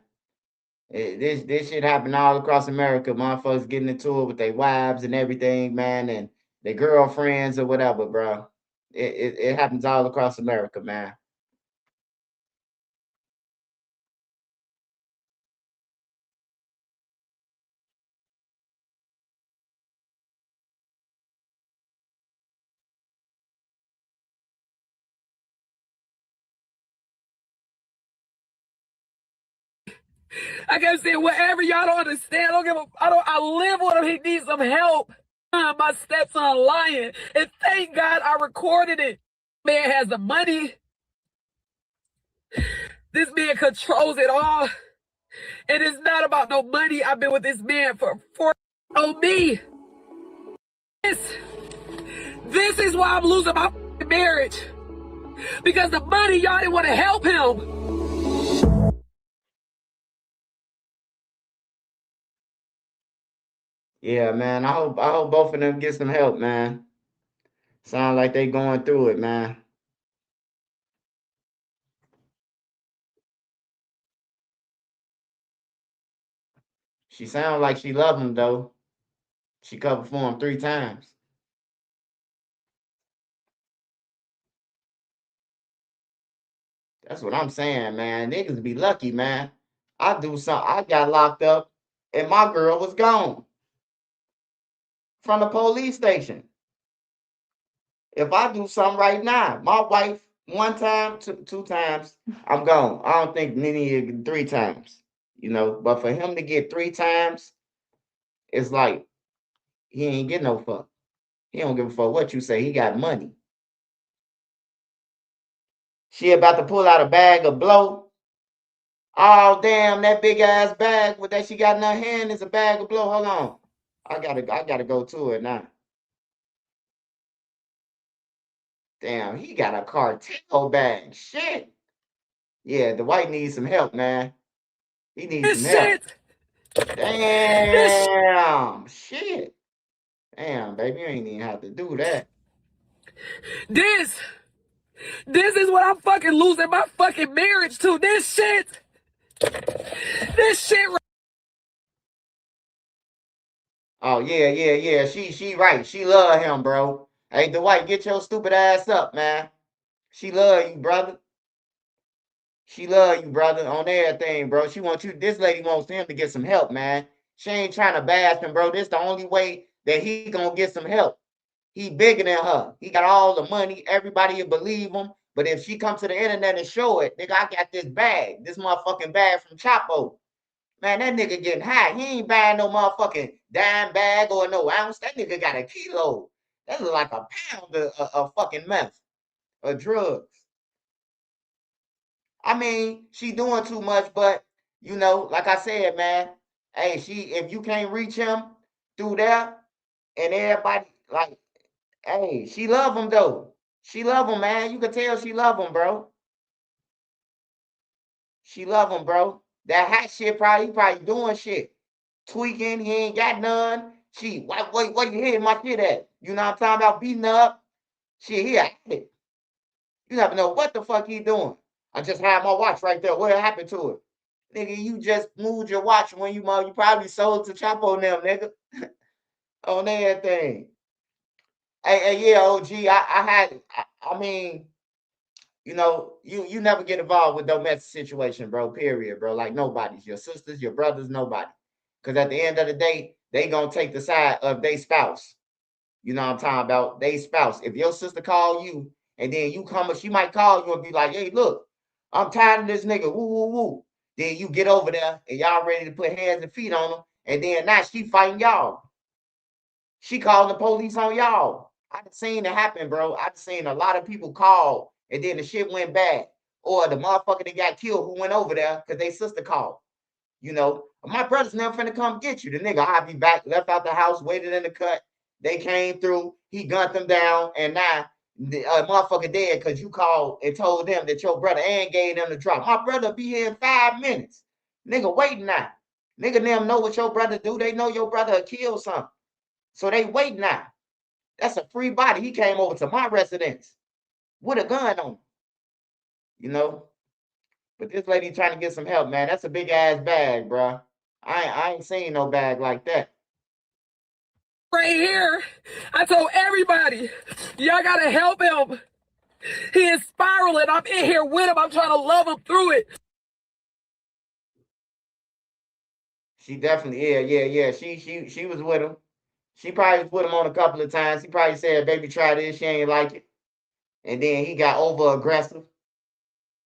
This shit happened all across America. Motherfuckers getting into it with their wives and everything, man, and their girlfriends or whatever, bro. It happens all across America, man. I kept saying, whatever, y'all don't understand. I live with him. He needs some help. My stepson lying. And thank God I recorded it. Man has the money. This man controls it all. And it's not about no money. I've been with this man for 4 on me. This is why I'm losing my marriage. Because the money, y'all didn't want to help him. Yeah, man. I hope both of them get some help, man. Sound like they going through it, man. She sound like she love him though. She covered for him 3 times. That's what I'm saying, man. Niggas be lucky, man. I got locked up and my girl was gone from the police station. If I do something right now, my wife 1 time, 2 times, I'm gone. I don't think Nene 3 times, you know. But for him to get 3 times, it's like he ain't get no fuck. He don't give a fuck what you say. He got money. She about to pull out a bag of blow. Oh damn, that big ass bag with that she got in her hand is a bag of blow. Hold on. I gotta go to it now. Damn, he got a cartel bag. Shit. Yeah, the white needs some help, man. He needs some help. Damn. Shit. Damn, baby, you ain't even have to do that. This is what I'm fucking losing my fucking marriage to. This shit. Oh, yeah. She right. She love him, bro. Hey, Dwight, get your stupid ass up, man. She love you, brother. She love you, brother, on everything, bro. She wants you. This lady wants him to get some help, man. She ain't trying to bash him, bro. This the only way that he gonna get some help. He bigger than her. He got all the money. Everybody will believe him. But if she comes to the internet and show it, nigga, I got this bag. This motherfucking bag from Chapo. Man, that nigga getting high. He ain't buying no motherfucking dime bag or no ounce. That nigga got a kilo. That look like a pound of fucking meth or drugs. I mean, she doing too much, but you know, like I said, man, hey, if you can't reach him through there and everybody like, hey, she love him though. She love him, man. You can tell she love him, bro. She love him, bro. That hot shit he probably doing shit. Tweaking, he ain't got none. She, what you hitting my shit at? You know what I'm talking about? Beating up. Shit, he at it. You never know what the fuck he doing. I just had my watch right there. What happened to it? Nigga, you just moved your watch when you probably sold to Chapo them, nigga. On everything. Hey, yeah, OG, I mean, you know, you never get involved with domestic situation, bro, period, bro. Like nobody's, your sisters, your brothers, nobody. Because at the end of the day, they gonna take the side of their spouse. You know what I'm talking about? They spouse. If your sister call you and then you come, she might call you and be like, hey, look, I'm tired of this nigga. Woo, woo, woo. Then you get over there and y'all ready to put hands and feet on him. And then now she fighting y'all. She calling the police on y'all. I done seen it happen, bro. I done seen a lot of people call and then the shit went bad. Or the motherfucker that got killed who went over there because they sister called. You know, my brother's never finna come get you. The nigga, I'll be back, left out the house, waited in the cut. They came through, he gunned them down, and now the motherfucker dead because you called and told them that your brother and gave them the drop. My brother be here in 5 minutes. Nigga waiting now. Nigga them know what your brother do. They know your brother killed something. So they waiting now. That's a free body. He came over to my residence with a gun on him. You know? But this lady trying to get some help, man. That's a big ass bag, bro. I ain't seen no bag like that. Right here, I told everybody, y'all gotta help him. He is spiraling. I'm in here with him. I'm trying to love him through it. She definitely, yeah. She was with him. She probably was with him on a couple of times. He probably said, baby, try this. She ain't like it. And then he got over aggressive.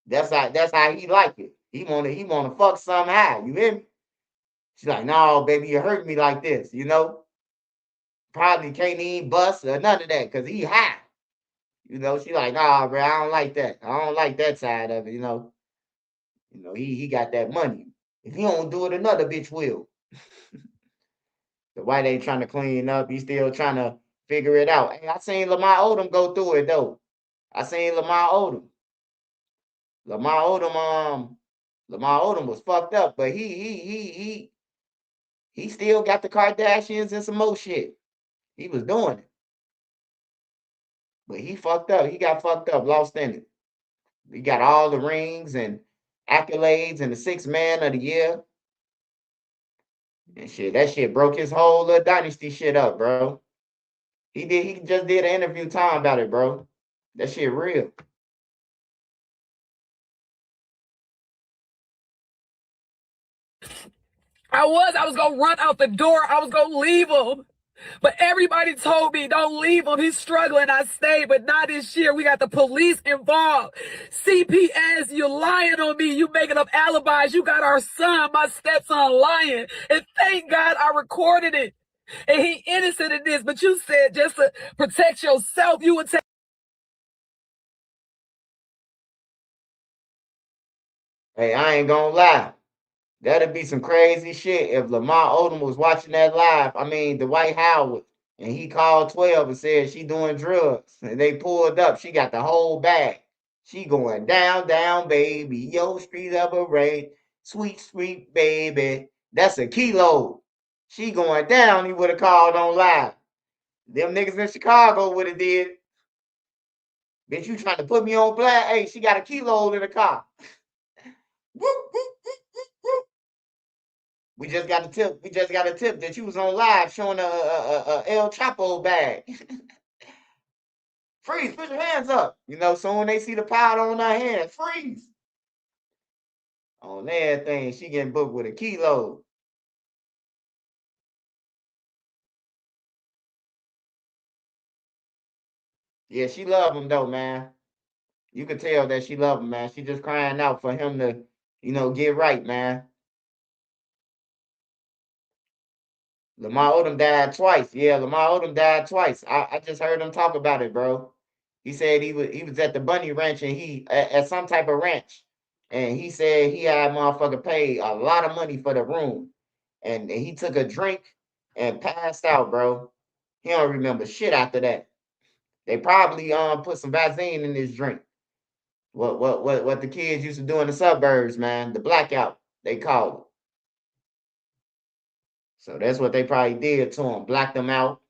That's how he like it. He wanna fuck somehow. You hear me? She's like, no, baby, you hurt me like this, you know? Probably can't even bust or none of that because he high. You know, she like, nah, bro, I don't like that. I don't like that side of it, you know. You know, he got that money. If he don't do it, another bitch will. The white ain't trying to clean up. He's still trying to figure it out. Hey, I seen Lamar Odom go through it though. I seen Lamar Odom. Lamar Odom was fucked up, but he still got the Kardashians and some more shit. He was doing it. But he fucked up. He got fucked up, lost in it. He got all the rings and accolades and the 6th man of the year. And shit, that shit broke his whole little dynasty shit up, bro. He just did an interview talking about it, bro. That shit real. I was gonna run out the door. I was gonna leave him. But everybody told me, don't leave him. He's struggling. I stayed, but not this year. We got the police involved. CPS, you're lying on me. You making up alibis. You got our son, my stepson, lying. And thank God I recorded it. And he innocent in this. But you said just to protect yourself, you would take. Hey, I ain't gonna lie. That'd be some crazy shit if Lamar Odom was watching that live. I mean, Dwight Howard, and he called 12 and said she doing drugs. And they pulled up. She got the whole bag. She going down, down, baby. Yo, street of a rain. Sweet, sweet baby. That's a kilo. She going down. He would have called on live. Them niggas in Chicago would have did. Bitch, you trying to put me on blast? Hey, she got a kilo in the car. We just got a tip. That you was on live showing a El Chapo bag. Freeze, put your hands up. You know, so when they see the powder on our hands, freeze. On everything. She getting booked with a kilo. Yeah, she love him though, man. You can tell that she love him, man. She just crying out for him to, get right, man. Lamar Odom died twice. Yeah, Lamar Odom died twice. I just heard him talk about it, bro. He said he was at the Bunny Ranch and he at some type of ranch, and he said he had motherfucker pay a lot of money for the room, and he took a drink and passed out, bro. He don't remember shit after that. They probably put some Vaseline in his drink. What the kids used to do in the suburbs, man? The blackout they called it. So that's what they probably did to him. Blacked him out.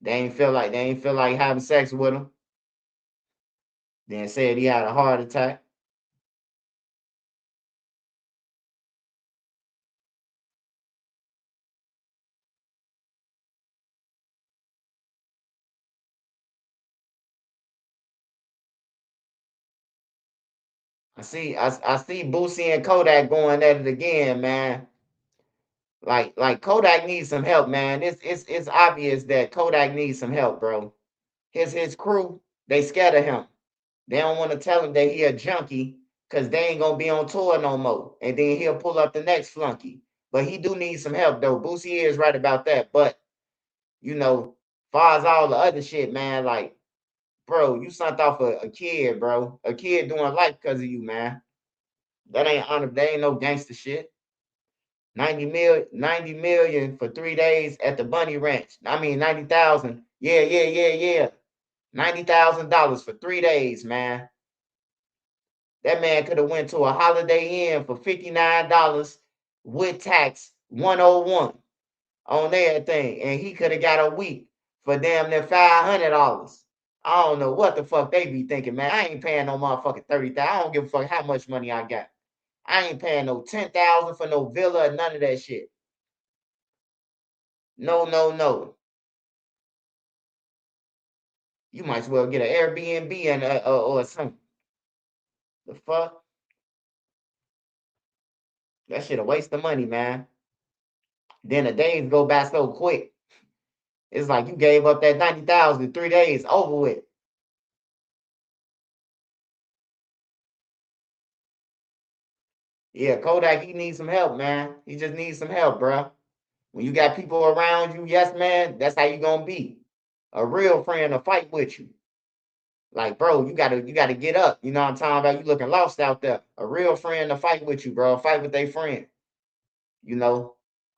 They ain't feel like having sex with him. Then said he had a heart attack. I see Boosie and Kodak going at it again, man. Like Kodak needs some help, man. It's obvious that Kodak needs some help, bro. His crew, they scared of him. They don't want to tell him that he a junkie because they ain't gonna be on tour no more. And then he'll pull up the next flunky. But he do need some help though. Boosie is right about that. But far as all the other shit, man, like, bro, you sent off a kid, bro. A kid doing life because of you, man. That ain't no gangster shit. 90 million for 3 days at the Bunny Ranch. I mean 90,000. Yeah. $90,000 for 3 days, man. That man could have went to a Holiday Inn for $59 with tax 101 on everything. And he could have got a week for damn near $500. I don't know what the fuck they be thinking, man. I ain't paying no motherfucking 30,000. I don't give a fuck how much money I got. I ain't paying no 10,000 for no villa or none of that shit. No. You might as well get an Airbnb and or something. The fuck? That shit a waste of money, man. Then the days go by so quick. It's like you gave up that 90,000 in 3 days, over with. Yeah, Kodak, he needs some help, man. He just needs some help, bro. When you got people around you, yes, man, that's how you gonna be. A real friend to fight with you. Like, bro, you gotta get up. You know what I'm talking about? You looking lost out there. A real friend to fight with you, bro. Fight with their friend.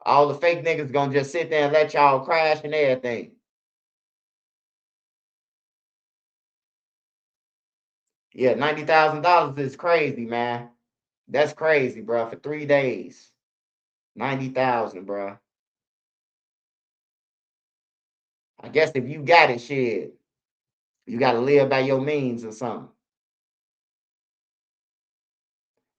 All the fake niggas gonna just sit there and let y'all crash and everything. Yeah, $90,000 is crazy, man. That's crazy, bro. For 3 days, 90,000, bro. I guess if you got it, shit, you gotta live by your means or something.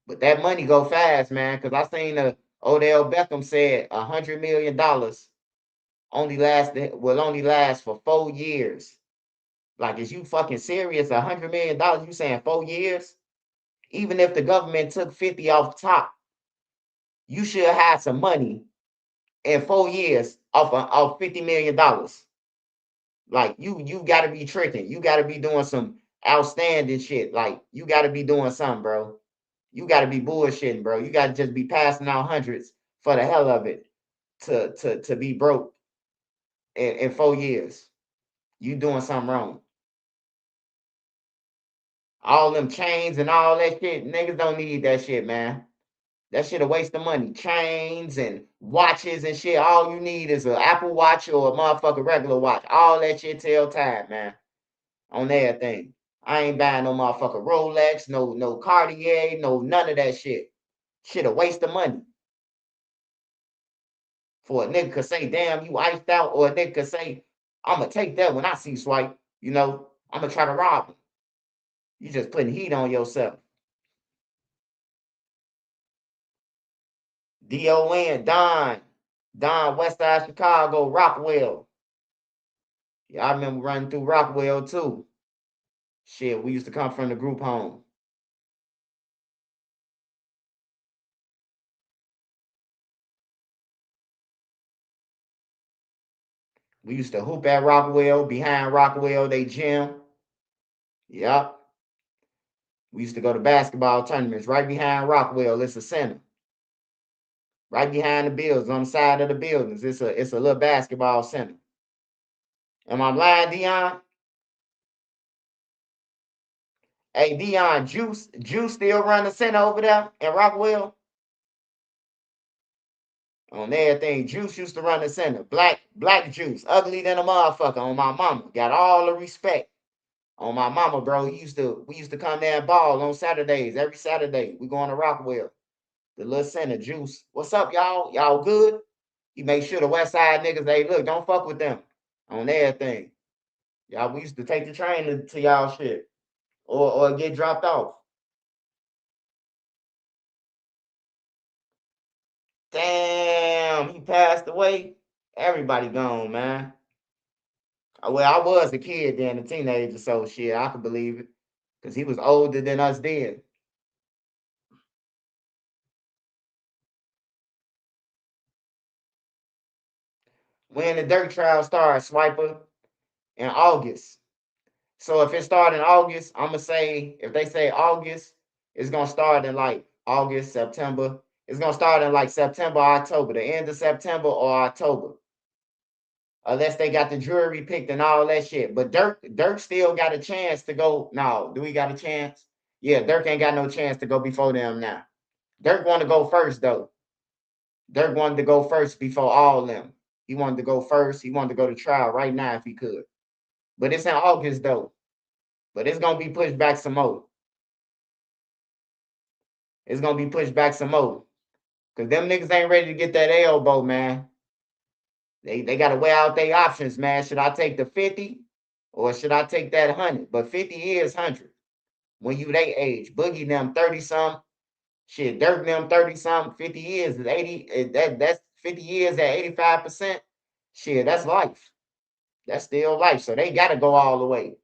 But that money go fast, man. Cause I seen Odell Beckham said $100 million will only last for 4 years. Like, is you fucking serious? $100 million? You saying 4 years? Even if the government took 50 off top, you should have some money in 4 years off $50 million. Like, you got to be tricking. You got to be doing some outstanding shit. Like, you got to be doing something, bro. You got to be bullshitting, bro. You got to just be passing out hundreds for the hell of it to be broke in 4 years. You doing something wrong. All them chains and all that shit, niggas don't need that shit, man. That shit a waste of money. Chains and watches and shit. All you need is an Apple Watch or a motherfucking regular watch. All that shit tell time, man. On everything. I ain't buying no motherfucking Rolex, no Cartier, no none of that shit. Shit a waste of money. For a nigga could say, damn, you iced out, or a nigga could say, I'ma take that when I see Swipe. I'ma try to rob him. You just putting heat on yourself. D-O-N, Don, Westside Chicago, Rockwell. Yeah, I remember running through Rockwell too. Shit, we used to come from the group home. We used to hoop at Rockwell, behind Rockwell, they gym. Yep. We used to go to basketball tournaments right behind Rockwell. It's a center. Right behind the buildings, on the side of the buildings. It's a little basketball center. Am I lying, Dion? Hey, Dion, Juice still run the center over there in Rockwell? On everything, Juice used to run the center. Black Juice, ugly than a motherfucker on my mama. Got all the respect on my mama, bro. We used to come there and ball on Saturdays. Every Saturday, we going to Rockwell. The little center, Juice. What's up, y'all? Y'all good? He made sure the West Side niggas, hey, look, don't fuck with them on everything. Y'all, we used to take the train to y'all shit or get dropped off. Damn, he passed away. Everybody gone, man. Well, I was a kid then, a teenager, so shit, I could believe it. Because he was older than us then. When the dirt trial starts, Swiper, in August. So if it started in August, I'm going to say, if they say August, it's going to start in like August, September. It's going to start in like September, October, the end of September or October. Unless they got the jury picked and all that shit. But Dirk still got a chance to go. No, do we got a chance? Yeah, Dirk ain't got no chance to go before them now. Dirk wanted to go first, though. Dirk wanted to go first before all of them. He wanted to go first. He wanted to go to trial right now if he could. But it's in August, though. But it's going to be pushed back some more. It's going to be pushed back some more. Because them niggas ain't ready to get that elbow, man. They got to weigh out their options, man. Should I take the 50 or should I take that 100? But 50 is 100 when you they age. Boogie them 30-something. Shit, Dirk them 30-something. 50 years is 80. That's 50 years at 85%. Shit, that's life. That's still life. So they got to go all the way.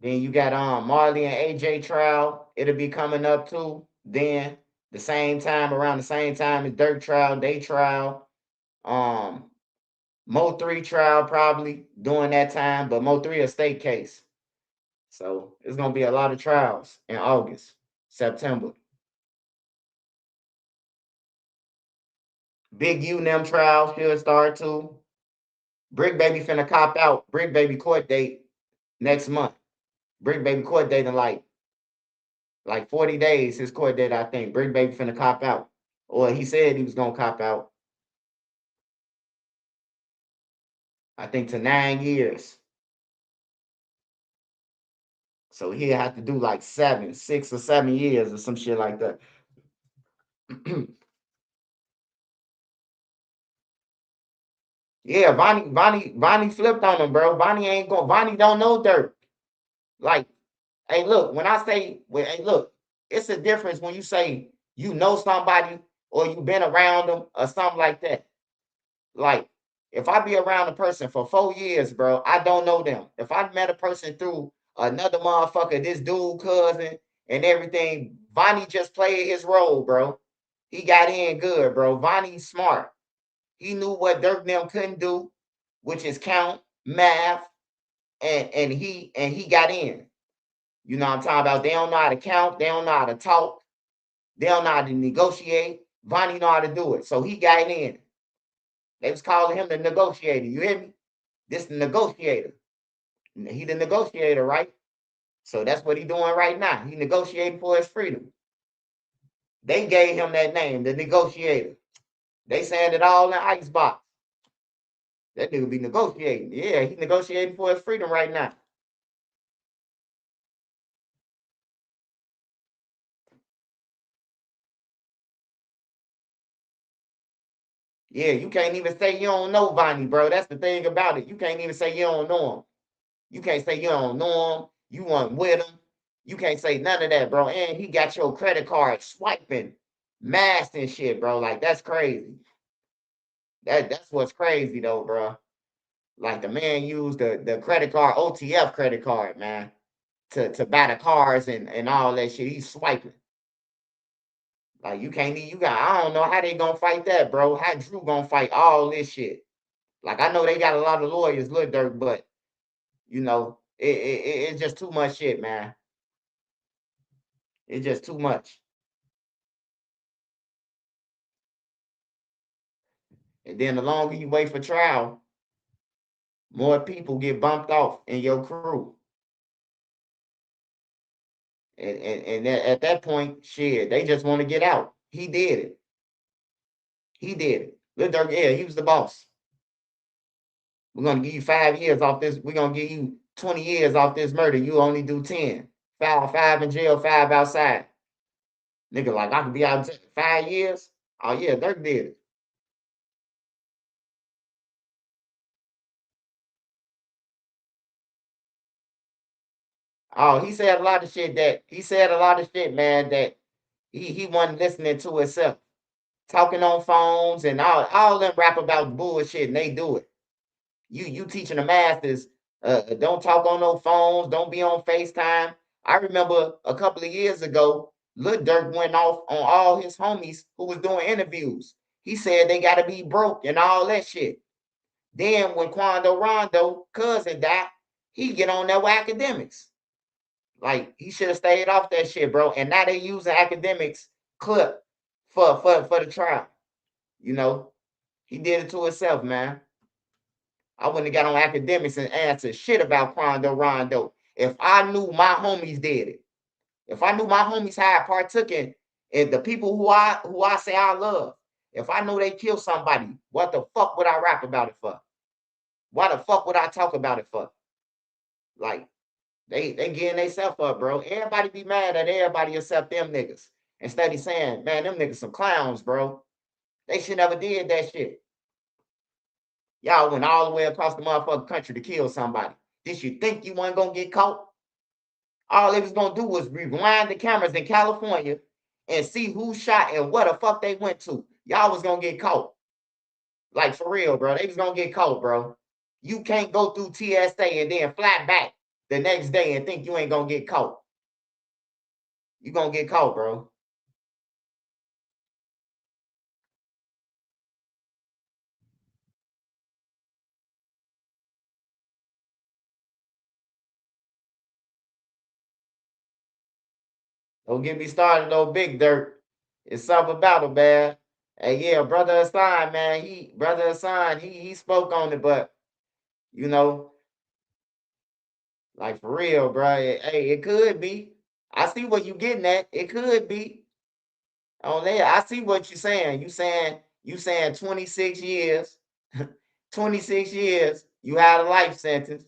Then you got Marley and AJ trial. It'll be coming up too. Then the same time, around the same time as Dirk trial, they trial. Mo 3 trial probably during that time, but Mo 3 a state case. So it's gonna be a lot of trials in August, September. Big U and them trials should start too. Brick Baby finna cop out. Brick Baby court date next month. Brick Baby court date in like 40 days, his court date, I think. Brick Baby finna cop out. Or he said he was gonna cop out. I think to 9 years. So he'll have to do like 6 or 7 years or some shit like that. Yeah, Vonnie flipped on him, bro. Vonnie don't know Dirk. Like, hey, look, when I say, hey, look, it's a difference when you say you know somebody or you've been around them or something like that. Like, if I be around a person for 4 years, bro, I don't know them. If I met a person through another motherfucker, this dude, cousin, and everything, Vonnie just played his role, bro. He got in good, bro. Vonnie's smart. He knew what Dirk and them couldn't do, which is count, math, and he got in. You know what I'm talking about? They don't know how to count. They don't know how to talk. They don't know how to negotiate. Vonnie know how to do it. So he got in. They was calling him the negotiator. You hear me? This the negotiator. He the negotiator, right? So that's what he doing right now. He negotiating for his freedom. They gave him that name, the negotiator. They saying it all in the icebox. That nigga be negotiating. Yeah, he negotiating for his freedom right now. Yeah, you can't even say you don't know Vonnie, bro. That's the thing about it. You can't even say you don't know him. You can't say you don't know him. You weren't with him. You can't say none of that, bro. And he got your credit card swiping, masked and shit, bro. Like, that's crazy. That's what's crazy though, bro. Like the man used the credit card, OTF credit card, man, to buy the cars and all that shit. He's swiping. Like you can't you got I don't know how they gonna fight that, bro. How Drew gonna fight all this shit? Like I know they got a lot of lawyers, Lil Durk, but you know, it's just too much shit, man. It's just too much. And then the longer you wait for trial, more people get bumped off in your crew. And at that point, shit, they just want to get out. He did it. He did it. Lil Durk, yeah, he was the boss. We're gonna give you 5 years off this. We're gonna give you 20 years off this murder. You only do 10. Five in jail, 5 outside. Nigga, like I could be out 5 years. Oh yeah, Durk did it. Oh, he said a lot of shit man, that he wasn't listening to himself. Talking on phones and all them rap about bullshit and they do it. You teaching the masters, don't talk on no phones, don't be on FaceTime. I remember a couple of years ago, Lil Durk went off on all his homies who was doing interviews. He said they gotta be broke and all that shit. Then when Quando Rondo cousin died, he get on there with academics. Like he should have stayed off that shit, bro. And now they using academics clip for the trial. You know, he did it to himself, man. I wouldn't have got on academics and answered shit about Quando Rondo if I knew my homies did it. If I knew my homies had partook in the people who I say I love. If I know they killed somebody, what the fuck would I rap about it for? Why the fuck would I talk about it for? Like they getting themselves up, bro. Everybody be mad at everybody except them niggas. Instead of saying, man, them niggas some clowns, bro. They should never did that shit. Y'all went all the way across the motherfucking country to kill somebody. Did you think you weren't gonna get caught? All they was gonna do was rewind the cameras in California and see who shot and what the fuck they went to. Y'all was gonna get caught. Like for real, bro. They was gonna get caught, bro. You can't go through TSA and then fly back the next day and think you ain't gonna get caught. You gonna get caught, bro. Don't get me started, no Big Dirt. It's something about him, man. Hey, yeah, Brother Hassan, man. Brother Hassan, he spoke on it, but you know, like for real, bro. Hey, it could be. I see what you getting at. It could be. On there, I see what you're saying. You saying 26 years, 26 years. You had a life sentence.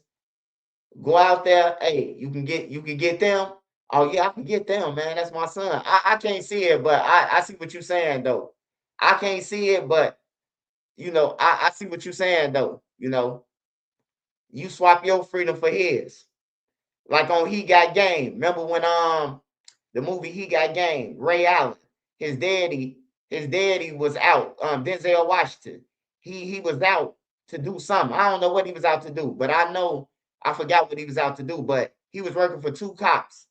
Go out there. Hey, you can get them. Oh yeah, I can get them, man. That's my son. I can't see it, but I see what you're saying though. I can't see it, but you know, I see what you're saying though. You know, you swap your freedom for his. Like on He Got Game. Remember when the movie He Got Game, Ray Allen, his daddy was out. Denzel Washington. He was out to do something. I don't know what he was out to do, but I know I forgot what he was out to do, but he was working for 2 cops.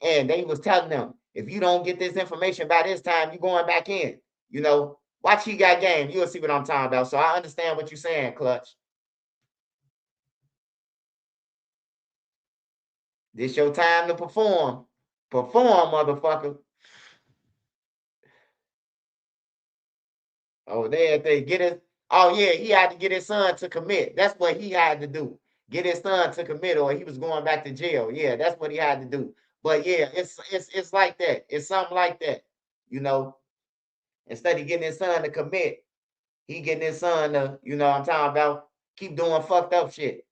And they was telling them, if you don't get this information by this time, you're going back in. You know, watch He Got Game. You'll see what I'm talking about. So I understand what you're saying, Clutch. This your time to perform. Perform, motherfucker. Oh, they get it. Oh, yeah, he had to get his son to commit. That's what he had to do. Get his son to commit, or he was going back to jail. Yeah, that's what he had to do. But yeah, it's like that. It's something like that. You know, instead of getting his son to commit, he getting his son to, you know what I'm talking about, keep doing fucked up shit.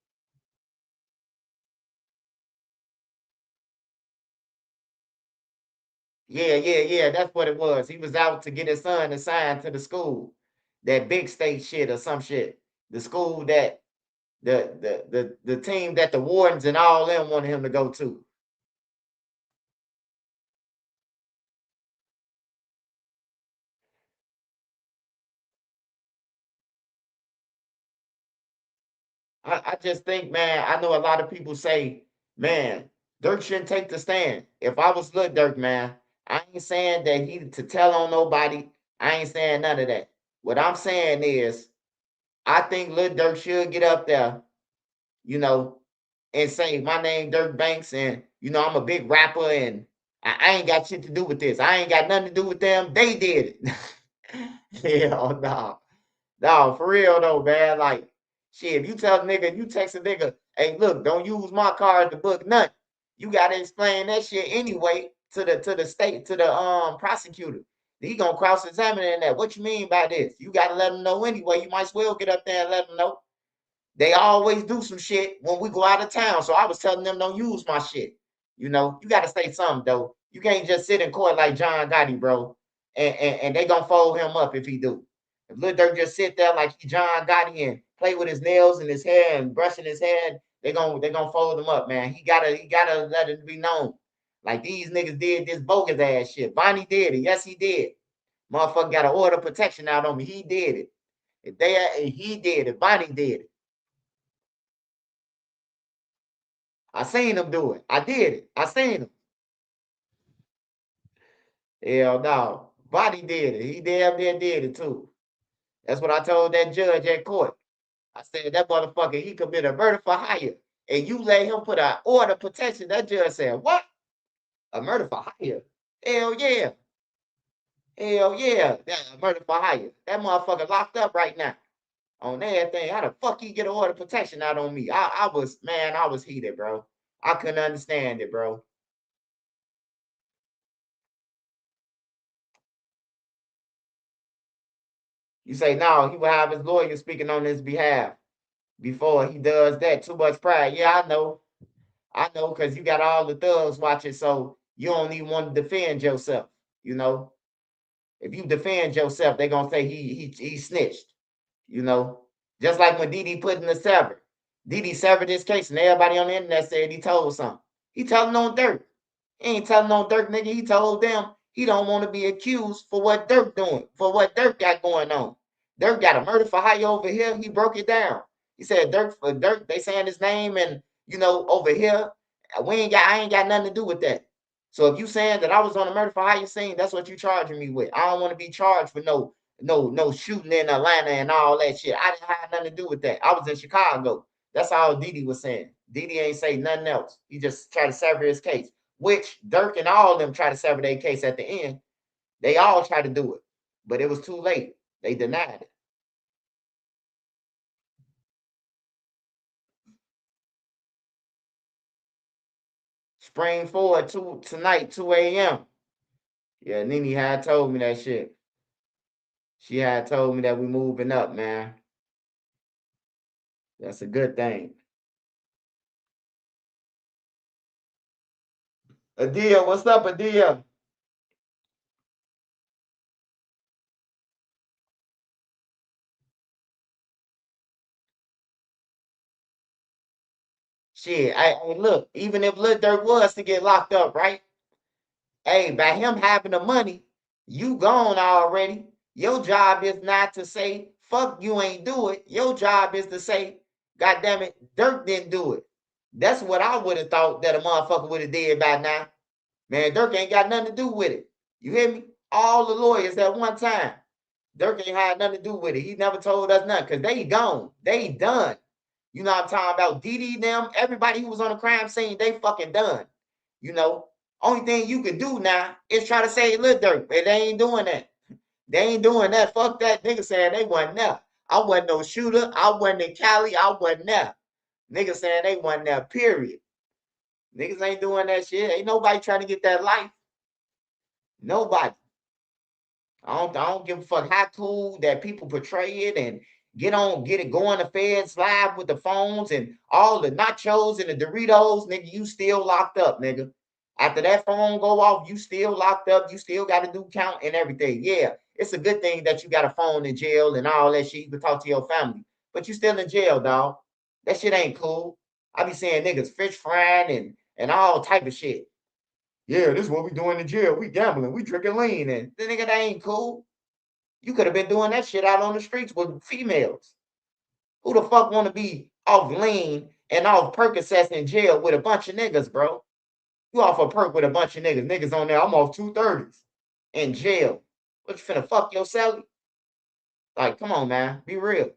Yeah. That's what it was. He was out to get his son assigned to the school, that big state shit or some shit. The school that the team that the wardens and all them wanted him to go to. I just think, man, I know a lot of people say, man, Dirk shouldn't take the stand. If I was Lil Durk, man, I ain't saying that he to tell on nobody. I ain't saying none of that. What I'm saying is, I think Lil Durk should get up there, you know, and say, my name Dirk Banks, and you know, I'm a big rapper, and I ain't got shit to do with this. I ain't got nothing to do with them. They did it. Hell no. No, for real though, man. Like, shit, if you tell a nigga, you text a nigga, hey, look, don't use my card to book nothing. You gotta explain that shit anyway to the state, to the prosecutor. He gonna cross-examine in that. What you mean by this? You gotta let him know anyway. You might as well get up there and let them know. They always do some shit when we go out of town. So I was telling them, don't use my shit. You know, you gotta say something though. You can't just sit in court like John Gotti, bro, and they gonna fold him up if he do. If Lil Durk just sit there like he John Gotti and play with his nails and his hair and brushing his head, they gonna fold him up, man. He gotta let it be known. Like these niggas did this bogus ass shit. Bonnie did it. Yes, he did. Motherfucker got an order of protection out on me. He did it. He did it. Bonnie did it. I seen him do it. I did it. I seen him. Hell no. Bonnie did it. He damn near did it too. That's what I told that judge at court. I said that motherfucker, he committed a murder for hire. And you let him put an order of protection. That judge said, what? A murder for hire? Hell yeah. Hell yeah. That's a murder for hire. That motherfucker locked up right now. On everything. How the fuck he get an order of protection out on me? I was heated, bro. I couldn't understand it, bro. You say, no, he will have his lawyer speaking on his behalf before he does that. Too much pride. Yeah, I know. I know, because you got all the thugs watching, so you don't even want to defend yourself, you know? If you defend yourself, they're going to say he snitched, you know? Just like when Diddy put in the sever. Diddy severed his case, and everybody on the internet said he told something. He telling on Dirk. He ain't telling on Dirk, nigga. He told them he don't want to be accused for what Dirk doing, for what Dirk got going on. Dirk got a murder for hire over here. He broke it down. He said Dirk, they saying his name, and you know, over here, I ain't got nothing to do with that. So if you saying that I was on a murder for hire scene, that's what you charging me with. I don't want to be charged for no shooting in Atlanta and all that shit. I didn't have nothing to do with that. I was in Chicago. That's all Diddy was saying. Diddy ain't say nothing else. He just tried to sever his case, which Dirk and all of them tried to sever their case at the end. They all tried to do it, but it was too late. They denied it. Spring forward tonight, 2 a.m. Yeah, Nene had told me that shit. She had told me that we moving up, man. That's a good thing. Adia, what's up, Adia? Shit, I look, even if Lil Durk was to get locked up, right? Hey, by him having the money, you gone already. Your job is not to say, fuck, you ain't do it. Your job is to say, God damn it, Dirk didn't do it. That's what I would have thought that a motherfucker would have did by now. Man, Dirk ain't got nothing to do with it. You hear me? All the lawyers at one time. Dirk ain't had nothing to do with it. He never told us nothing because they gone. They done. You know what I'm talking about? Diddy, them, everybody who was on the crime scene, they fucking done. You know? Only thing you can do now is try to say Lil Durk, but they ain't doing that. They ain't doing that. Fuck that. Nigga saying they wasn't there. I wasn't no shooter. I wasn't in Cali. I wasn't there. Nigga saying they wasn't there, period. Niggas ain't doing that shit. Ain't nobody trying to get that life. Nobody. I don't give a fuck how cool that people portray it and get it going to feds live with the phones and all the nachos and the Doritos, nigga, you still locked up, nigga. After that phone go off, you still locked up. You still got to do count and everything. Yeah, it's a good thing that you got a phone in jail and all that shit. You can talk to your family, but you still in jail, dog. That shit ain't cool. I be saying niggas fish frying and all type of shit. Yeah, this is what we doing in jail. We gambling. We drinking lean. And the nigga, that ain't cool. You could have been doing that shit out on the streets with females. Who the fuck want to be off lean and off Percocets in jail with a bunch of niggas, bro. You off a perk with a bunch of niggas. Niggas on there, I'm off 230s in jail. What, you finna fuck yourself? Like, come on, man. Be real.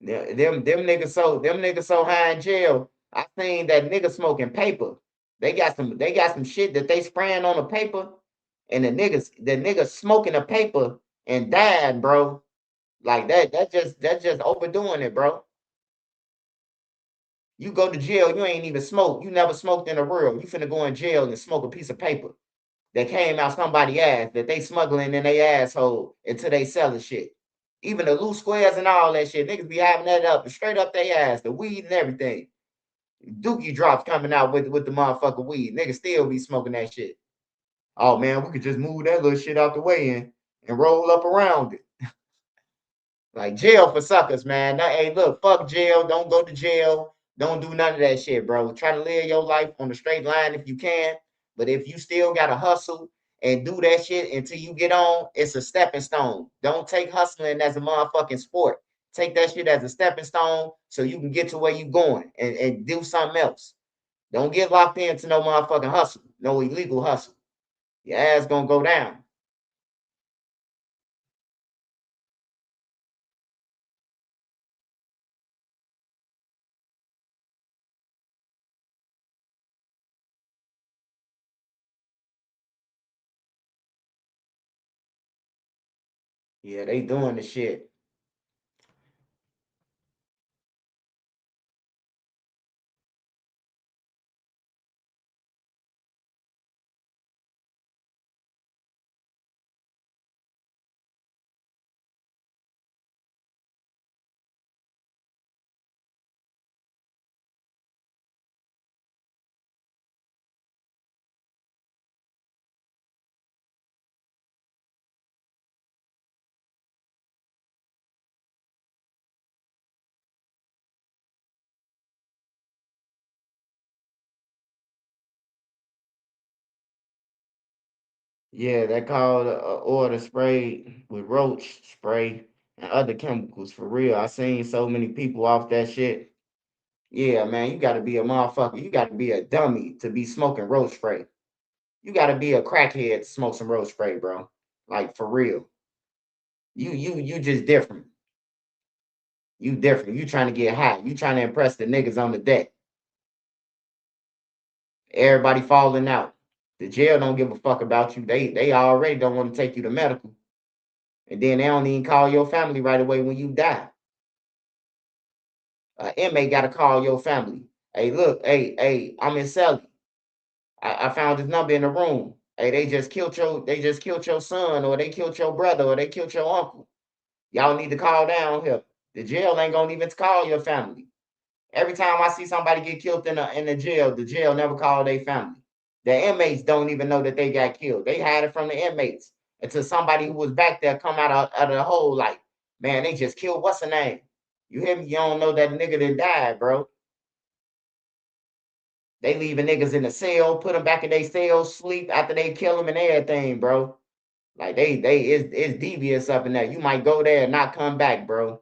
Them niggas so high in jail. I seen that nigga smoking paper. They got some shit that they spraying on the paper, and the niggas smoking the paper and died, bro. Like that's just overdoing it, bro. You go to jail, you ain't even smoke. You never smoked in the world. You finna go in jail and smoke a piece of paper that came out somebody's ass that they smuggling in their asshole until they selling shit. Even the loose squares and all that shit, niggas be having that up straight up their ass, the weed and everything. Dookie drops coming out with the motherfucking weed. Niggas still be smoking that shit. Oh man, we could just move that little shit out the way and roll up around it. Like jail for suckers, man. Now, hey, look, fuck jail. Don't go to jail. Don't do none of that shit, bro. Try to live your life on the straight line if you can. But if you still gotta hustle and do that shit until you get on, it's a stepping stone. Don't take hustling as a motherfucking sport. Take that shit as a stepping stone so you can get to where you going and do something else. Don't get locked into no motherfucking hustle, no illegal hustle. Your ass gonna go down. Yeah, they doing the shit. Yeah, they called order spray with roach spray and other chemicals for real. I seen so many people off that shit. Yeah, man, you gotta be a motherfucker. You gotta be a dummy to be smoking roach spray. You gotta be a crackhead to smoke some roach spray, bro. Like for real. You just different. You different. You trying to get high. You trying to impress the niggas on the deck. Everybody falling out. The jail don't give a fuck about you. They already don't want to take you to medical. And then they don't even call your family right away when you die. Inmate got to call your family. Hey, look, hey, I'm in Sally. I found this number in the room. Hey, they just killed your son, or they killed your brother, or they killed your uncle. Y'all need to call down here. The jail ain't gonna even call your family. Every time I see somebody get killed in the jail never call their family. The inmates don't even know that they got killed. They hide it from the inmates until somebody who was back there come out of the hole like, man, they just killed what's her name? You hear me? You don't know that nigga that died, bro. They leaving niggas in the cell, put them back in their cell, sleep after they kill them and everything, bro. Like it's devious up in there. You might go there and not come back, bro.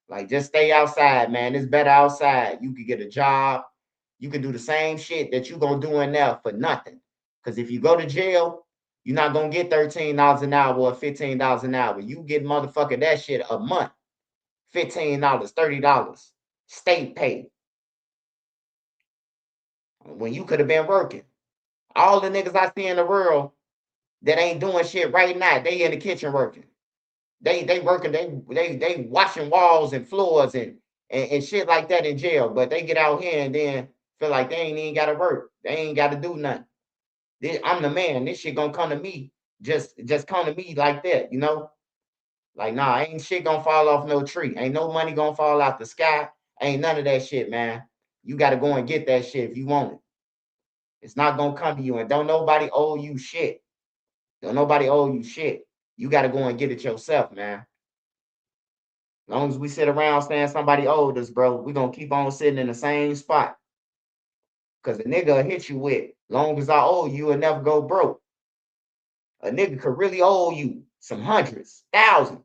Like just stay outside, man. It's better outside. You could get a job. You can do the same shit that you gonna do in there for nothing. Because if you go to jail, you're not gonna get $13 an hour or $15 an hour. You get motherfucking that shit a month. $15, $30. State pay. When you could have been working. All the niggas I see in the world that ain't doing shit right now, they in the kitchen working. They working, they washing walls and floors and shit like that in jail. But they get out here and then feel like they ain't even gotta work. They ain't gotta do nothing. I'm the man. This shit gonna come to me. Just come to me like that, you know? Like, nah, ain't shit gonna fall off no tree. Ain't no money gonna fall out the sky. Ain't none of that shit, man. You gotta go and get that shit if you want it. It's not gonna come to you, and don't nobody owe you shit. Don't nobody owe you shit. You got to go and get it yourself, man. As long as we sit around saying somebody owed us, bro, we gonna keep on sitting in the same spot. Cause a nigga will hit you with, long as I owe you, will never go broke. A nigga could really owe you some hundreds, thousands.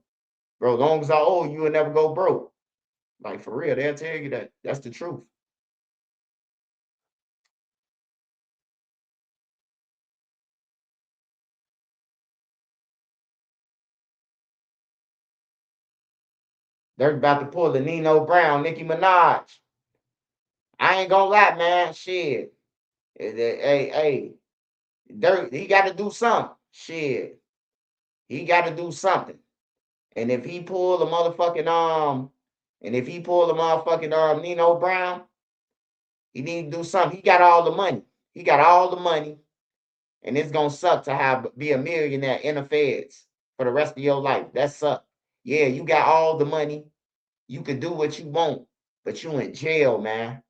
Bro, long as I owe you, will never go broke. Like, for real, they'll tell you that. That's the truth. They're about to pull the Nino Brown, Nicki Minaj. I ain't gonna lie, man. Shit. Hey, Dirk, he got to do something. Shit. He got to do something. And if he pull the motherfucking Nino Brown, he need to do something. He got all the money. He got all the money. And it's gonna suck to be a millionaire in the feds for the rest of your life. That sucks. Yeah, you got all the money. You can do what you want, but you in jail, man.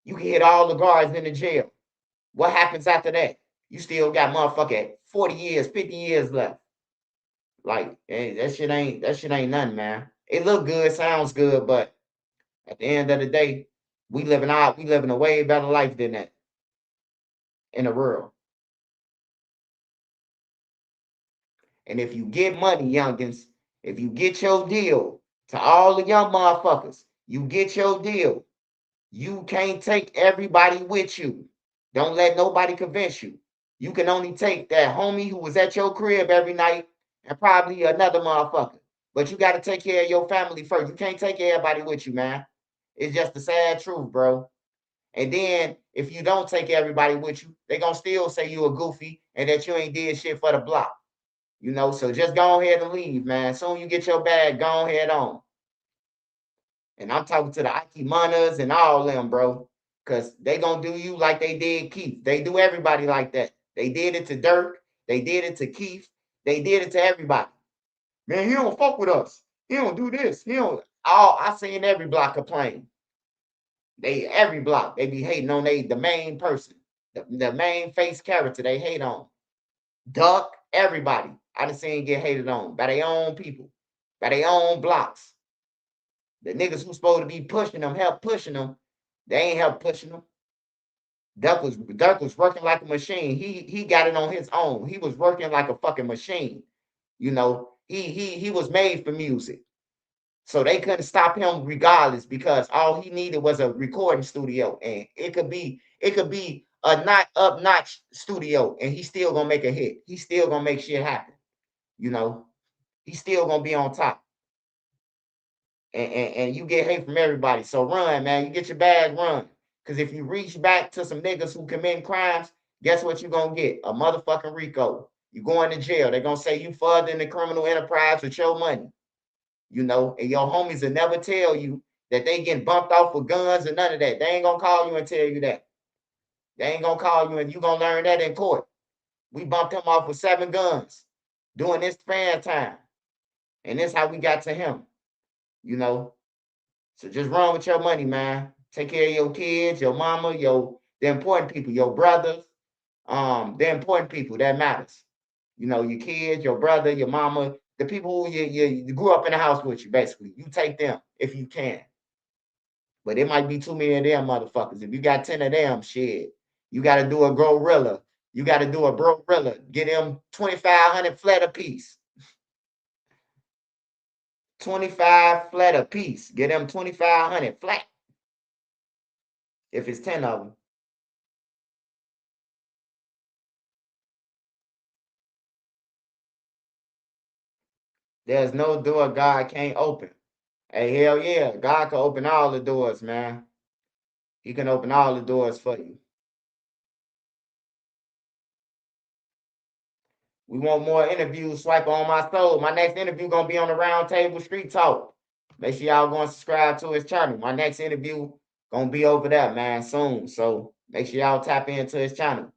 You can hit all the guards in the jail. What happens after that? You still got motherfucking 40 years, 50 years left. Like, hey, that shit ain't nothing, man. It look good, sounds good, but at the end of the day, we living a way better life than that in the world. And if you get money, youngins, if you get your deal, to all the young motherfuckers, you get your deal. You can't take everybody with you. Don't let nobody convince you. You can only take that homie who was at your crib every night and probably another motherfucker. But you got to take care of your family first. You can't take everybody with you, man. It's just the sad truth, bro. And then if you don't take everybody with you, they're going to still say you a goofy and that you ain't did shit for the block. You know, so just go ahead and leave, man. Soon you get your bag, go ahead on. And I'm talking to the Ike Manas and all them, bro. Because they going to do you like they did Keith. They do everybody like that. They did it to Dirk. They did it to Keith. They did it to everybody. Man, he don't fuck with us. He don't do this. He don't. I seen every block complain. Every block, they be hating on the main person. The main face character they hate on. Duck, everybody. I done seen get hated on by their own people, by their own blocks. The niggas who's supposed to be pushing them, help pushing them, they ain't help pushing them. Duck was working like a machine. He got it on his own. He was working like a fucking machine. You know, he was made for music. So they couldn't stop him regardless because all he needed was a recording studio. And it could be a not up-notch studio and he's still gonna make a hit. He's still gonna make shit happen. You know, he's still gonna be on top. And you get hate from everybody. So run, man. You get your bag, run. Because if you reach back to some niggas who commit crimes, guess what you're gonna get? A motherfucking RICO. You going to jail. They're gonna say you further in the criminal enterprise with your money. You know, and your homies will never tell you that they getting bumped off with guns and none of that. They ain't gonna call you and tell you that. They ain't gonna call you and you gonna learn that in court. We bumped him off with 7 guns during this fan time. And this how we got to him. You know, so just run with your money, man. Take care of your kids, your mama, the important people, your brothers, the important people that matters. You know, your kids, your brother, your mama, the people who you grew up in the house with you, basically. You take them if you can. But it might be too many of them motherfuckers. If you got 10 of them, shit, you got to do a gorilla. You got to do a bro-rilla. Get them 2,500 flat a piece. 25 flat a piece. Get them 2,500 flat. If it's 10 of them. There's no door God can't open. Hey, hell yeah. God can open all the doors, man. He can open all the doors for you. We want more interviews. Swipe on my soul. My next interview going to be on the Round Table Street Talk. Make sure y'all go and subscribe to his channel. My next interview going to be over there, man, soon. So make sure y'all tap into his channel.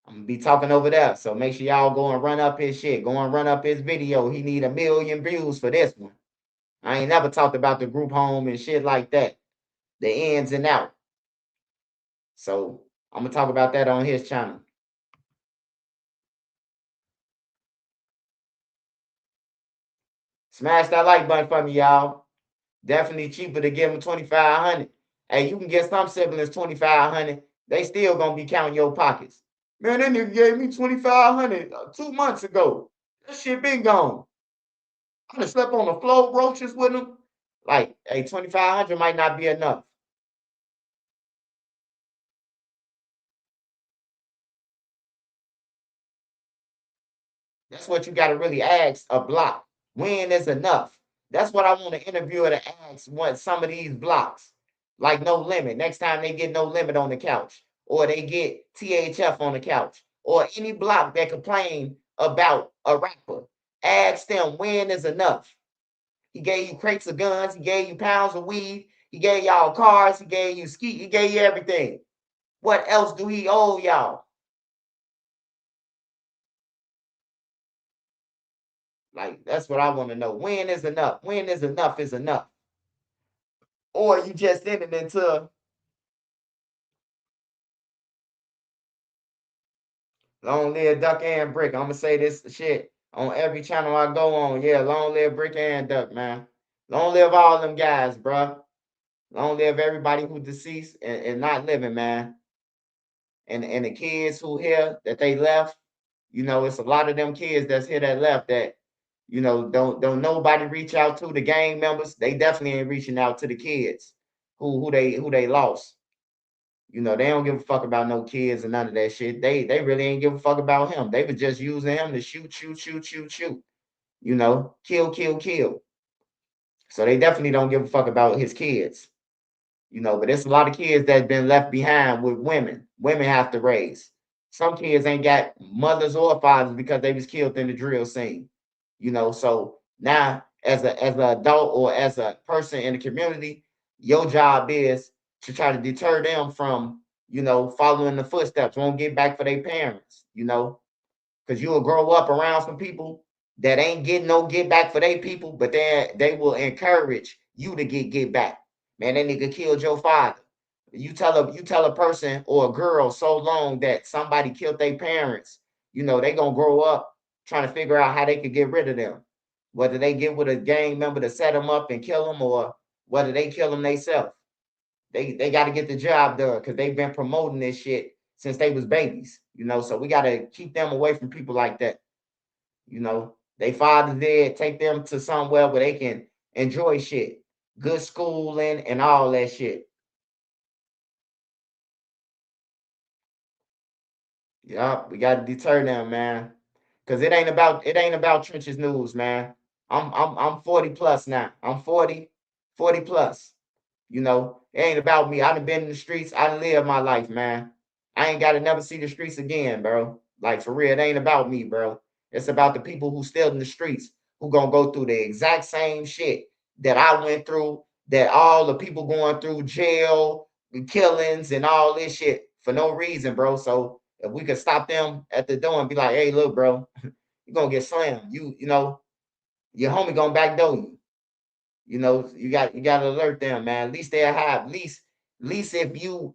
I'm going to be talking over there. So make sure y'all go and run up his shit. Go and run up his video. He need 1 million views for this one. I ain't never talked about the group home and shit like that. the ins and out. So I'm gonna talk about that on his channel. Smash that like button for me, y'all. Definitely cheaper to give them 2,500. Hey, you can get some siblings 2,500. They still gonna be counting your pockets. Man, that nigga gave me 2,500 2 months ago. That shit been gone. I done slept on the floor roaches with them. Like, hey, 2,500 might not be enough. That's what you got to really ask a block. When is enough? That's what I want to interviewer to ask what some of these blocks. Like No Limit. Next time they get No Limit on the couch. Or they get THF on the couch. Or any block that complain about a rapper. Ask them when is enough. He gave you crates of guns. He gave you pounds of weed. He gave y'all cars. He gave you ski. He gave you everything. What else do he owe y'all? Like, that's what I want to know. When is enough? When is enough is enough? Or you just in it into long live Duck and Brick. I'm going to say this shit on every channel I go on. Yeah, long live Brick and Duck, man. Long live all them guys, bro. Long live everybody who deceased and not living, man. And the kids who here that they left, you know, it's a lot of them kids that's here that left that, you know, don't nobody reach out to the gang members. They definitely ain't reaching out to the kids who they lost. You know, they don't give a fuck about no kids and none of that shit. They really ain't give a fuck about him. They was just using him to shoot. You know, kill. So they definitely don't give a fuck about his kids. You know, but there's a lot of kids that been left behind with women. Women have to raise. Some kids ain't got mothers or fathers because they was killed in the drill scene. You know, so now as an adult or as a person in the community, your job is to try to deter them from, you know, following the footsteps, won't get back for their parents, you know, because you will grow up around some people that ain't getting no get back for their people, but they will encourage you to get back. Man, that nigga killed your father. You tell a person or a girl so long that somebody killed their parents, you know, they gonna grow up trying to figure out how they could get rid of them. Whether they get with a gang member to set them up and kill them, or whether they kill them themselves. They got to get the job done because they've been promoting this shit since they was babies, you know. So we got to keep them away from people like that. You know, they father dead, take them to somewhere where they can enjoy shit, good schooling and all that shit. Yup, we got to deter them, man, because it ain't about trenches news, man. I'm 40 plus now. I'm 40 plus. You know, it ain't about me. I done been in the streets. I done lived my life, man. I ain't got to never see the streets again, bro. Like, for real, it ain't about me, bro. It's about the people who still in the streets, who gonna go through the exact same shit that I went through, that all the people going through jail, killings, and all this shit for no reason, bro. So if we could stop them at the door and be like, hey, look, bro, you're gonna get slammed. You know, your homie gonna backdoor you. You know, you got to alert them, man. At least they'll have, at least if you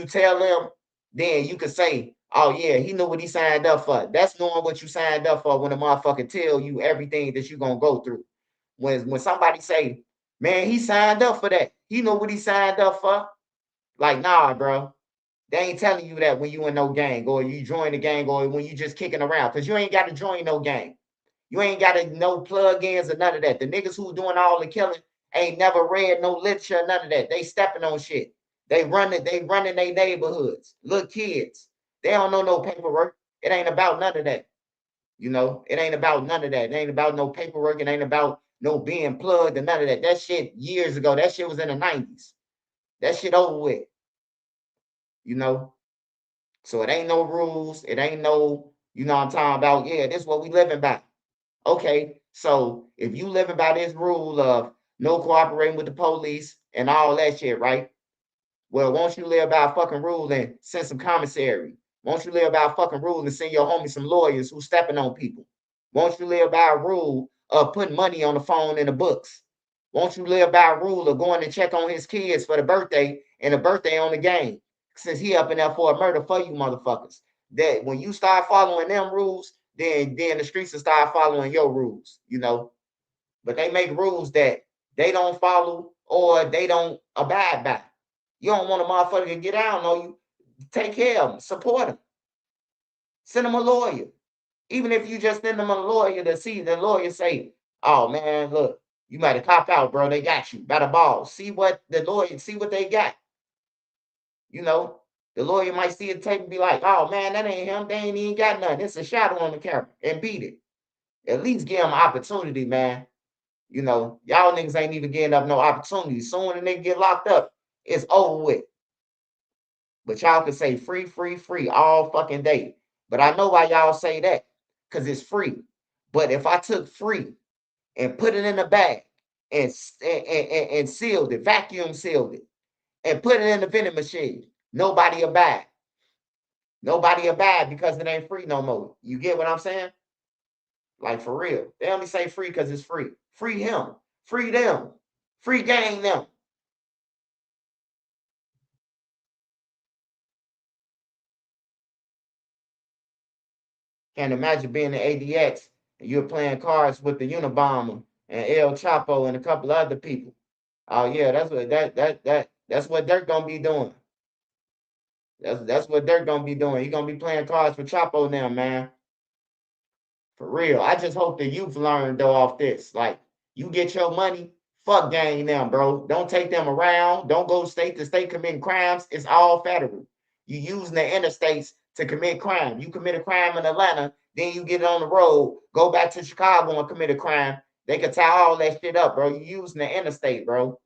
tell them, then you could say, oh yeah, he knew what he signed up for. That's knowing what you signed up for when a motherfucker tell you everything that you're gonna go through. When somebody say, man, he signed up for that. He know what he signed up for. Like, nah, bro. They ain't telling you that when you in no gang, or you join the gang, or when you just kicking around, because you ain't got to join no gang. You ain't got to no plug-ins or none of that. The niggas who doing all the killing ain't never read no literature, none of that. They stepping on shit. They running their neighborhoods. Little kids. They don't know no paperwork. It ain't about none of that. You know, it ain't about none of that. It ain't about no paperwork. It ain't about no being plugged and none of that. That shit years ago. That shit was in the 90s. That shit over with. You know? So it ain't no rules. It ain't no, you know what I'm talking about? Yeah, this is what we living by. Okay, so if you living by this rule of no cooperating with the police and all that shit, right? Well, won't you live by a fucking rule and send some commissary? Won't you live by a fucking rule and send your homie some lawyers who stepping on people? Won't you live by a rule of putting money on the phone in the books? Won't you live by a rule of going to check on his kids for the birthday and the birthday on the game? Since he up in there for a murder for you motherfuckers. That when you start following them rules, then the streets will start following your rules, you know. But they make rules that they don't follow or they don't abide by. You don't want a motherfucker to get down on you. Take care of them, support them. Send them a lawyer. Even if you just send them a lawyer to see the lawyer say, oh man, look, you might have cop out, bro. They got you by the balls. See what the lawyer, see what they got. You know, the lawyer might see the tape and be like, oh man, that ain't him. They ain't even got nothing. It's a shadow on the camera and beat it. At least give them an opportunity, man. You know, y'all niggas ain't even getting up no opportunity. Soon when they get locked up, it's over with. But y'all can say free, free, free all fucking day. But I know why y'all say that, because it's free. But if I took free and put it in a bag and sealed it, vacuum sealed it, and put it in the vending machine, nobody will buy it. Nobody will buy it because it ain't free no more. You get what I'm saying? Like for real. They only say free because it's free. Free him. Free them. Free gang them. Can't imagine being in ADX and you're playing cards with the Unabomber and El Chapo and a couple of other people. Oh yeah, that's what they're gonna be doing. That's what they're gonna be doing. You're gonna be playing cards for Chapo now, man. For real. I just hope the youth learn though off this. Like, you get your money, fuck gang them, bro. Don't take them around. Don't go state to state committing crimes. It's all federal. You using the interstates to commit crime. You commit a crime in Atlanta, then you get on the road, go back to Chicago and commit a crime. They can tie all that shit up, bro. You using the interstate, bro.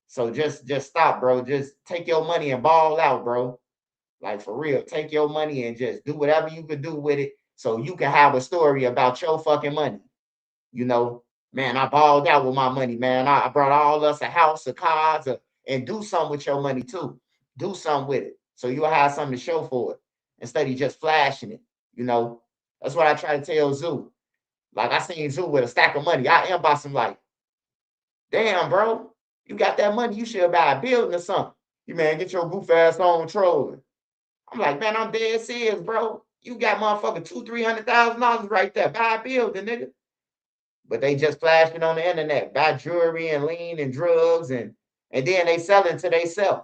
So just stop, bro. Just take your money and ball out, bro. Like for real. Take your money and just do whatever you can do with it so you can have a story about your fucking money. You know, man, I balled out with my money, man. I brought all us a house, a cars, and do something with your money too. Do something with it. So you'll have something to show for it instead of just flashing it. You know, that's what I try to tell Zoo. Like I seen Zoo with a stack of money. I inbox him like, damn, bro, you got that money. You should buy a building or something. You man, get your goof ass on trolling. I'm like, man, I'm dead serious, bro. You got motherfucking $200,000-$300,000 right there. Buy a building, nigga. But they just flashing on the internet, buy jewelry and lean and drugs, and then they selling to themselves.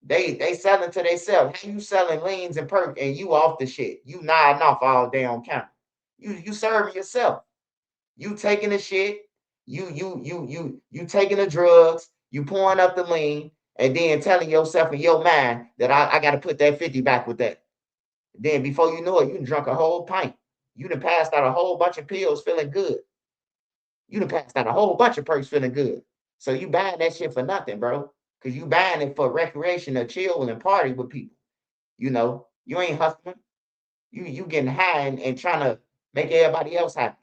They selling to themselves. How you selling leans and perk and you off the shit? You nodding off all day on camera. You serving yourself. You taking the shit. You taking the drugs. You pouring up the lean, and then telling yourself in your mind that I got to put that 50 back with that. Then before you know it, you done drunk a whole pint. You done passed out a whole bunch of pills feeling good. You done passed out a whole bunch of perks feeling good. So you buying that shit for nothing, bro. Because you buying it for recreation or chill and party with people. You know, you ain't hustling. You getting high and trying to make everybody else happy.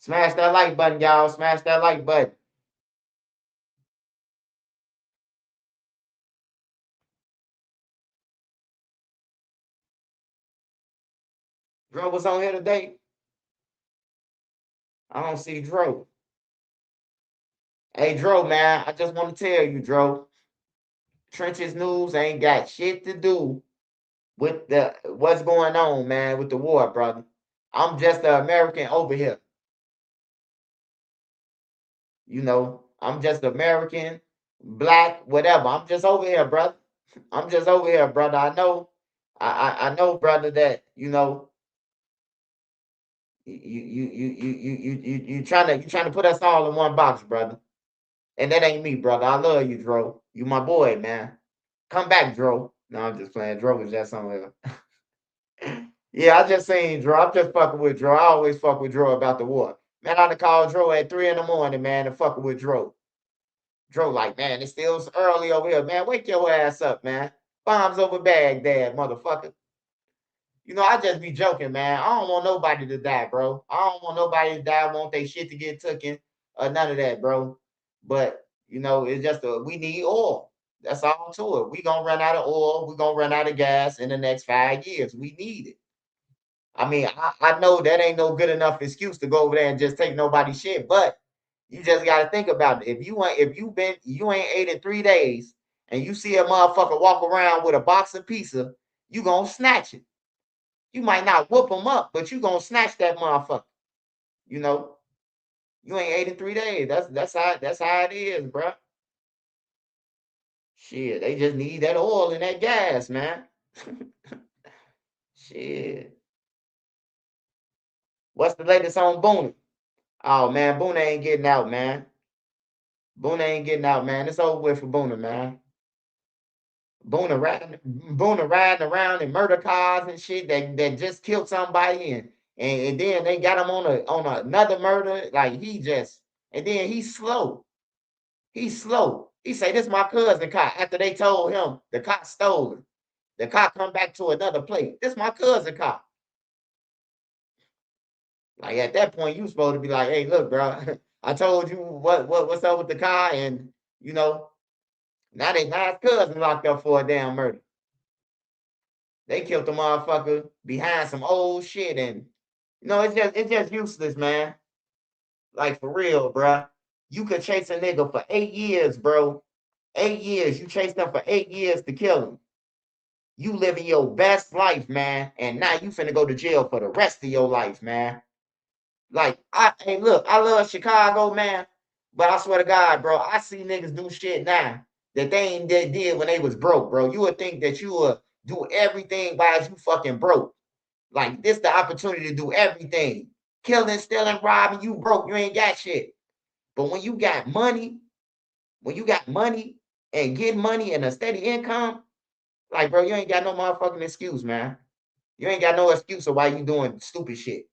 Smash that like button, y'all. Smash that like button. Dro was on here today. I don't see Dro. Hey, Dro, man, I just want to tell you, Dro, Trenches News ain't got shit to do with what's going on, man, with the war, brother. I'm just an American over here. You know, I'm just American, black, whatever. I'm just over here, brother. I'm just over here, brother. I know, I know, brother, that you know, you trying to put us all in one box, brother. And that ain't me, brother. I love you, Dro. You my boy, man. Come back, Dro. No, I'm just playing. Dro was just somewhere. Yeah, I just seen Dro. I'm just fucking with Dro. I always fuck with Dro about the war. Man, I done called Dro at 3 a.m, man, and fucking with Dro. Dro like, man, it's still early over here, man. Wake your ass up, man. Bombs over Baghdad, motherfucker. You know, I just be joking, man. I don't want nobody to die, bro. I don't want nobody to die. I want their shit to get taken. None of that, bro. But, you know, it's just we need oil. That's all to it. We're gonna run out of oil, we're gonna run out of gas in the next 5 years. We need it. I mean, I know that ain't no good enough excuse to go over there and just take nobody's shit, but you just gotta think about it. If you ain't ate in 3 days and you see a motherfucker walk around with a box of pizza, you gonna snatch it. You might not whoop them up, but you gonna snatch that motherfucker. You know, you ain't ate in 3 days. That's how it is, bro. Shit, they just need that oil and that gas, man. Shit. What's the latest on Boone? Oh man, Boone ain't getting out, man. Boone ain't getting out, man. It's over with for Boone, man. Boone riding around in murder cars and shit that just killed somebody and then they got him on another murder. Like and then he's slow. He's slow. He say, this my cousin car. After they told him the car stolen. The car come back to another plate. This my cousin car. Like at that point, you supposed to be like, hey, look, bro, I told you what's up with the car, and you know, now his cousin locked up for a damn murder. They killed the motherfucker behind some old shit, and you know, it's just useless, man. Like for real, bro. You could chase a nigga for 8 years, bro. 8 years. You chased him for 8 years to kill him. You living your best life, man, and now you finna go to jail for the rest of your life, man. Like, look, I love Chicago, man, but I swear to God, bro, I see niggas do shit now that they did when they was broke, bro. You would think that you would do everything while you fucking broke. Like, this the opportunity to do everything. Killing, stealing, robbing, you broke, you ain't got shit. But when you got money and get money and a steady income, like, bro, you ain't got no motherfucking excuse, man. You ain't got no excuse of why you doing stupid shit.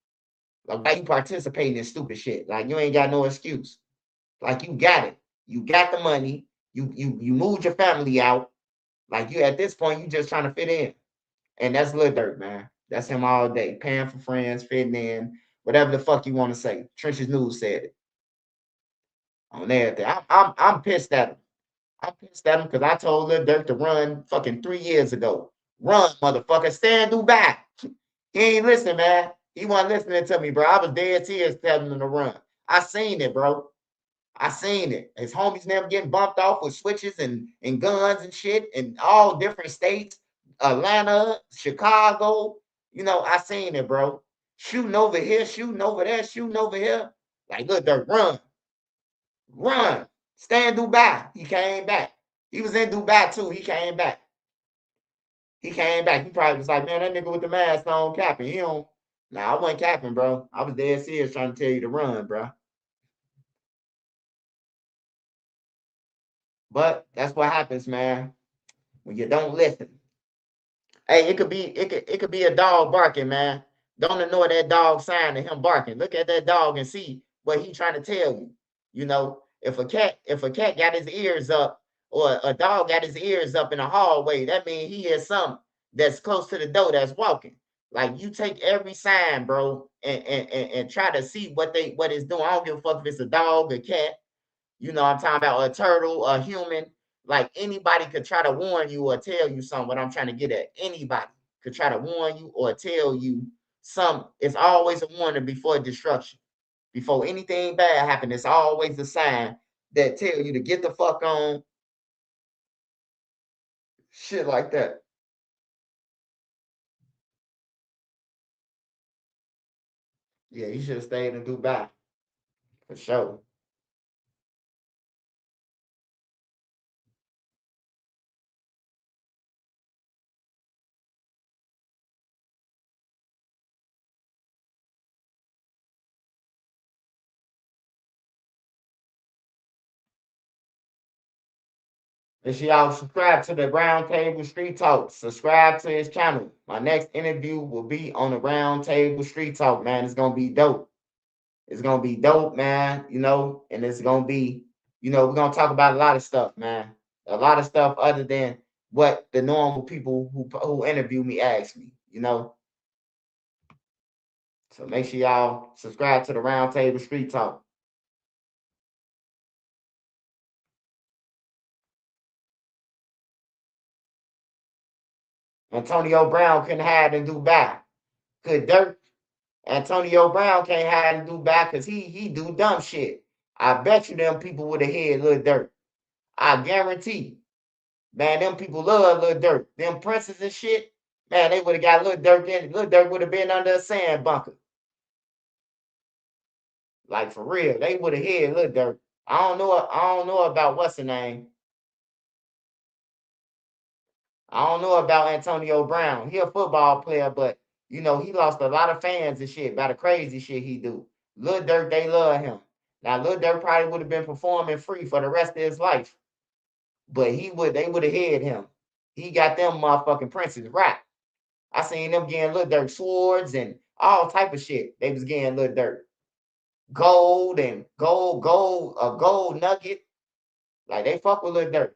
Like, why you participating in stupid shit? Like, you ain't got no excuse. Like, you got it. You got the money. You moved your family out. Like, you at this point, you just trying to fit in. And that's Lil Durk, man. That's him all day. Paying for friends, fitting in, whatever the fuck you want to say. Trenches News said it. On everything. I'm pissed at him. I'm pissed at him because I told Lil Durk to run fucking 3 years ago. Run, motherfucker. Stand Dubai. He ain't listening, man. He wasn't listening to me, bro. I was dead serious telling him to run. I seen it, bro. I seen it. His homies never getting bumped off with switches and guns and shit in all different states. Atlanta, Chicago. You know, I seen it, bro. Shooting over here, shooting over there, shooting over here. Like, look, Durk, run. Run. Stay in Dubai. He came back. He was in Dubai too. He came back. He came back. He probably was like, man, that nigga with the mask on capping. He don't. Nah, I wasn't capping, bro. I was dead serious trying to tell you to run, bro. But that's what happens, man, when you don't listen. Hey, it could be a dog barking, man. Don't ignore that dog sign of him barking. Look at that dog and see what he trying to tell you. You know, if a cat got his ears up or a dog got his ears up in the hallway, that means he hears something that's close to the door that's walking. Like, you take every sign, bro, and try to see what it's doing. I don't give a fuck if it's a dog, a cat. You know, I'm talking about a turtle, a human. Like, anybody could try to warn you or tell you something. What I'm trying to get at, anybody could try to warn you or tell you something. It's always a warning before destruction. Before anything bad happens, it's always a sign that tell you to get the fuck on. Shit like that. Yeah, you should have stayed in Dubai. For sure. Make sure y'all subscribe to the Roundtable Street Talk. Subscribe to his channel. My next interview will be on the Roundtable Street Talk, man. It's gonna be dope. It's gonna be dope, man. You know, and it's gonna be, you know, we're gonna talk about a lot of stuff, man. A lot of stuff other than what the normal people who interview me ask me, you know. So make sure y'all subscribe to the Roundtable Street Talk. Antonio Brown couldn't hide in Dubai. Could Dirk? Antonio Brown can't hide in Dubai because he do dumb shit. I bet you them people would have had Lil Durk. I guarantee. Man, them people love Lil Durk. Them princes and shit, man, they would have got Lil Durk in. Lil Durk would have been under a sand bunker. Like for real. They would have had Lil Durk. I don't know about what's the name. I don't know about Antonio Brown. He a football player, but you know, he lost a lot of fans and shit by the crazy shit he do. Lil Durk, they love him. Now, Lil Durk probably would have been performing free for the rest of his life. But they would have had him. He got them motherfucking princes right. I seen them getting Lil Durk swords and all type of shit. They was getting Lil Durk. Gold and a gold nugget. Like they fuck with Lil Durk.